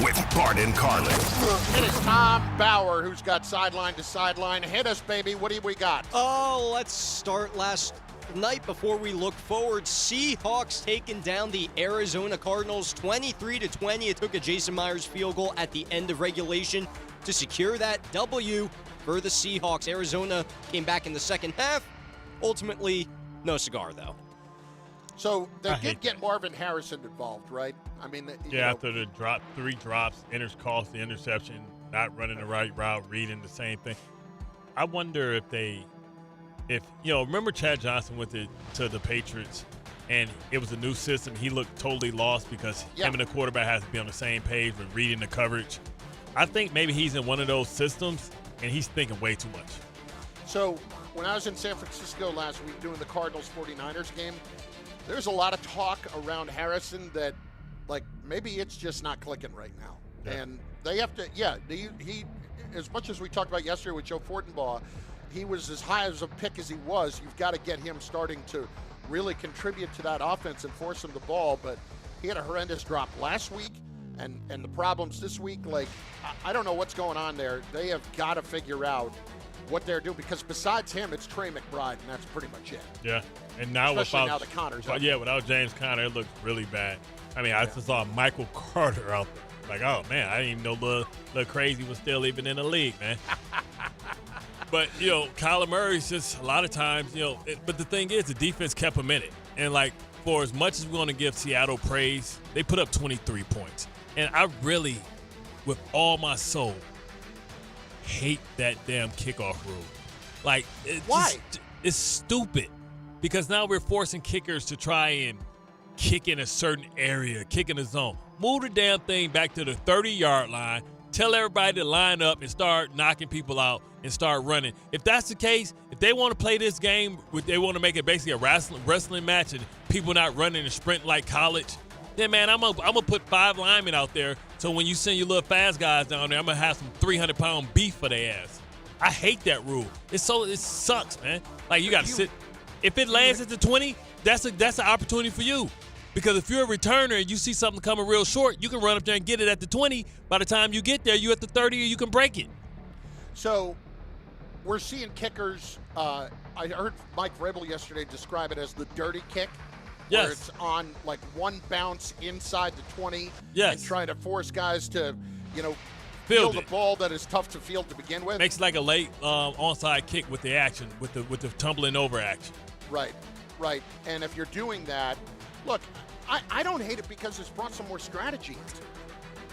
With Bart and Carlin. It is Tom Bauer who's got sideline to sideline. Hit us, baby. What do we got? Oh, let's start last night before we look forward. Seahawks taking down the Arizona Cardinals 23-20. It took a Jason Myers field goal at the end of regulation to secure that W for the Seahawks. Arizona came back in the second half. Ultimately, no cigar, though. So they did get Marvin Harrison involved, right? I mean, after the 3 drops, cost the interception, not running the right route, reading the same thing. I wonder if remember Chad Johnson went to the Patriots, and it was a new system. He looked totally lost because him and the quarterback has to be on the same page with reading the coverage. I think maybe he's in one of those systems, and he's thinking way too much. So when I was in San Francisco last week doing the Cardinals-49ers game, there's a lot of talk around Harrison that, like, maybe it's just not clicking right now. Yeah. And they have to, he as much as we talked about yesterday with Joe Fortenbaugh, he was as high as a pick as he was. You've got to get him starting to really contribute to that offense and force him the ball. But he had a horrendous drop last week, And the problems this week, like, I don't know what's going on there. They have got to figure out what they're doing, because besides him, it's Trey McBride, and that's pretty much it. Yeah, and now Especially now that Connor's out. without James Conner, it looks really bad. I mean, I just saw Michael Carter out there. Like, oh, man, I didn't even know Lil Crazy was still even in the league, man. But, Kyler Murray's just a lot of times, but the thing is, the defense kept him in it. And, like, for as much as we want to give Seattle praise, they put up 23 points. And I really, with all my soul, hate that damn kickoff rule. Like, why? It's stupid. Because now we're forcing kickers to try and kick in a certain area, kick in the zone. Move the damn thing back to the 30-yard line. Tell everybody to line up and start knocking people out and start running. If that's the case, if they want to play this game, they want to make it basically a wrestling match and people not running and sprinting like college, then, man, I'm gonna put 5 linemen out there, so when you send your little fast guys down there, I'm going to have some 300-pound beef for their ass. I hate that rule. It sucks, man. Like, you got to sit. If it lands at the 20, that's an opportunity for you. Because if you're a returner and you see something coming real short, you can run up there and get it at the 20. By the time you get there, you're at the 30 or you can break it. So we're seeing kickers. I heard Mike Vrabel yesterday describe it as the dirty kick. Yes. Where it's on like one bounce inside the 20. Yes. And trying to force guys to, Field field it. a ball that is tough to field to begin with. Makes like a late onside kick with the action, with the tumbling over action. Right. And if you're doing that, look, I don't hate it because it's brought some more strategy into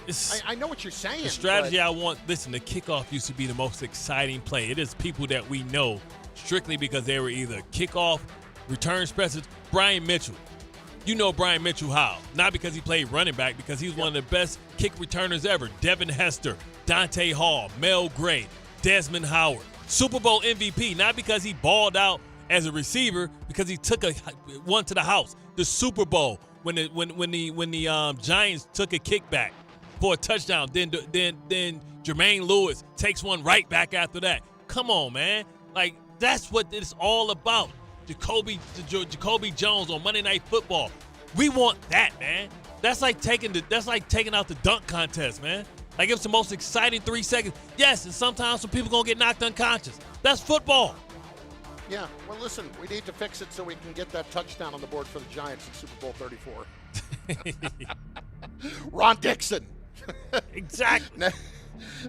it. I know what you're saying. The strategy I want, listen, the kickoff used to be the most exciting play. It is people that we know strictly because they were either kickoff, return specialists. Brian Mitchell. You know Brian Mitchell how? Not because he played running back, because he was one of the best kick returners ever. Devin Hester, Dante Hall, Mel Gray, Desmond Howard. Super Bowl MVP, not because he balled out as a receiver, because he took one to the house. The Super Bowl, when the Giants took a kickback for a touchdown, then Jermaine Lewis takes one right back after that. Come on, man. Like, that's what it's all about. Jacoby Jones on Monday Night Football. We want that, man. That's like taking out the dunk contest, man. Like, it's the most exciting 3 seconds. Yes, and sometimes some people gonna get knocked unconscious. That's football. Yeah, well, listen, we need to fix it so we can get that touchdown on the board for the Giants in Super Bowl 34. Ron Dixon. Exactly.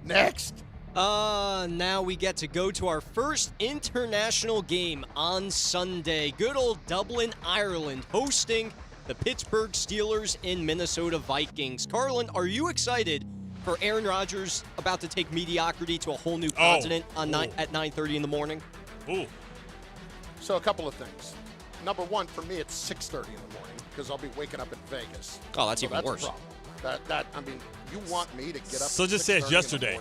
Next. Now we get to go to our first international game on Sunday. Good old Dublin, Ireland, hosting the Pittsburgh Steelers and Minnesota Vikings. Carlin, are you excited for Aaron Rodgers about to take mediocrity to a whole new continent at 9:30 in the morning? Ooh. So a couple of things. Number one, for me, it's 6:30 in the morning because I'll be waking up in Vegas. Oh, that's even worse. A problem. I mean, you want me to get up? So just says yesterday.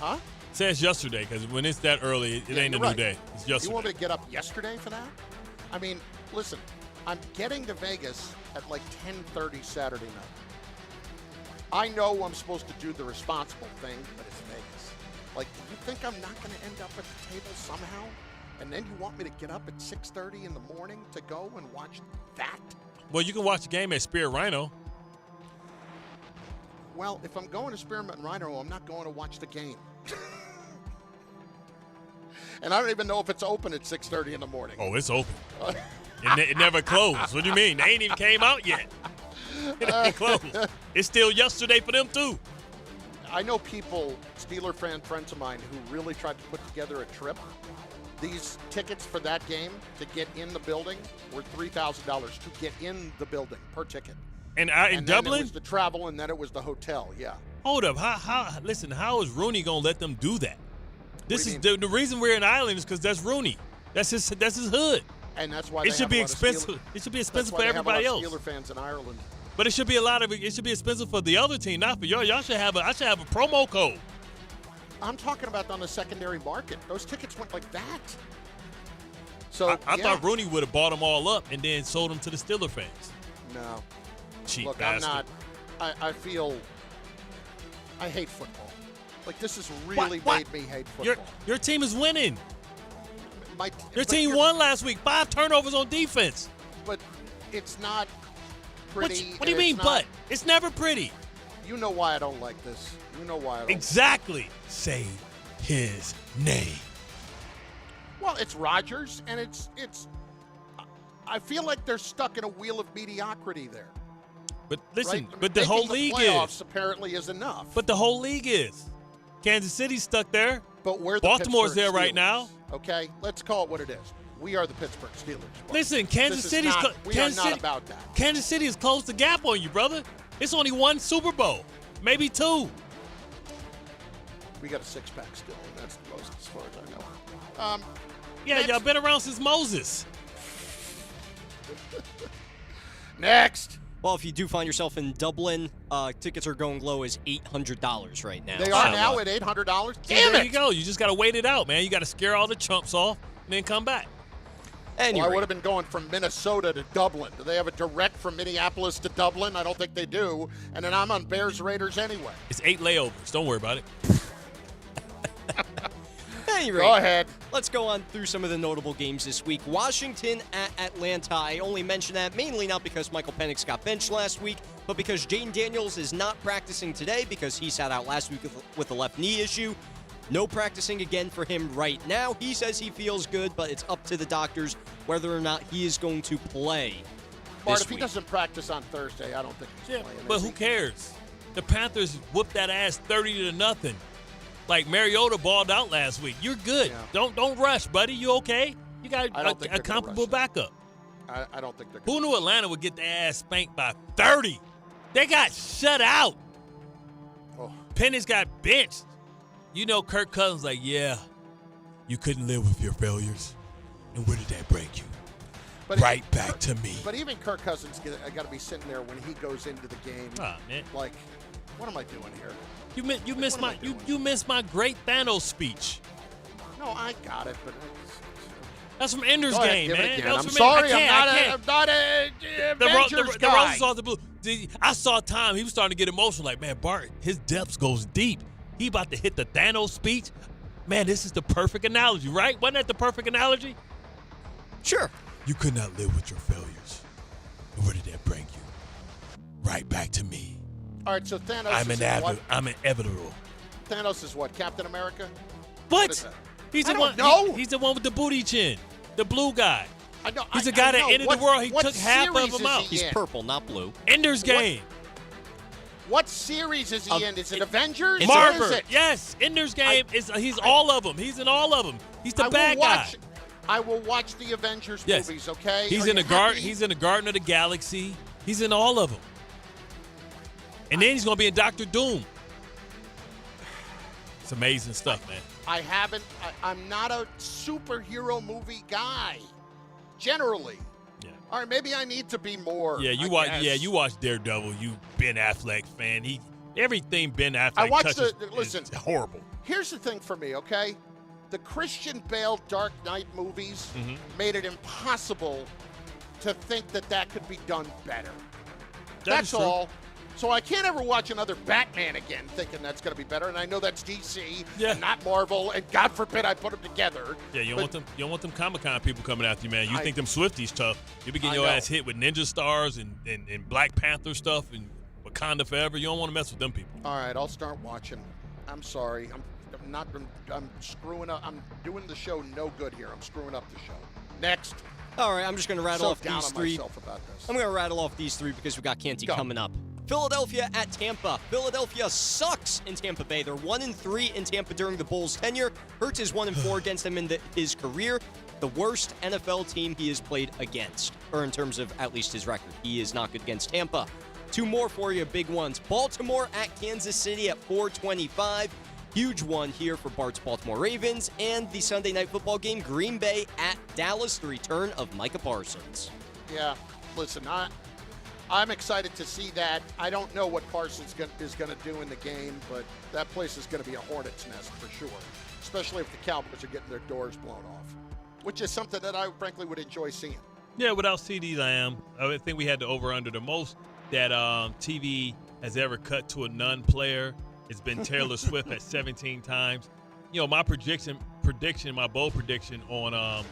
Huh? Says yesterday, because when it's that early, it ain't a new day. It's yesterday. You want me to get up yesterday for that? I mean, listen, I'm getting to Vegas at like 10:30 Saturday night. I know I'm supposed to do the responsible thing, but it's Vegas. Like, do you think I'm not going to end up at the table somehow? And then you want me to get up at 6:30 in the morning to go and watch that? Well, you can watch the game at Spirit Rhino. Well, if I'm going to Spearmint Rhino, I'm not going to watch the game. And I don't even know if it's open at 6:30 in the morning. Oh, it's open. It never closed. What do you mean? They ain't even came out yet. It ain't closed. It's still yesterday for them, too. I know people, Steeler friends of mine, who really tried to put together a trip. These tickets for that game to get in the building were $3,000 to get in the building per ticket. And in then Dublin? It was the travel, and then it was the hotel, yeah. Hold up. Listen, how is Rooney going to let them do that? This is the reason we're in Ireland is because that's Rooney. That's his hood. And that's why it should be expensive. It should be expensive for everybody else. Steeler fans in Ireland. But it should be it should be expensive for the other team, not for y'all. I should have a promo code. I'm talking about on the secondary market. Those tickets went like that. So I thought Rooney would have bought them all up and then sold them to the Steeler fans. No. Cheap Look, bastard. I feel I hate football. Like, this has really made me hate football. Your team is winning. Your team won last week. 5 turnovers on defense. But it's not pretty. What do you mean, but? It's never pretty. You know why I don't like this. You know why I don't. Exactly. Say his name. Well, it's Rodgers, and it's. I feel like they're stuck in a wheel of mediocrity there. But listen, right? but the whole league playoffs apparently is enough. But the whole league is. Kansas City's stuck there. But we're the Baltimore's Pittsburgh there right Steelers, now. Okay, let's call it what it is. We are the Pittsburgh Steelers. Bro. Listen, Kansas City's not about that. Kansas City has closed the gap on you, brother. It's only one Super Bowl, maybe two. We got a six-pack still, and that's the most as far as I know. Yeah, y'all been around since Moses. Next. Well, if you do find yourself in Dublin, tickets are going low as $800 right now. They are now at $800. Damn There it! you go. You just got to wait it out, man. You got to scare all the chumps off and then come back. Well, I would have been going from Minnesota to Dublin. Do they have a direct from Minneapolis to Dublin? I don't think they do. And then I'm on Bears Raiders anyway. It's 8 layovers. Don't worry about it. Go ahead. Let's go on through some of the notable games this week. Washington at Atlanta. I only mention that mainly not because Michael Penix got benched last week, but because Jane Daniels is not practicing today because he sat out last week with a left knee issue. No practicing again for him right now. He says he feels good, but it's up to the doctors whether or not he is going to play Bart, this if he week. doesn't practice on Thursday, I don't think he's playing. But is who he? cares? The Panthers whooped that ass 30-0. Like Mariota balled out last week. You're good. Yeah. Don't rush, buddy. You okay? You got a comparable backup. I don't think they're Who knew Atlanta would get their ass spanked by 30? They got shut out. Oh. Penix got benched. You know Kirk Cousins like, yeah, you couldn't live with your failures. And where did that break you? Right back to me. But even Kirk Cousins got to be sitting there when he goes into the game. Oh, man. Like, what am I doing here? You missed my great Thanos speech. No, I got it, but that's from Ender's Go ahead, Game, give it man. again. That was I'm from sorry, I can't. I'm not a Avengers the guy. roses off the blue. I saw time. He was starting to get emotional. Like, man, Bart, his depths goes deep. He about to hit the Thanos speech. Man, this is the perfect analogy, right? Wasn't that the perfect analogy? Sure. You could not live with your failures. And where did that bring you? Right back to me. All right, so Thanos I'm inevitable. Thanos is what? Captain America? What? Is that? He's the I one. don't know. He's the one with the booty chin, the blue guy. I know. He's the guy that ended the world. He took half of them out. He's purple, not blue. Ender's Game. What series is he in? Is it Avengers? Marvel. What is it? Yes, Ender's Game. He's all of them. He's in all of them. He's the bad guy. I will watch the Avengers Yes. movies, okay? He's in the garden. He's in the Garden of the Galaxy. He's in all of them. And then he's going to be in Doctor Doom. It's amazing stuff, man. I'm not a superhero movie guy, generally. Yeah. All right, maybe I need to be more. Yeah, you watch Daredevil. You Ben Affleck fan. Everything Ben Affleck I watched touches listen, is horrible. Here's the thing for me, okay? The Christian Bale Dark Knight movies made it impossible to think that could be done better. That's all. So I can't ever watch another Batman again thinking that's going to be better. And I know that's DC and not Marvel. And God forbid I put them together. Yeah, you don't want them Comic-Con people coming after you, man. You think them Swifties tough. You be getting your ass hit with Ninja Stars and Black Panther stuff and Wakanda Forever. You don't want to mess with them people. All right, I'll start watching. I'm sorry. I'm screwing up. I'm doing the show no good here. I'm screwing up the show. Next. All right, I'm just going to rattle off these three. Myself about this. I'm going to rattle off these three because we got Canty coming up. Philadelphia at Tampa. Philadelphia sucks in Tampa Bay. They're 1-3 in Tampa during the Bulls' tenure. Hurts is 1-4 against them in his career. The worst NFL team he has played against, or in terms of at least his record. He is not good against Tampa. Two more for you, big ones. Baltimore at Kansas City at 4:25. Huge one here for Bart's Baltimore Ravens. And the Sunday Night Football game, Green Bay at Dallas, the return of Micah Parsons. Yeah, listen, I'm excited to see that. I don't know what Parsons is going to do in the game, but that place is going to be a hornet's nest for sure, especially if the Cowboys are getting their doors blown off, which is something that I frankly would enjoy seeing. Yeah, without CeeDee Lamb, I think we had the over-under the most that TV has ever cut to a non-player. It's been Taylor Swift at 17 times. You know, my my bold prediction on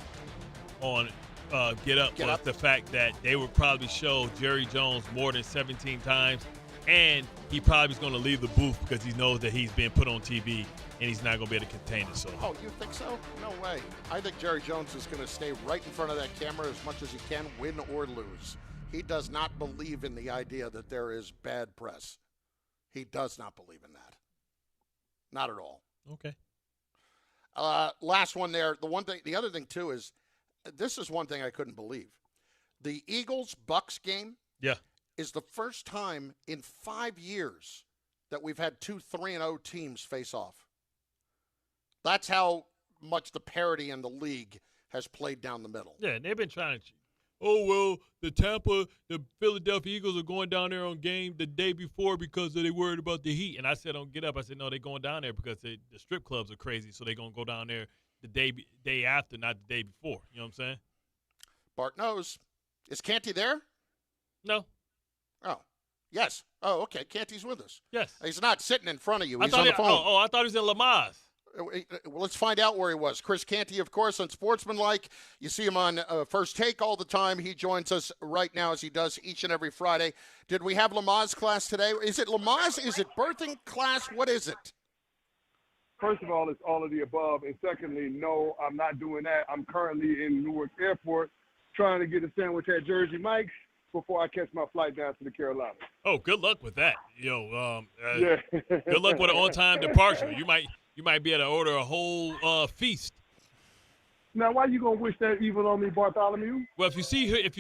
Get Up was the fact that they would probably show Jerry Jones more than 17 times. And he probably is going to leave the booth because he knows that he's being put on TV and he's not going to be able to contain it. So. Oh, you think so? No way. I think Jerry Jones is going to stay right in front of that camera as much as he can, win or lose. He does not believe in the idea that there is bad press. He does not believe in that. Not at all. Okay. Last one there. The other thing too is, this is one thing I couldn't believe. The Eagles-Bucks game. Yeah. Is the first time in 5 years that we've had 2 3-0 teams face off. That's how much the parity in the league has played down the middle. Yeah, they've been trying to. The Philadelphia Eagles are going down there on game the day before because they worried about the heat. And I said, don't get up. I said, no, they're going down there because the strip clubs are crazy, so they're going to go down there the day after, not the day before. You know what I'm saying? Bart knows. Is Canty there? No. Oh, yes. Oh, okay. Canty's with us. Yes. He's not sitting in front of you. He's on the phone. I thought he was in Lamaze. Well, let's find out where he was. Chris Canty, of course, on Sportsmanlike. You see him on First Take all the time. He joins us right now as he does each and every Friday. Did we have Lamaze class today? Is it Lamaze? Is it birthing class? What is it? First of all, it's all of the above. And secondly, no, I'm not doing that. I'm currently in Newark Airport trying to get a sandwich at Jersey Mike's before I catch my flight down to the Carolinas. Oh, good luck with that. Yeah. Good luck with an on-time departure. You might be able to order a whole feast. Now, why you gonna wish that evil on me, Bartholomew? Well, if you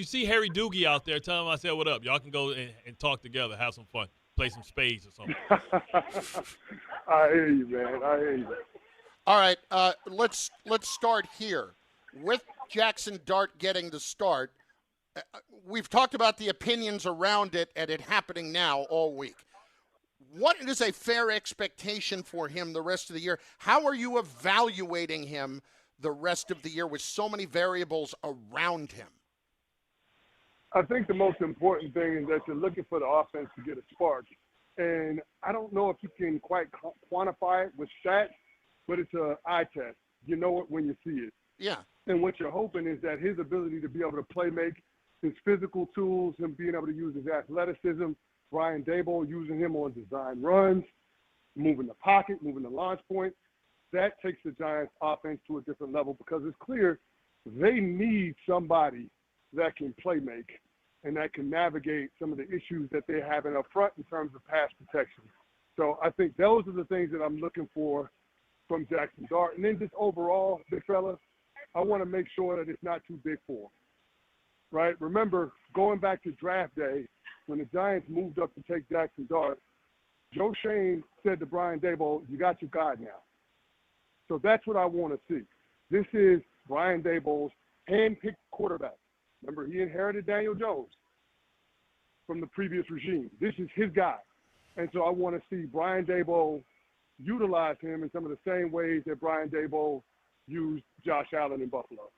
see Harry Doogie out there, tell him I said what up. Y'all can go and talk together, have some fun, play some spades or something. I hear you, man. I hear you. All right, let's start here with Jaxson Dart getting the start. We've talked about the opinions around it and it happening now all week. What is a fair expectation for him the rest of the year? How are you evaluating him the rest of the year with so many variables around him? I think the most important thing is that you're looking for the offense to get a spark. And I don't know if you can quite quantify it with stats, but it's an eye test. You know it when you see it. Yeah. And what you're hoping is that his ability to be able to play make, his physical tools, him being able to use his athleticism, Brian Daboll using him on design runs, moving the pocket, moving the launch point, that takes the Giants' offense to a different level because it's clear they need somebody that can play make and that can navigate some of the issues that they're having up front in terms of pass protection. So I think those are the things that I'm looking for from Jaxson Dart. And then just overall, big fella, I want to make sure that it's not too big for him. Right? Remember, going back to draft day, when the Giants moved up to take Jaxson Dart, Joe Schoen said to Brian Daboll, you got your guy now. So that's what I want to see. This is Brian Daboll's hand-picked quarterback. Remember, he inherited Daniel Jones from the previous regime. This is his guy. And so I want to see Brian Daboll utilize him in some of the same ways that Brian Daboll used Josh Allen in Buffalo.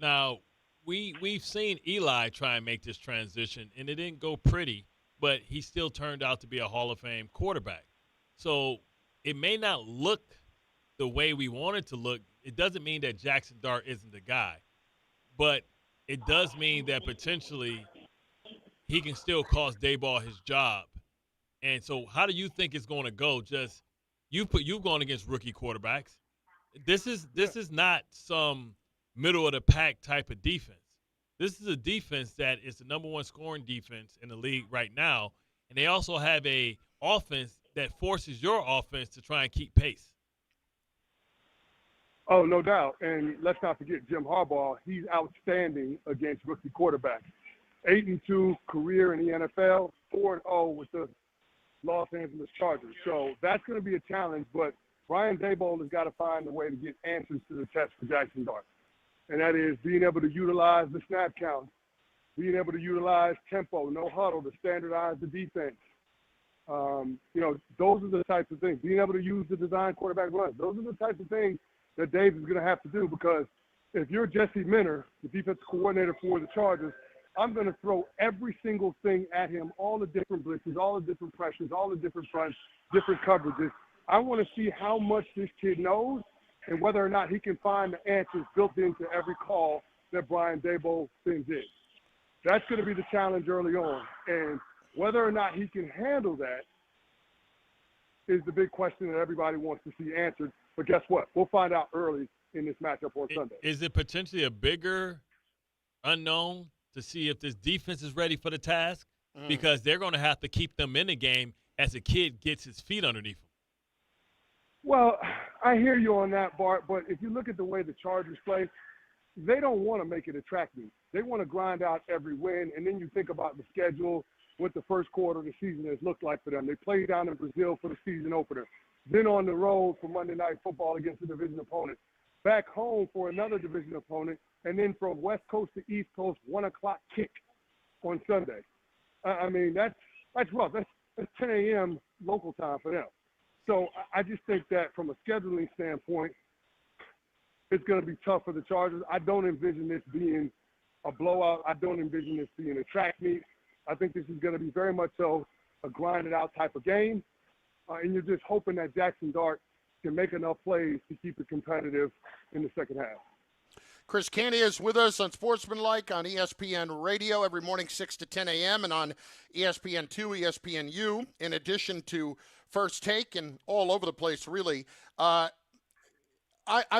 Now, we've seen Eli try and make this transition, and it didn't go pretty, but he still turned out to be a Hall of Fame quarterback. So it may not look the way we want it to look. It doesn't mean that Jaxson Dart isn't the guy, but it does mean that potentially he can still cost Daboll his job. And so how do you think it's going to go? Just you've gone against rookie quarterbacks. This is not some middle of the pack type of defense. This is a defense that is the number one scoring defense in the league right now, and they also have a offense that forces your offense to try and keep pace. Oh, no doubt. And let's not forget Jim Harbaugh. He's outstanding against rookie quarterbacks. 8-2 career in the NFL, 4-0 with the Los Angeles Chargers. So that's going to be a challenge, but Brian Daboll has got to find a way to get answers to the test for Jaxson Dart. And that is being able to utilize the snap count, being able to utilize tempo, no huddle to standardize the defense. Those are the types of things. Being able to use the design quarterback runs. Those are the types of things that Dave is going to have to do because if you're Jesse Minter, the defensive coordinator for the Chargers, I'm going to throw every single thing at him, all the different blitzes, all the different pressures, all the different fronts, different coverages. I want to see how much this kid knows and whether or not he can find the answers built into every call that Brian Daboll sends in. That's going to be the challenge early on. And Whether or not he can handle that is the big question that everybody wants to see answered. But guess what? We'll find out early in this matchup on Sunday. Is it potentially a bigger unknown to see if this defense is ready for the task? Because they're going to have to keep them in the game as a kid gets his feet underneath him. Well, I hear you on that, Bart, but if you look at the way the Chargers play, they don't want to make it a track meet. They want to grind out every win, and then you think about the schedule, what the first quarter of the season has looked like for them. They played down in Brazil for the season opener, then on the road for Monday Night Football against a division opponent, back home for another division opponent, and then from West Coast to East Coast, 1 o'clock kick on Sunday. I mean, that's rough. That's 10 a.m. local time for them. So I just think that from a scheduling standpoint, it's going to be tough for the Chargers. I don't envision this being a blowout. I don't envision this being a track meet. I think this is going to be very much so a grinded-out type of game. And you're just hoping that Jaxson Dart can make enough plays to keep it competitive in the second half. Chris Canty is with us on Sportsmanlike on ESPN Radio every morning, 6 to 10 a.m., and on ESPN2, ESPNU, in addition to First Take and all over the place, really. I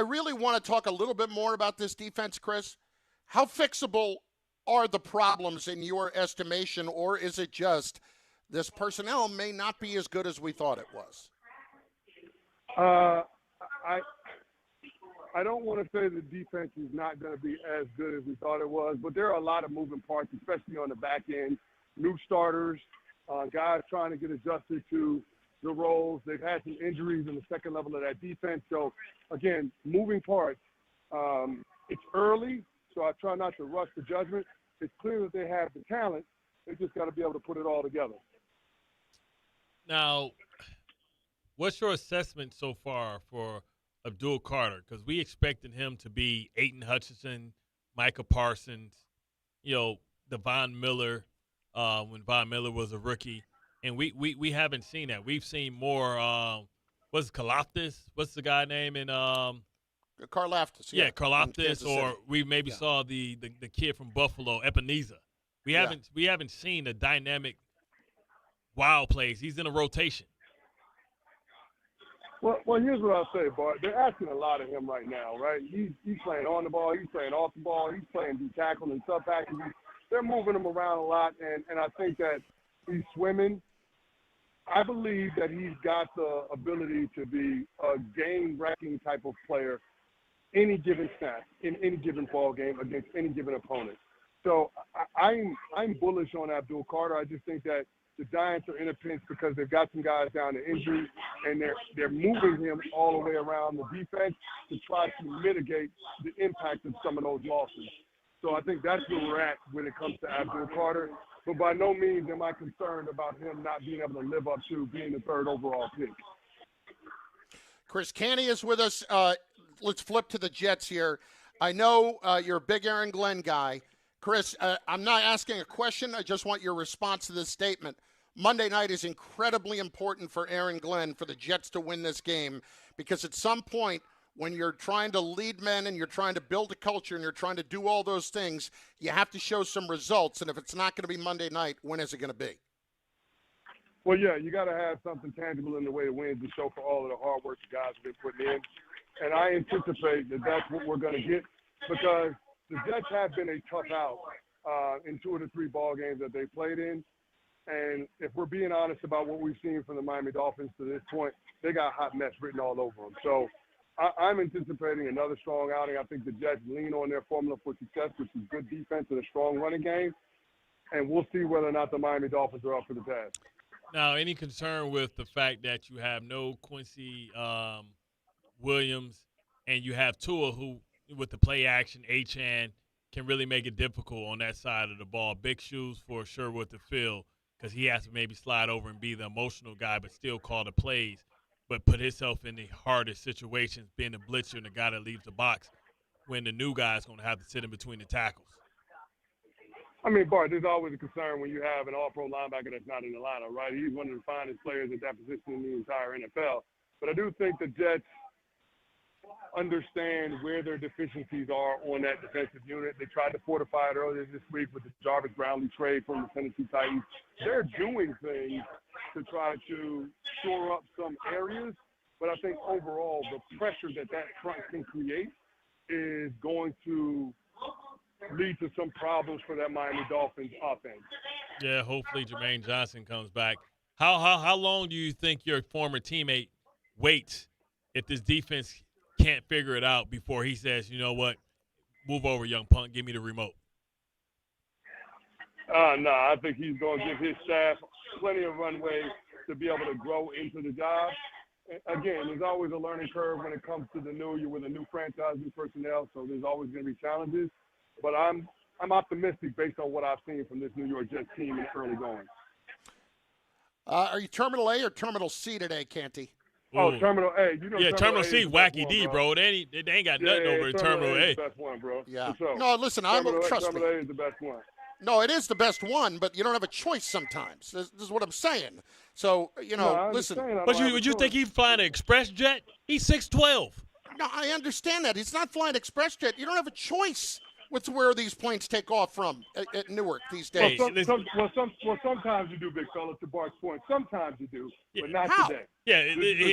really want to talk a little bit more about this defense, Chris. How fixable are the problems in your estimation, or is it just this personnel may not be as good as we thought it was? I don't want to say the defense is not going to be as good as we thought it was, but there are a lot of moving parts, especially on the back end. New starters, guys trying to get adjusted to the roles. They've had some injuries in the second level of that defense. So, again, moving parts. It's early, so I try not to rush the judgment. It's clear that they have the talent. They just got to be able to put it all together. Now, what's your assessment so far for Abdul Carter? Because we expected him to be Aiden Hutchinson, Micah Parsons, Devon Miller when Von Miller was a rookie. And we haven't seen that. We've seen more what's Karlaftis? What's the guy name in Karlaftis. Yeah, Karlaftis, or we maybe saw the kid from Buffalo, Ebenezer. We haven't seen the dynamic wild plays. He's in a rotation. Well, here's what I'll say, Bart. They're asking a lot of him right now, right? He's playing on the ball. He's playing off the ball. He's playing D tackle and sub packages. They're moving him around a lot, and I think that he's swimming. I believe that he's got the ability to be a game-wrecking type of player any given snap, in any given ball game against any given opponent. So I'm bullish on Abdul Carter. I just think that the Giants are in a pinch because they've got some guys down to injury, and they're moving him all the way around the defense to try to mitigate the impact of some of those losses. So I think that's where we're at when it comes to Abdul Carter. But by no means am I concerned about him not being able to live up to being the third overall pick. Chris Canty is with us. Let's flip to the Jets here. I know you're a big Aaron Glenn guy. Chris, I'm not asking a question. I just want your response to this statement. Monday night is incredibly important for Aaron Glenn for the Jets to win this game because at some point when you're trying to lead men and you're trying to build a culture and you're trying to do all those things, you have to show some results. And if it's not going to be Monday night, when is it going to be? Well, yeah, you got to have something tangible in the way of wins to show for all of the hard work the guys have been putting in. And I anticipate that that's what we're going to get because the Jets have been a tough out in 2 of the 3 ball games that they played in. And if we're being honest about what we've seen from the Miami Dolphins to this point, they got hot mess written all over them. So I'm anticipating another strong outing. I think the Jets lean on their formula for success, which is good defense and a strong running game. And we'll see whether or not the Miami Dolphins are up for the task. Now, any concern with the fact that you have no Quincy Williams and you have Tua who, with the play action, Achane, can really make it difficult on that side of the ball. Big shoes for Sherwood to fill because he has to maybe slide over and be the emotional guy but still call the plays, but put himself in the hardest situations, being the blitzer and the guy that leaves the box when the new guy is going to have to sit in between the tackles. I mean, Bart, there's always a concern when you have an all-pro linebacker that's not in the lineup, right? He's one of the finest players at that position in the entire NFL. But I do think the Jets understand where their deficiencies are on that defensive unit. They tried to fortify it earlier this week with the Jarvis Brownlee trade from the Tennessee Titans. They're doing things to try to shore up some areas, but I think overall the pressure that front can create is going to lead to some problems for that Miami Dolphins offense. Yeah, hopefully Jermaine Johnson comes back. How long do you think your former teammate waits if this defense can't figure it out before he says, you know what, move over, young punk, give me the remote? No, I think he's going to give his staff plenty of runway to be able to grow into the job. Again, there's always a learning curve when it comes to the new. You're with a new franchise, new personnel, so there's always going to be challenges. But I'm optimistic based on what I've seen from this New York Jets team in early going. Are you Terminal A or Terminal C today, Canty? Oh, Terminal A. You know, yeah, Terminal C, wacky one, D, bro. They ain't got nothing over at Terminal A. A is the best one, bro. Yeah. So, no, listen, trust me. Terminal A is the best one. No, it is the best one, but you don't have a choice sometimes. This is what I'm saying. So, listen. But you think he's flying an express jet? He's 6'12". No, I understand that. He's not flying express jet. You don't have a choice with where these planes take off from at Newark these days. Sometimes you do, big fella, to Bart's point. Sometimes you do, but not today. Yeah,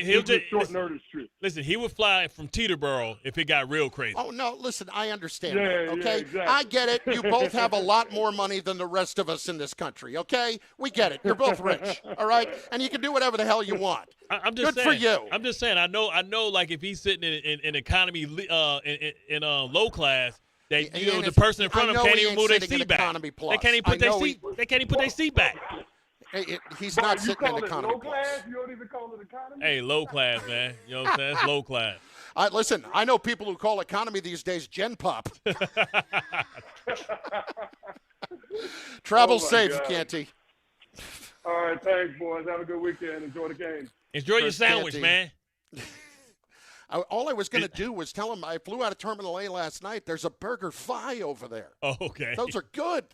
he'll just short notice trip. Listen, he would fly from Teterboro if it got real crazy. Oh, no, listen, I understand that, okay? Yeah, exactly. I get it. You both have a lot more money than the rest of us in this country, okay? We get it. You're both rich, all right? And you can do whatever the hell you want. I'm just Good saying, for you. I'm just saying, I know like if he's sitting in economy in low class, that the person in front of him can't even move their seat back. They can't even put their seat back. He's not sitting in economy low class. You don't even call it economy. Hey, low class, man. You know what I'm saying? It's low class. Listen, I know people who call economy these days Gen Pop. Travel safe, God. Canty. All right, thanks, boys. Have a good weekend. Enjoy the game. Enjoy your sandwich, Canty. man. All I was going to do was tell him I flew out of Terminal A last night. There's a Burger Fi over there. Oh, okay. Those are good.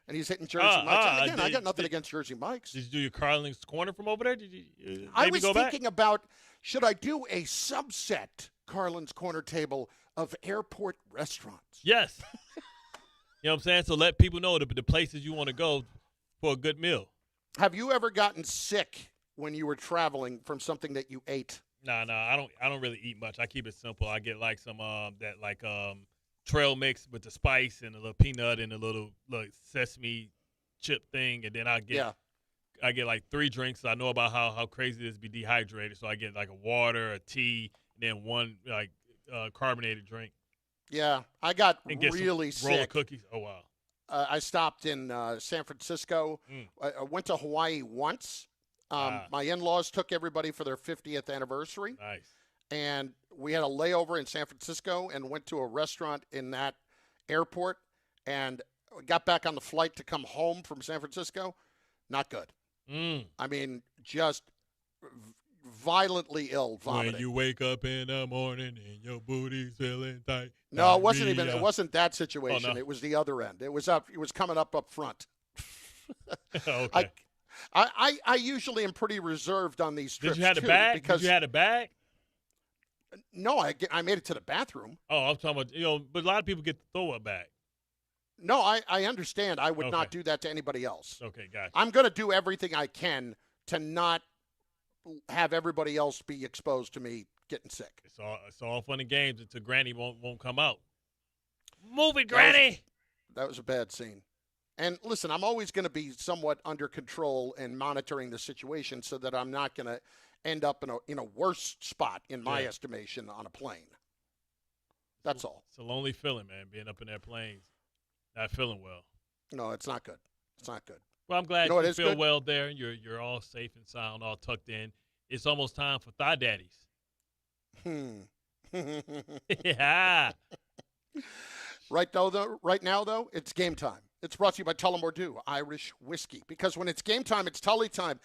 And he's hitting Jersey Mike's. And again, I got nothing against Jersey Mike's. Did you do your Carlin's Corner from over there? Did you? I was thinking about, should I do a subset Carlin's Corner table of airport restaurants? Yes. You know what I'm saying? So let people know the places you want to go for a good meal. Have you ever gotten sick when you were traveling from something that you ate? No, I don't really eat much. I keep it simple. I get like some trail mix with the spice and a little peanut and a little sesame chip thing, and then I get like 3 drinks. I know about how crazy it is to be dehydrated, so I get like a water, a tea, and then one carbonated drink. Yeah, I got and get really some roll sick. of cookies. Oh wow. I stopped in San Francisco. I went to Hawaii once. My in-laws took everybody for their 50th anniversary. Nice. And we had a layover in San Francisco and went to a restaurant in that airport and got back on the flight to come home from San Francisco. Not good. I mean, just violently ill vomiting. When you wake up in the morning and your booty's feeling tight. No, it wasn't that situation. Oh, no. It was the other end. It was coming up front. Okay. I usually am pretty reserved on these trips. Did you have a bag? Because Did you have a bag? No, I made it to the bathroom. Oh, I'm talking about, but a lot of people get the throw-up bag. No, I understand. I would not do that to anybody else. Okay, gotcha. I'm going to do everything I can to not have everybody else be exposed to me getting sick. It's all fun and games until Granny won't come out. Move it, Granny! That was a bad scene. And listen, I'm always going to be somewhat under control and monitoring the situation so that I'm not going to end up in a worse spot, in my estimation, on a plane. That's all. It's a lonely feeling, man, being up in that plane, not feeling well. No, it's not good. It's not good. Well, I'm glad you feel well there. You're all safe and sound, all tucked in. It's almost time for Thigh Daddies. Yeah. Right now, though, it's game time. It's brought to you by Tullamore Dew Irish Whiskey. Because when it's game time, it's Tully time.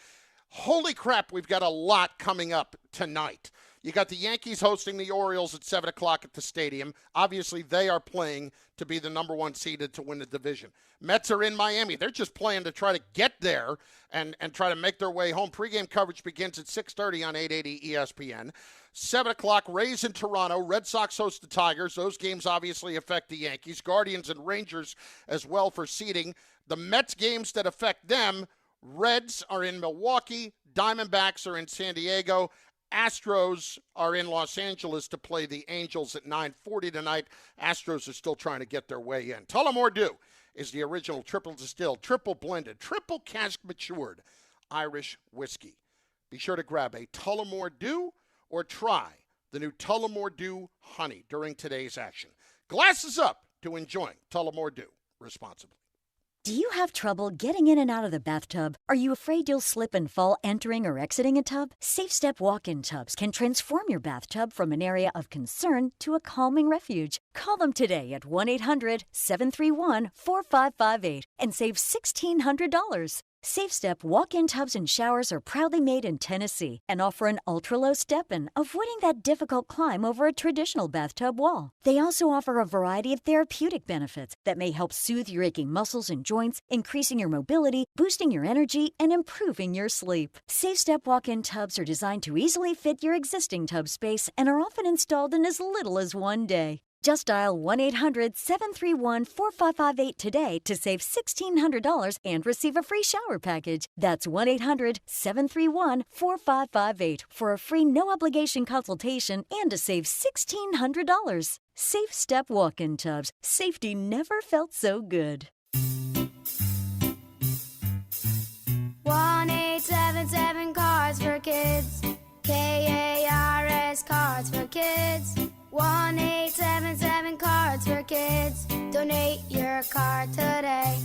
Holy crap, we've got a lot coming up tonight. You got the Yankees hosting the Orioles at 7 o'clock at the stadium. Obviously, they are playing to be the number one seeded to win the division. Mets are in Miami. They're just playing to try to get there and try to make their way home. Pre-game coverage begins at 6:30 on 880 ESPN. 7 o'clock, Rays in Toronto. Red Sox host the Tigers. Those games obviously affect the Yankees. Guardians and Rangers as well for seeding. The Mets games that affect them, Reds are in Milwaukee. Diamondbacks are in San Diego. Astros are in Los Angeles to play the Angels at 9:40 tonight. Astros are still trying to get their way in. Tullamore Dew is the original triple distilled, triple blended, triple cask matured Irish whiskey. Be sure to grab a Tullamore Dew or try the new Tullamore Dew Honey during today's action. Glasses up to enjoying Tullamore Dew responsibly. Do you have trouble getting in and out of the bathtub? Are you afraid you'll slip and fall entering or exiting a tub? Safe Step walk-in tubs can transform your bathtub from an area of concern to a calming refuge. Call them today at 1-800-731-4558 and save $1,600. Safe Step walk-in tubs and showers are proudly made in Tennessee and offer an ultra-low step-in, avoiding that difficult climb over a traditional bathtub wall. They also offer a variety of therapeutic benefits that may help soothe your aching muscles and joints, increasing your mobility, boosting your energy, and improving your sleep. Safe Step walk-in tubs are designed to easily fit your existing tub space and are often installed in as little as one day. Just dial 1-800-731-4558 today to save $1,600 and receive a free shower package. That's 1-800-731-4558 for a free no-obligation consultation and to save $1,600. Safe Step walk-in tubs. Safety never felt so good. 1-877-CARS for kids. KARS Cards for kids. 1-877-CARDS for kids. Donate your card today.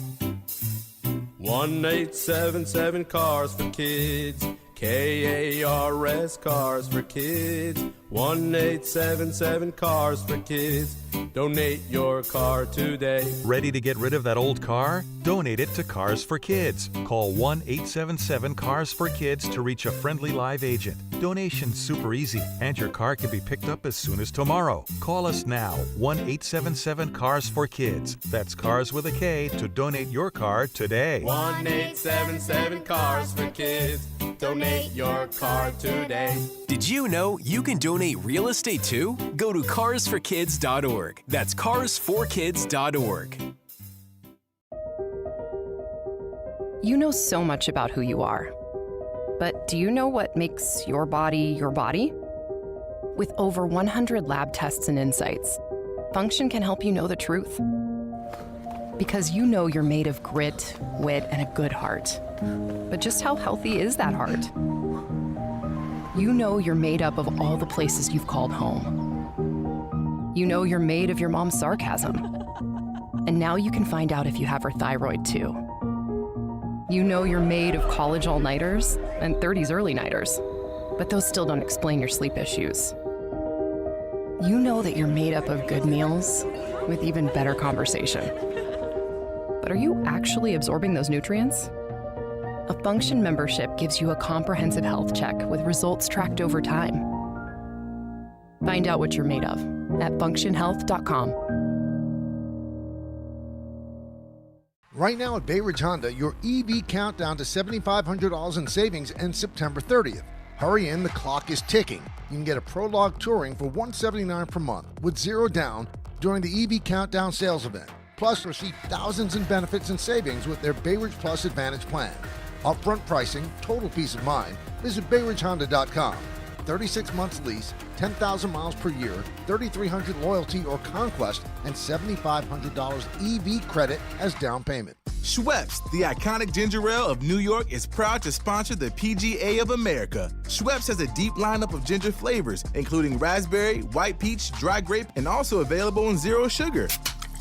1-877-CARS for kids. KARS Cars for kids. 1-877-CARS for kids. Donate your car today. Ready to get rid of that old car? Donate it to Cars for Kids. Call 1-877-CARS for Kids to reach a friendly live agent. Donation's super easy, and your car can be picked up as soon as tomorrow. Call us now, 1-877-CARS for Kids. That's Cars with a K to donate your car today. 1-877-CARS for kids. Donate your car today. Did you know you can donate real estate too? Go to carsforkids.org. That's carsforkids.org. You know so much about who you are. But do you know what makes your body your body? With over 100 lab tests and insights, Function can help you know the truth. Because you know you're made of grit, wit, and a good heart. But just how healthy is that heart? You know you're made up of all the places you've called home. You know you're made of your mom's sarcasm. And now you can find out if you have her thyroid too. You know you're made of college all-nighters and 30s early-nighters, but those still don't explain your sleep issues. You know that you're made up of good meals with even better conversation. But are you actually absorbing those nutrients? A Function membership gives you a comprehensive health check with results tracked over time. Find out what you're made of at functionhealth.com. Right now at Bay Ridge Honda, your EV countdown to $7,500 in savings ends September 30th. Hurry in, the clock is ticking. You can get a Prologue Touring for $179 per month with zero down during the EV Countdown sales event. Plus, receive thousands in benefits and savings with their Bay Ridge Plus Advantage plan. Upfront pricing, total peace of mind. Visit BayRidgeHonda.com. 36 months lease, 10,000 miles per year, 3,300 loyalty or conquest, and $7,500 EV credit as down payment. Schweppes, the iconic ginger ale of New York, is proud to sponsor the PGA of America. Schweppes has a deep lineup of ginger flavors, including raspberry, white peach, dry grape, and also available in zero sugar.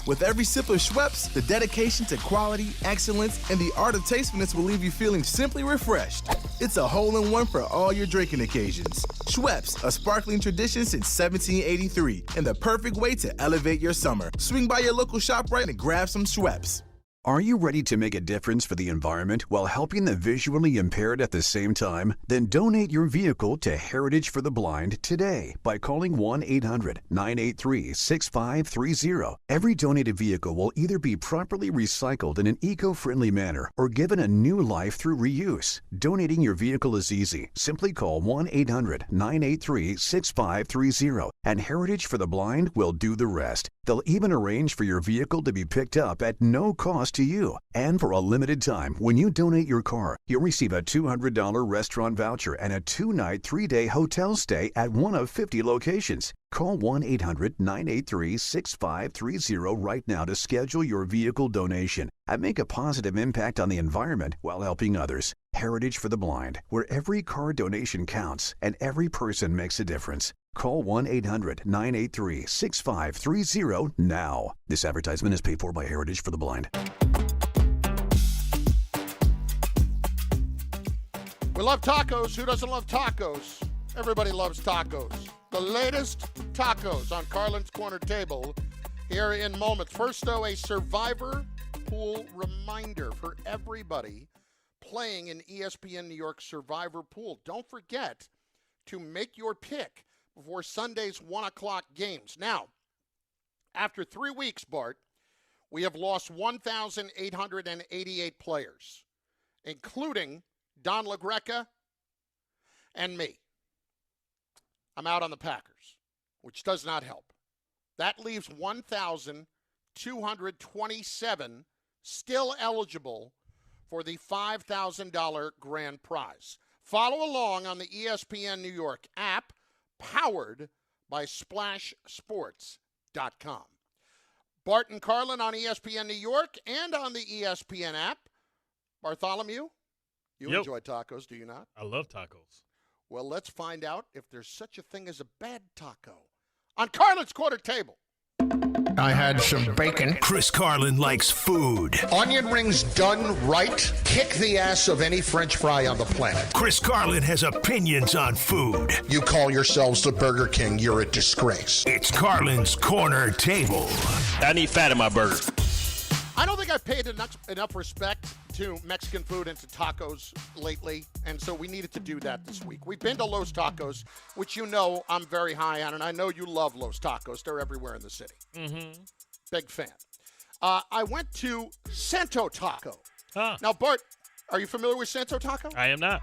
With every sip of Schweppes, the dedication to quality, excellence, and the art of tastefulness will leave you feeling simply refreshed. It's a hole-in-one for all your drinking occasions. Schweppes, a sparkling tradition since 1783, and the perfect way to elevate your summer. Swing by your local ShopRite and grab some Schweppes. Are you ready to make a difference for the environment while helping the visually impaired at the same time? Then donate your vehicle to Heritage for the Blind today by calling 1-800-983-6530. Every donated vehicle will either be properly recycled in an eco-friendly manner or given a new life through reuse. Donating your vehicle is easy. Simply call 1-800-983-6530 and Heritage for the Blind will do the rest. They'll even arrange for your vehicle to be picked up at no cost to you. And for a limited time, when you donate your car, you'll receive a $200 restaurant voucher and a 2-night, 3-day hotel stay at one of 50 locations. Call 1-800-983-6530 right now to schedule your vehicle donation and make a positive impact on the environment while helping others. Heritage for the Blind, where every car donation counts and every person makes a difference. Call 1-800-983-6530 now. This advertisement is paid for by Heritage for the Blind. We love tacos. Who doesn't love tacos? Everybody loves tacos. The latest tacos on Carlin's Corner Table here in moments. First, though, a Survivor Pool reminder for everybody playing in ESPN New York Survivor Pool. Don't forget to make your pick before Sunday's 1 o'clock games. Now, after 3 weeks, Bart, we have lost 1,888 players, including Don LaGreca and me. I'm out on the Packers, which does not help. That leaves 1,227 still eligible for the $5,000 grand prize. Follow along on the ESPN New York app, powered by SplashSports.com. Bart and Carlin on ESPN New York and on the ESPN app. Bartholomew, you enjoy tacos, do you not? I love tacos. Well, let's find out if there's such a thing as a bad taco on Carlin's Corner Table. I had some bacon. Chris Carlin likes food. Onion rings done right kick the ass of any French fry on the planet. Chris Carlin has opinions on food. You call yourselves the Burger King, you're a disgrace. It's Carlin's Corner Table. I need fat in my burger. I don't think I've paid enough respect to Mexican food and to tacos lately, and so we needed to do that this week. We've been to Los Tacos, which you know I'm very high on, and I know you love Los Tacos. They're everywhere in the city. Mm-hmm. Big fan. I went to Santo Taco. Huh. Now, Bart, are you familiar with Santo Taco? I am not.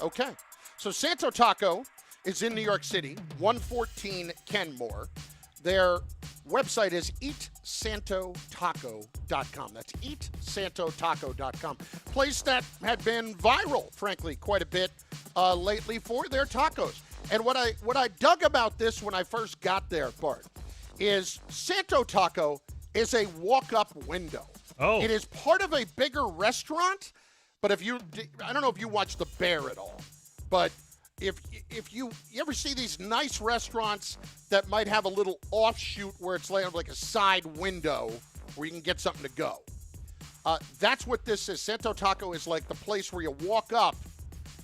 Okay. So Santo Taco is in New York City, 114 Kenmore. Their website is eatsantotaco.com. That's eatsantotaco.com. Place that had been viral, frankly, quite a bit lately for their tacos. And what I dug about this when I first got there, Bart, is Santo Taco is a walk-up window. Oh. It is part of a bigger restaurant, but I don't know if you watch The Bear at all, but if you ever see these nice restaurants that might have a little offshoot where it's like a side window where you can get something to go. That's what this is. Santo Taco is like the place where you walk up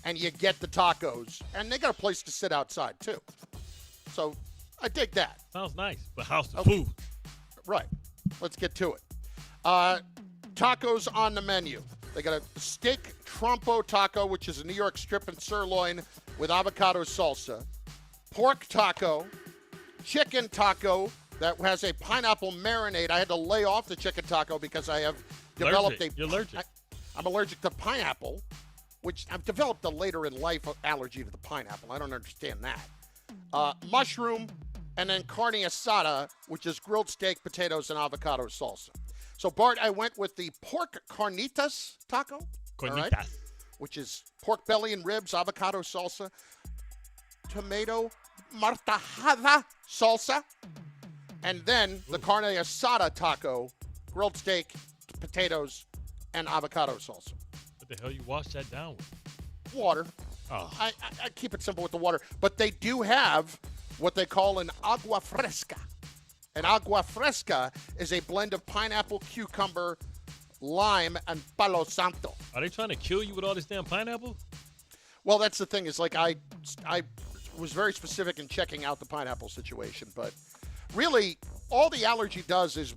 and you get the tacos, and they got a place to sit outside too. So I dig that. Sounds nice. The house of food. Right. Let's get to it. Tacos on the menu. They got a steak trompo taco, which is a New York strip and sirloin with avocado salsa. Pork taco. Chicken taco that has a pineapple marinade. I had to lay off the chicken taco because I have developed You're allergic. I'm allergic to pineapple, which I've developed a later in life allergy to the pineapple. I don't understand that. Mushroom, and then carne asada, which is grilled steak, potatoes, and avocado salsa. So, Bart, I went with the pork carnitas taco. Carnitas. All right, which is pork belly and ribs, avocado salsa, tomato martajada salsa, and then the carne asada taco, grilled steak, potatoes, and avocado salsa. What the hell you wash that down with? Water. Oh. I keep it simple with the water. But they do have what they call an agua fresca. An agua fresca is a blend of pineapple, cucumber, lime, and palo santo. Are they trying to kill you with all this damn pineapple? Well, that's the thing. Is like I was very specific in checking out the pineapple situation. But really, all the allergy does is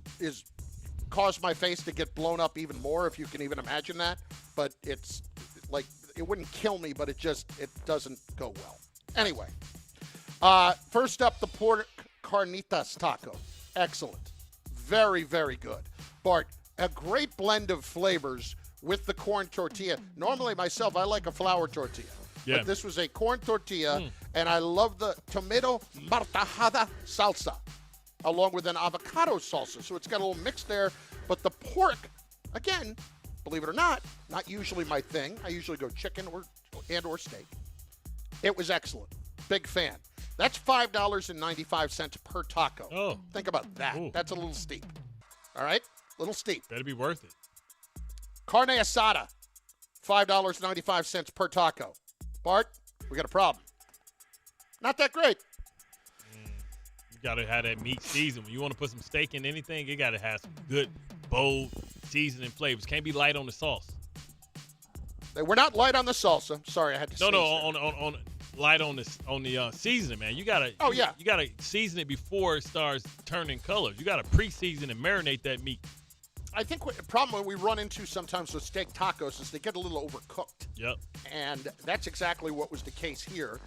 cause my face to get blown up even more, if you can even imagine that. But it's like, it wouldn't kill me, but it doesn't go well. Anyway, first up, the pork carnitas taco. Excellent. Very, very good. Bart, a great blend of flavors with the corn tortilla. Normally, myself, I like a flour tortilla. Yeah. But this was a corn tortilla, and I love the tomato martajada salsa, along with an avocado salsa. So it's got a little mix there. But the pork, again, believe it or not usually my thing. I usually go chicken or steak. It was excellent. Big fan. That's $5.95 per taco. Oh. Think about that. Ooh. That's a little steep. All right? A little steep. Better be worth it. Carne asada, $5.95 per taco. Bart, we got a problem. Not that great. You got to have that meat season. When you want to put some steak in anything, you got to have some good, bold, seasoning flavors. Can't be light on the sauce. We're not light on the salsa. Sorry, I had to say. No, on light on the seasoning, man. You gotta. Oh yeah. You gotta season it before it starts turning colors. You gotta pre-season and marinate that meat. I think the problem we run into sometimes with steak tacos is they get a little overcooked. Yep. And that's exactly what was the case here.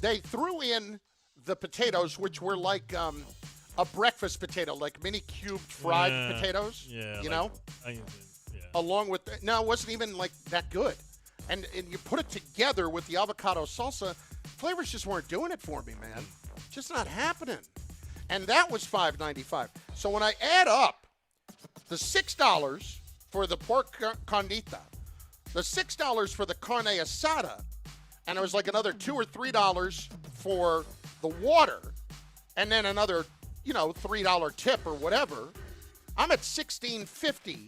They threw in the potatoes, which were like a breakfast potato, like mini cubed fried potatoes. Yeah. You know? Along with no, it wasn't even like that good. And you put it together with the avocado salsa, flavors just weren't doing it for me, man. Just not happening. And that was $5.95. So when I add up the $6 for the pork carnita, the $6 for the carne asada, and it was like another $2 or $3 for the water, and then another, $3 tip or whatever, I'm at $16.50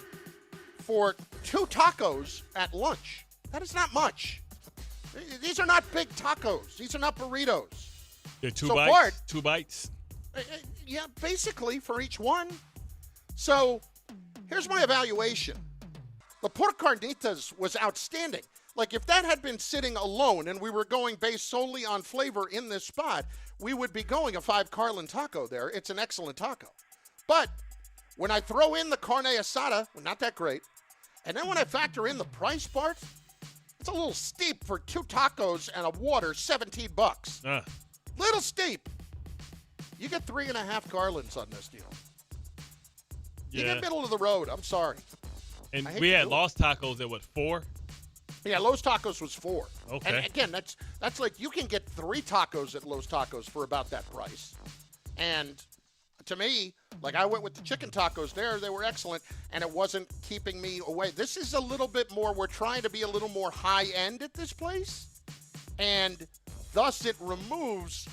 for 2 tacos at lunch. That is not much. These are not big tacos. These are not burritos. They're two so bites. Bart, 2 bites. Yeah, basically for each one. So here's my evaluation. The pork carnitas was outstanding. Like if that had been sitting alone and we were going based solely on flavor in this spot, we would be going a $5 Carlin taco there. It's an excellent taco. But when I throw in the carne asada, not that great. And then when I factor in the price, Bart, it's a little steep for 2 tacos and a water, $17. Little steep. You get 3.5 Carlins on this deal. You get middle of the road. I'm sorry. And we had Los Tacos at what, 4? Yeah, Los Tacos was 4. Okay. And again, that's like you can get 3 tacos at Los Tacos for about that price. And to me, like I went with the chicken tacos there. They were excellent, and it wasn't keeping me away. This is a little bit more, we're trying to be a little more high-end at this place, and thus it removes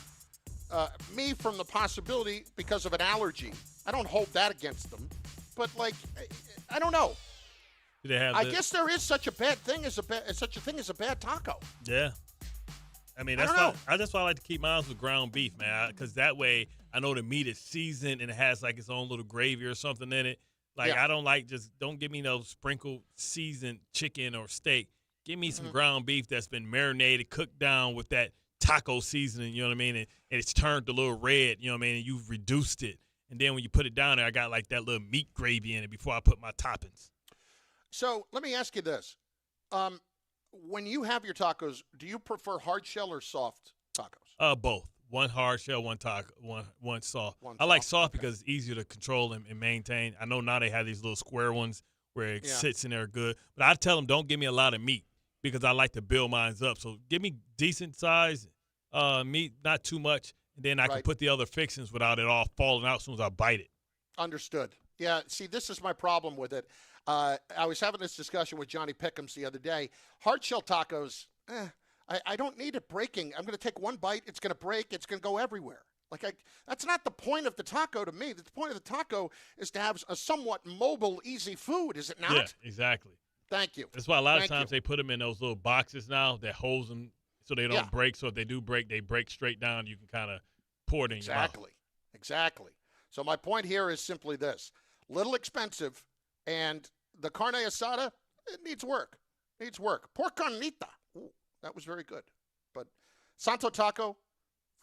me from the possibility because of an allergy. I don't hold that against them, but, like, I don't know. I guess there is such a bad thing as a bad taco. Yeah. I mean, that's why I like to keep mine with ground beef, man, because that way I know the meat is seasoned and it has like its own little gravy or something in it. Like I don't like don't give me no sprinkled seasoned chicken or steak. Give me some ground beef that's been marinated, cooked down with that taco seasoning, you know what I mean? And it's turned a little red, you know what I mean? And you've reduced it. And then when you put it down there, I got like that little meat gravy in it before I put my toppings. So let me ask you this. When you have your tacos, do you prefer hard shell or soft tacos? Both. One hard shell, one taco, one soft. I like soft because it's easier to control and maintain. I know now they have these little square ones where it sits in there good. But I tell them don't give me a lot of meat because I like to build mine up. So give me decent size meat, not too much, and then I can put the other fixings without it all falling out as soon as I bite it. Understood. Yeah, see, this is my problem with it. I was having this discussion with Johnny Pickums the other day. Hard shell tacos, I don't need it breaking. I'm going to take one bite. It's going to break. It's going to go everywhere. That's not the point of the taco to me. The point of the taco is to have a somewhat mobile, easy food, is it not? Yeah, exactly. Thank you. That's why a lot of times they put them in those little boxes now that holds them so they don't break. So if they do break, they break straight down. You can kind of pour it in your mouth. Exactly. So my point here is simply this. Little expensive, and the carne asada, it needs work. Pork carnita, ooh, that was very good. But Santo Taco,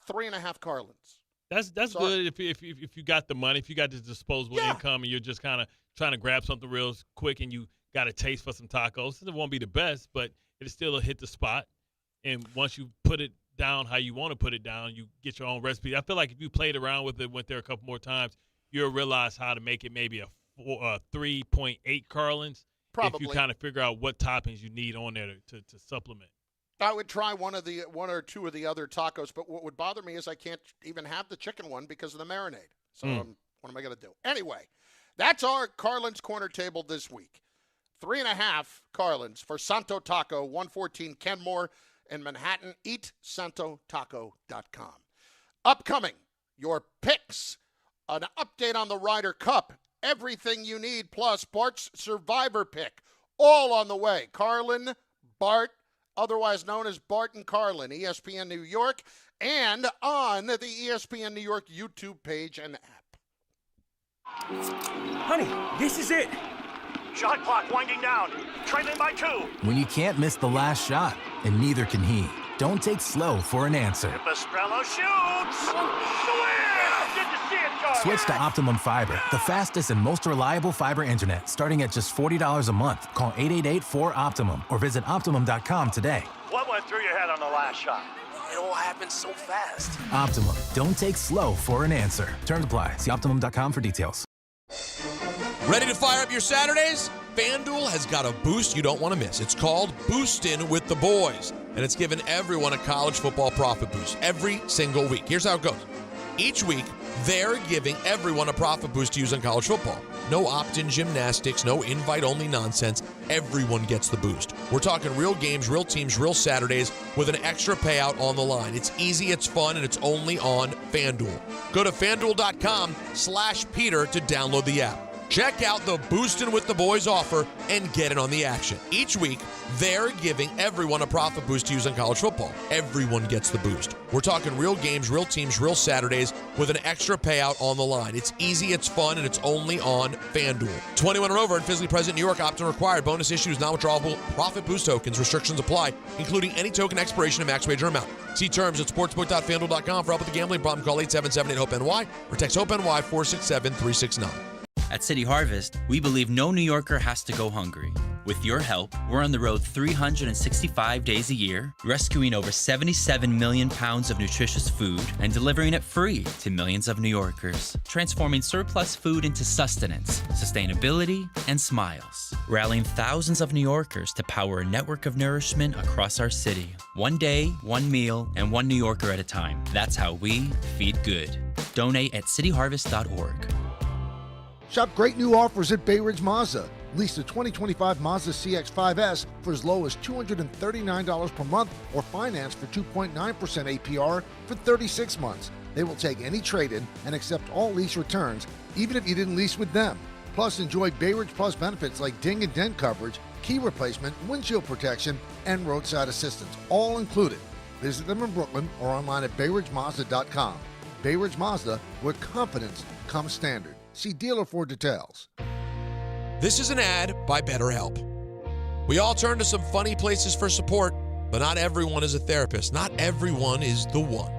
3.5 Carlins. That's good if you got the money, if you got the disposable income, and you're just kind of trying to grab something real quick, and you got a taste for some tacos. It won't be the best, but it'll still hit the spot. And once you put it down how you want to put it down, you get your own recipe. I feel like if you played around with it, went there a couple more times, you'll realize how to make it maybe a 3.8 Carlins. Probably. If you kind of figure out what toppings you need on there to supplement. I would try one or two of the other tacos, but what would bother me is I can't even have the chicken one because of the marinade. So what am I going to do? Anyway, that's our Carlin's Corner table this week. 3.5 Carlins for Santo Taco, 114 Kenmore in Manhattan. EatSantoTaco.com. Upcoming, your picks, an update on the Ryder Cup, everything you need, plus Bart's Survivor pick, all on the way. Carlin, Bart, otherwise known as Bart and Carlin, ESPN New York, and on the ESPN New York YouTube page and app. Honey, this is it. Shot clock winding down. Trailing by 2. When you can't miss the last shot, and neither can he, don't take slow for an answer. Pastrello shoots. Good to see it, Carl. Switch to Optimum Fiber, the fastest and most reliable fiber internet, starting at just $40 a month. Call 888-4OPTIMUM or visit Optimum.com today. What went through your head on the last shot? It all happened so fast. Optimum. Don't take slow for an answer. Terms apply. See Optimum.com for details. Ready to fire up your Saturdays? FanDuel has got a boost you don't want to miss. It's called Boostin' with the Boys, and it's given everyone a college football profit boost every single week. Here's how it goes. Each week, they're giving everyone a profit boost to use on college football. No opt-in gymnastics, no invite-only nonsense. Everyone gets the boost. We're talking real games, real teams, real Saturdays with an extra payout on the line. It's easy, it's fun, and it's only on FanDuel. Go to FanDuel.com/Peter to download the app. Check out the Boostin' with the Boys offer and get in on the action. Each week, they're giving everyone a profit boost to use on college football. Everyone gets the boost. We're talking real games, real teams, real Saturdays with an extra payout on the line. It's easy, it's fun, and it's only on FanDuel. 21 and over and physically present in New York. Opt-in required. Bonus issues, non-withdrawable profit boost tokens. Restrictions apply, including any token expiration and max wager amount. See terms at sportsbook.fanduel.com. For help with the gambling problem, call 877-8-HOPE-NY or text HOPE-NY 467-369. At City Harvest, we believe no New Yorker has to go hungry. With your help, we're on the road 365 days a year, rescuing over 77 million pounds of nutritious food and delivering it free to millions of New Yorkers, transforming surplus food into sustenance, sustainability, and smiles, rallying thousands of New Yorkers to power a network of nourishment across our city. One day, one meal, and one New Yorker at a time. That's how we feed good. Donate at cityharvest.org. Shop great new offers at Bay Ridge Mazda. Lease the 2025 Mazda CX-5S for as low as $239 per month or finance for 2.9% APR for 36 months. They will take any trade-in and accept all lease returns, even if you didn't lease with them. Plus, enjoy Bay Ridge Plus benefits like ding and dent coverage, key replacement, windshield protection, and roadside assistance, all included. Visit them in Brooklyn or online at BayRidgeMazda.com. Bay Ridge Mazda, where confidence comes standard. See dealer for details. This is an ad by BetterHelp. We all turn to some funny places for support, but not everyone is a therapist. Not everyone is the one.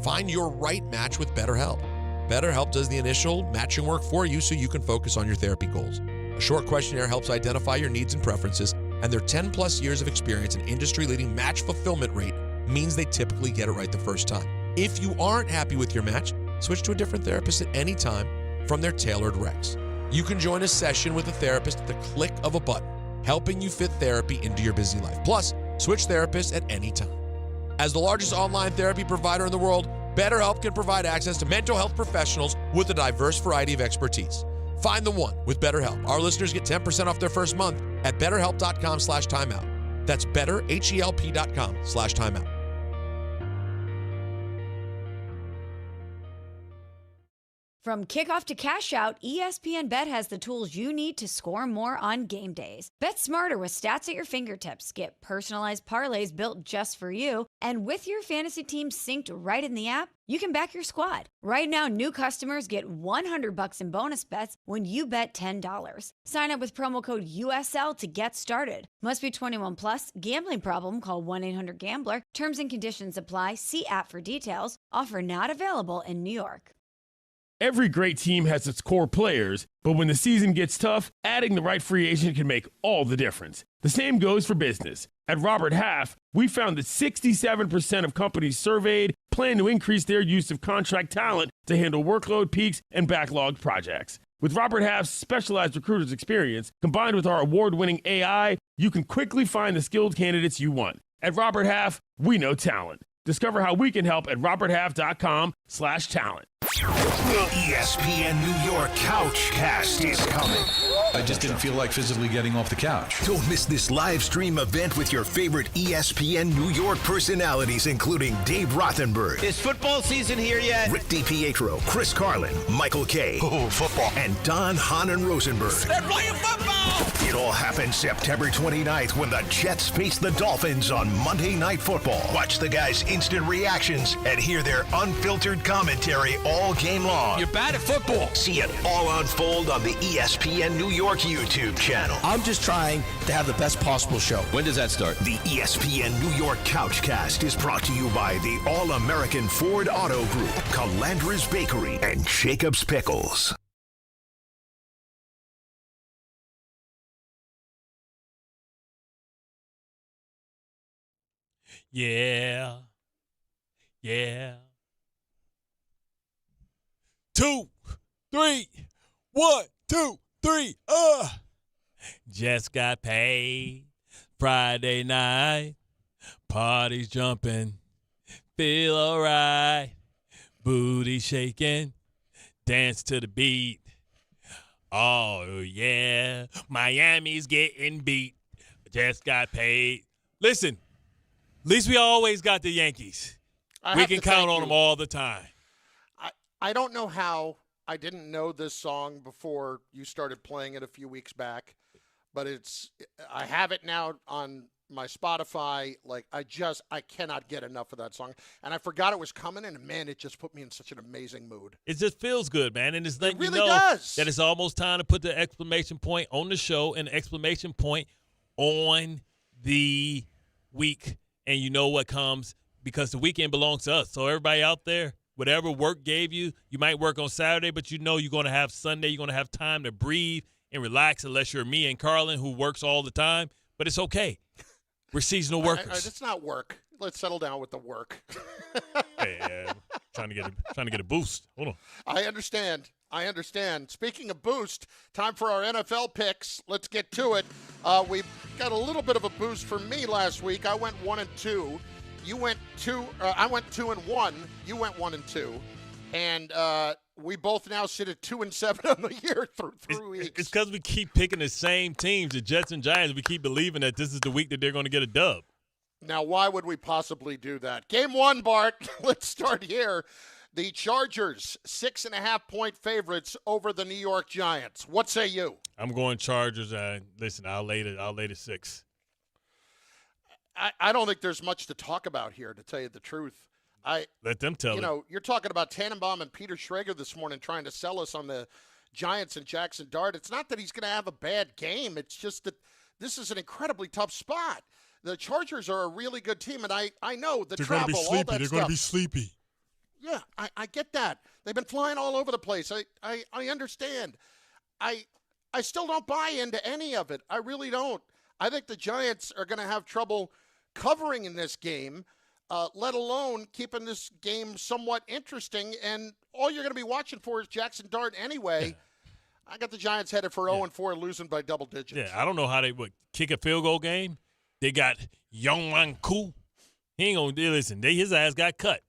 Find your right match with BetterHelp. BetterHelp does the initial matching work for you so you can focus on your therapy goals. A short questionnaire helps identify your needs and preferences, and their 10-plus years of experience and industry-leading match fulfillment rate means they typically get it right the first time. If you aren't happy with your match, switch to a different therapist at any time from their tailored recs. You can join a session with a therapist at the click of a button, helping you fit therapy into your busy life. Plus, switch therapists at any time. As the largest online therapy provider in the world, BetterHelp can provide access to mental health professionals with a diverse variety of expertise. Find the one with BetterHelp. Our listeners get 10% off their first month at betterhelp.com/timeout. That's betterhelp.com/timeout. . From kickoff to cash out, ESPN Bet has the tools you need to score more on game days. Bet smarter with stats at your fingertips. Get personalized parlays built just for you. And with your fantasy team synced right in the app, you can back your squad. Right now, new customers get $100 in bonus bets when you bet $10. Sign up with promo code USL to get started. Must be 21 plus. Gambling problem? Call 1-800-GAMBLER. Terms and conditions apply. See app for details. Offer not available in New York. Every great team has its core players, but when the season gets tough, adding the right free agent can make all the difference. The same goes for business. At Robert Half, we found that 67% of companies surveyed plan to increase their use of contract talent to handle workload peaks and backlogged projects. With Robert Half's specialized recruiters experience, combined with our award-winning AI, you can quickly find the skilled candidates you want. At Robert Half, we know talent. Discover how we can help at roberthalf.com/talent. ESPN New York Couchcast is coming. I just didn't feel like physically getting off the couch. Don't miss this live stream event with your favorite ESPN New York personalities, including Dave Rothenberg. Is football season here yet? Rick DiPietro, Chris Carlin, Michael Kay. Oh, football. And Don Hahn Rosenberg. They're playing football! It all happens September 29th when the Jets face the Dolphins on Monday Night Football. Watch the guys' instant reactions and hear their unfiltered commentary all game long. You're bad at football. See it all unfold on the ESPN New York YouTube channel. I'm just trying to have the best possible show. When does that start? The ESPN New York Couchcast is brought to you by the All-American Ford Auto Group, Calandra's Bakery, and Jacob's Pickles. Yeah. 2, 3, 1, 2, 3. Just got paid Friday night. Party's jumping. Feel alright. Booty shaking. Dance to the beat. Oh, yeah. Miami's getting beat. Just got paid. Listen, at least we always got the Yankees. We can count on them all the time. I don't know how I didn't know this song before you started playing it a few weeks back, but I have it now on my Spotify. Like, I cannot get enough of that song. And I forgot it was coming, and man, it just put me in such an amazing mood. It just feels good, man. And it's letting it really you know does. That it's almost time to put the exclamation point on the show and exclamation point on the week. And you know what comes, because the weekend belongs to us. So everybody out there, whatever work gave you, you might work on Saturday, but you know you're going to have Sunday. You're going to have time to breathe and relax, unless you're me and Carlin, who works all the time. But it's okay. We're seasonal workers. It's not work. Let's settle down with the work. Hey, trying to get a boost. Hold on. I understand. Speaking of boost, time for our NFL picks. Let's get to it. We got a little bit of a boost from me last week. I went 1-2. You went 2. I went 2-1. You went 1-2, and we both now sit at 2-7 on the year through 3 weeks. It's because we keep picking the same teams, the Jets and Giants. We keep believing that this is the week that they're going to get a dub. Now, why would we possibly do that? Game 1, Bart. Let's start here. The Chargers, 6.5-point favorites over the New York Giants. What say you? I'm going Chargers. Listen, I'll lay the 6. I don't think there's much to talk about here, to tell you the truth. Let them tell it. You're talking about Tannenbaum and Peter Schrager this morning trying to sell us on the Giants and Jaxson Dart. It's not that he's going to have a bad game. It's just that this is an incredibly tough spot. The Chargers are a really good team, and I know the travel, all that stuff. They're going to be sleepy. Yeah, I get that. They've been flying all over the place. I understand. I still don't buy into any of it. I really don't. I think the Giants are going to have trouble covering in this game, let alone keeping this game somewhat interesting. And all you're going to be watching for is Jaxson Dart anyway. Yeah. I got the Giants headed for 0-4, losing by double digits. Yeah, I don't know how they would kick a field goal game. They got Youngman Koo. He ain't going to listen. His ass got cut.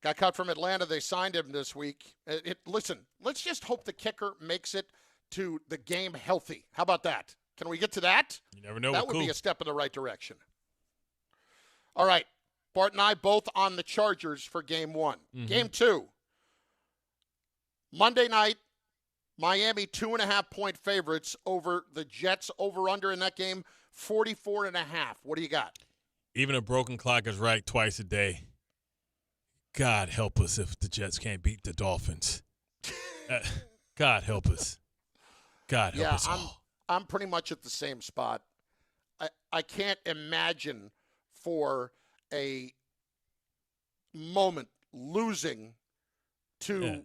Got cut from Atlanta. They signed him this week. Listen, let's just hope the kicker makes it to the game healthy. How about that? Can we get to that? You never know. That would be a step in the right direction. All right. Bart and I both on the Chargers for game 1. Mm-hmm. Game 2. Monday night, Miami 2.5-point favorites over the Jets. Over-under in that game, 44.5. What do you got? Even a broken clock is right twice a day. God help us if the Jets can't beat the Dolphins. God help us. God help us all. I'm pretty much at the same spot. I can't imagine for a moment losing to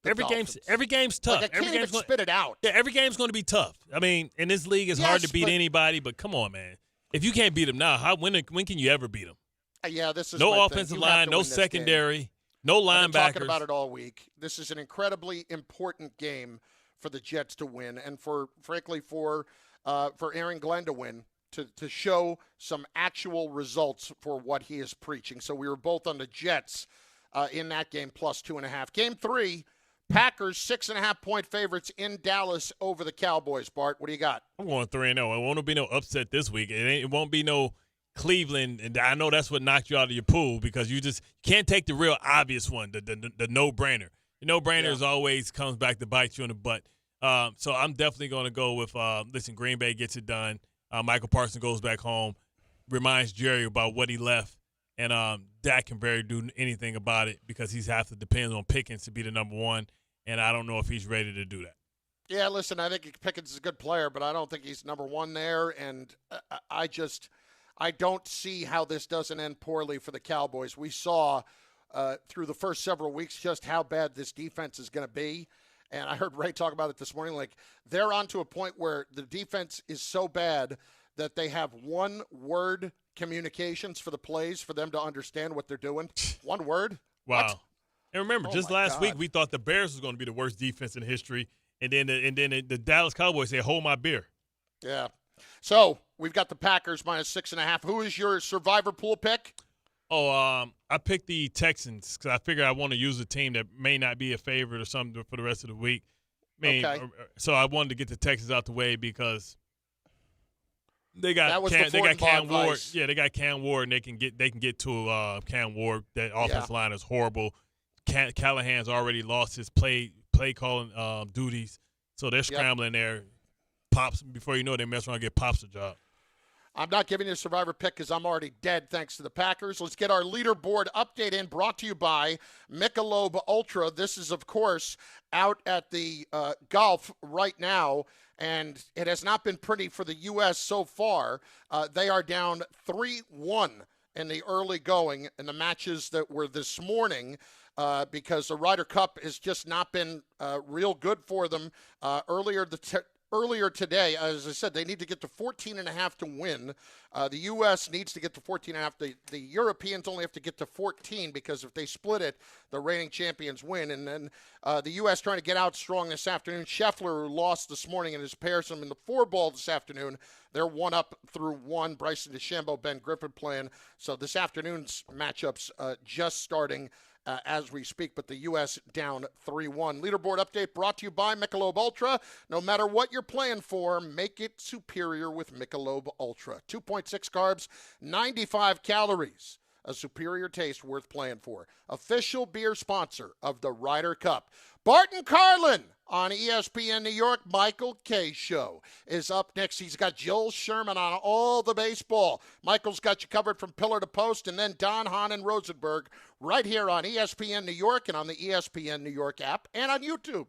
the Dolphins. Every game's tough. Like, I can't even spit it out. Yeah, every game's going to be tough. I mean, in this league, it's hard to beat anybody, but come on, man. If you can't beat them now, when can you ever beat them? Yeah, this is no offensive line, no secondary, no linebackers. I've been talking about it all week. This is an incredibly important game for the Jets to win, and frankly for Aaron Glenn to win, to show some actual results for what he is preaching. So we were both on the Jets in that game, plus 2.5. Game 3, Packers 6.5-point favorites in Dallas over the Cowboys. Bart, what do you got? I'm going 3-0. It won't be no upset this week. It won't be no Cleveland, and I know that's what knocked you out of your pool because you just can't take the real obvious one, the no-brainer. The no-brainer always comes back to bite you in the butt. So I'm definitely going to go with, Green Bay gets it done. Michael Parsons goes back home, reminds Jerry about what he left, and Dak can barely do anything about it because he's have to depend on Pickens to be the number one, and I don't know if he's ready to do that. Yeah, listen, I think Pickens is a good player, but I don't think he's number one there, and I don't see how this doesn't end poorly for the Cowboys. We saw through the first several weeks just how bad this defense is going to be. And I heard Ray talk about it this morning. Like, they're on to a point where the defense is so bad that they have one-word communications for the plays for them to understand what they're doing. One word? Wow. What? And remember, just last week we thought the Bears was going to be the worst defense in history, and then the Dallas Cowboys say, hold my beer. Yeah. So we've got the Packers minus 6.5. Who is your survivor pool pick? I picked the Texans because I figure I want to use a team that may not be a favorite or something for the rest of the week. So I wanted to get the Texans out the way because they got Cam Ward. Yeah, they got Cam Ward, and they can get to Cam Ward. That offensive line is horrible. Callahan's already lost his play calling duties, so they're scrambling there. Pops, before you know it, they mess around and get Pops a job. I'm not giving you a survivor pick because I'm already dead thanks to the Packers. Let's get our leaderboard update in, brought to you by Michelob Ultra. This is, of course, out at the golf right now, and it has not been pretty for the U.S. so far. They are down 3-1 in the early going in the matches that were this morning because the Ryder Cup has just not been real good for them. Earlier today, as I said, they need to get to 14.5 to win. The U.S. needs to get to 14.5. The Europeans only have to get to 14 because if they split it, the reigning champions win. And then the U.S. trying to get out strong this afternoon. Scheffler, who lost this morning in his pairs in the 4-ball this afternoon, they're 1-up through 1. Bryson DeChambeau, Ben Griffin playing. So this afternoon's matchups just starting as we speak, but the U.S. down 3-1. Leaderboard update brought to you by Michelob Ultra. No matter what you're playing for, make it superior with Michelob Ultra. 2.6 carbs, 95 calories. A superior taste worth playing for. Official beer sponsor of the Ryder Cup. Bart Carlin on ESPN New York. Michael K. Show is up next. He's got Joel Sherman on all the baseball. Michael's got you covered from pillar to post, and then Don Hahn and Rosenberg right here on ESPN New York and on the ESPN New York app and on YouTube.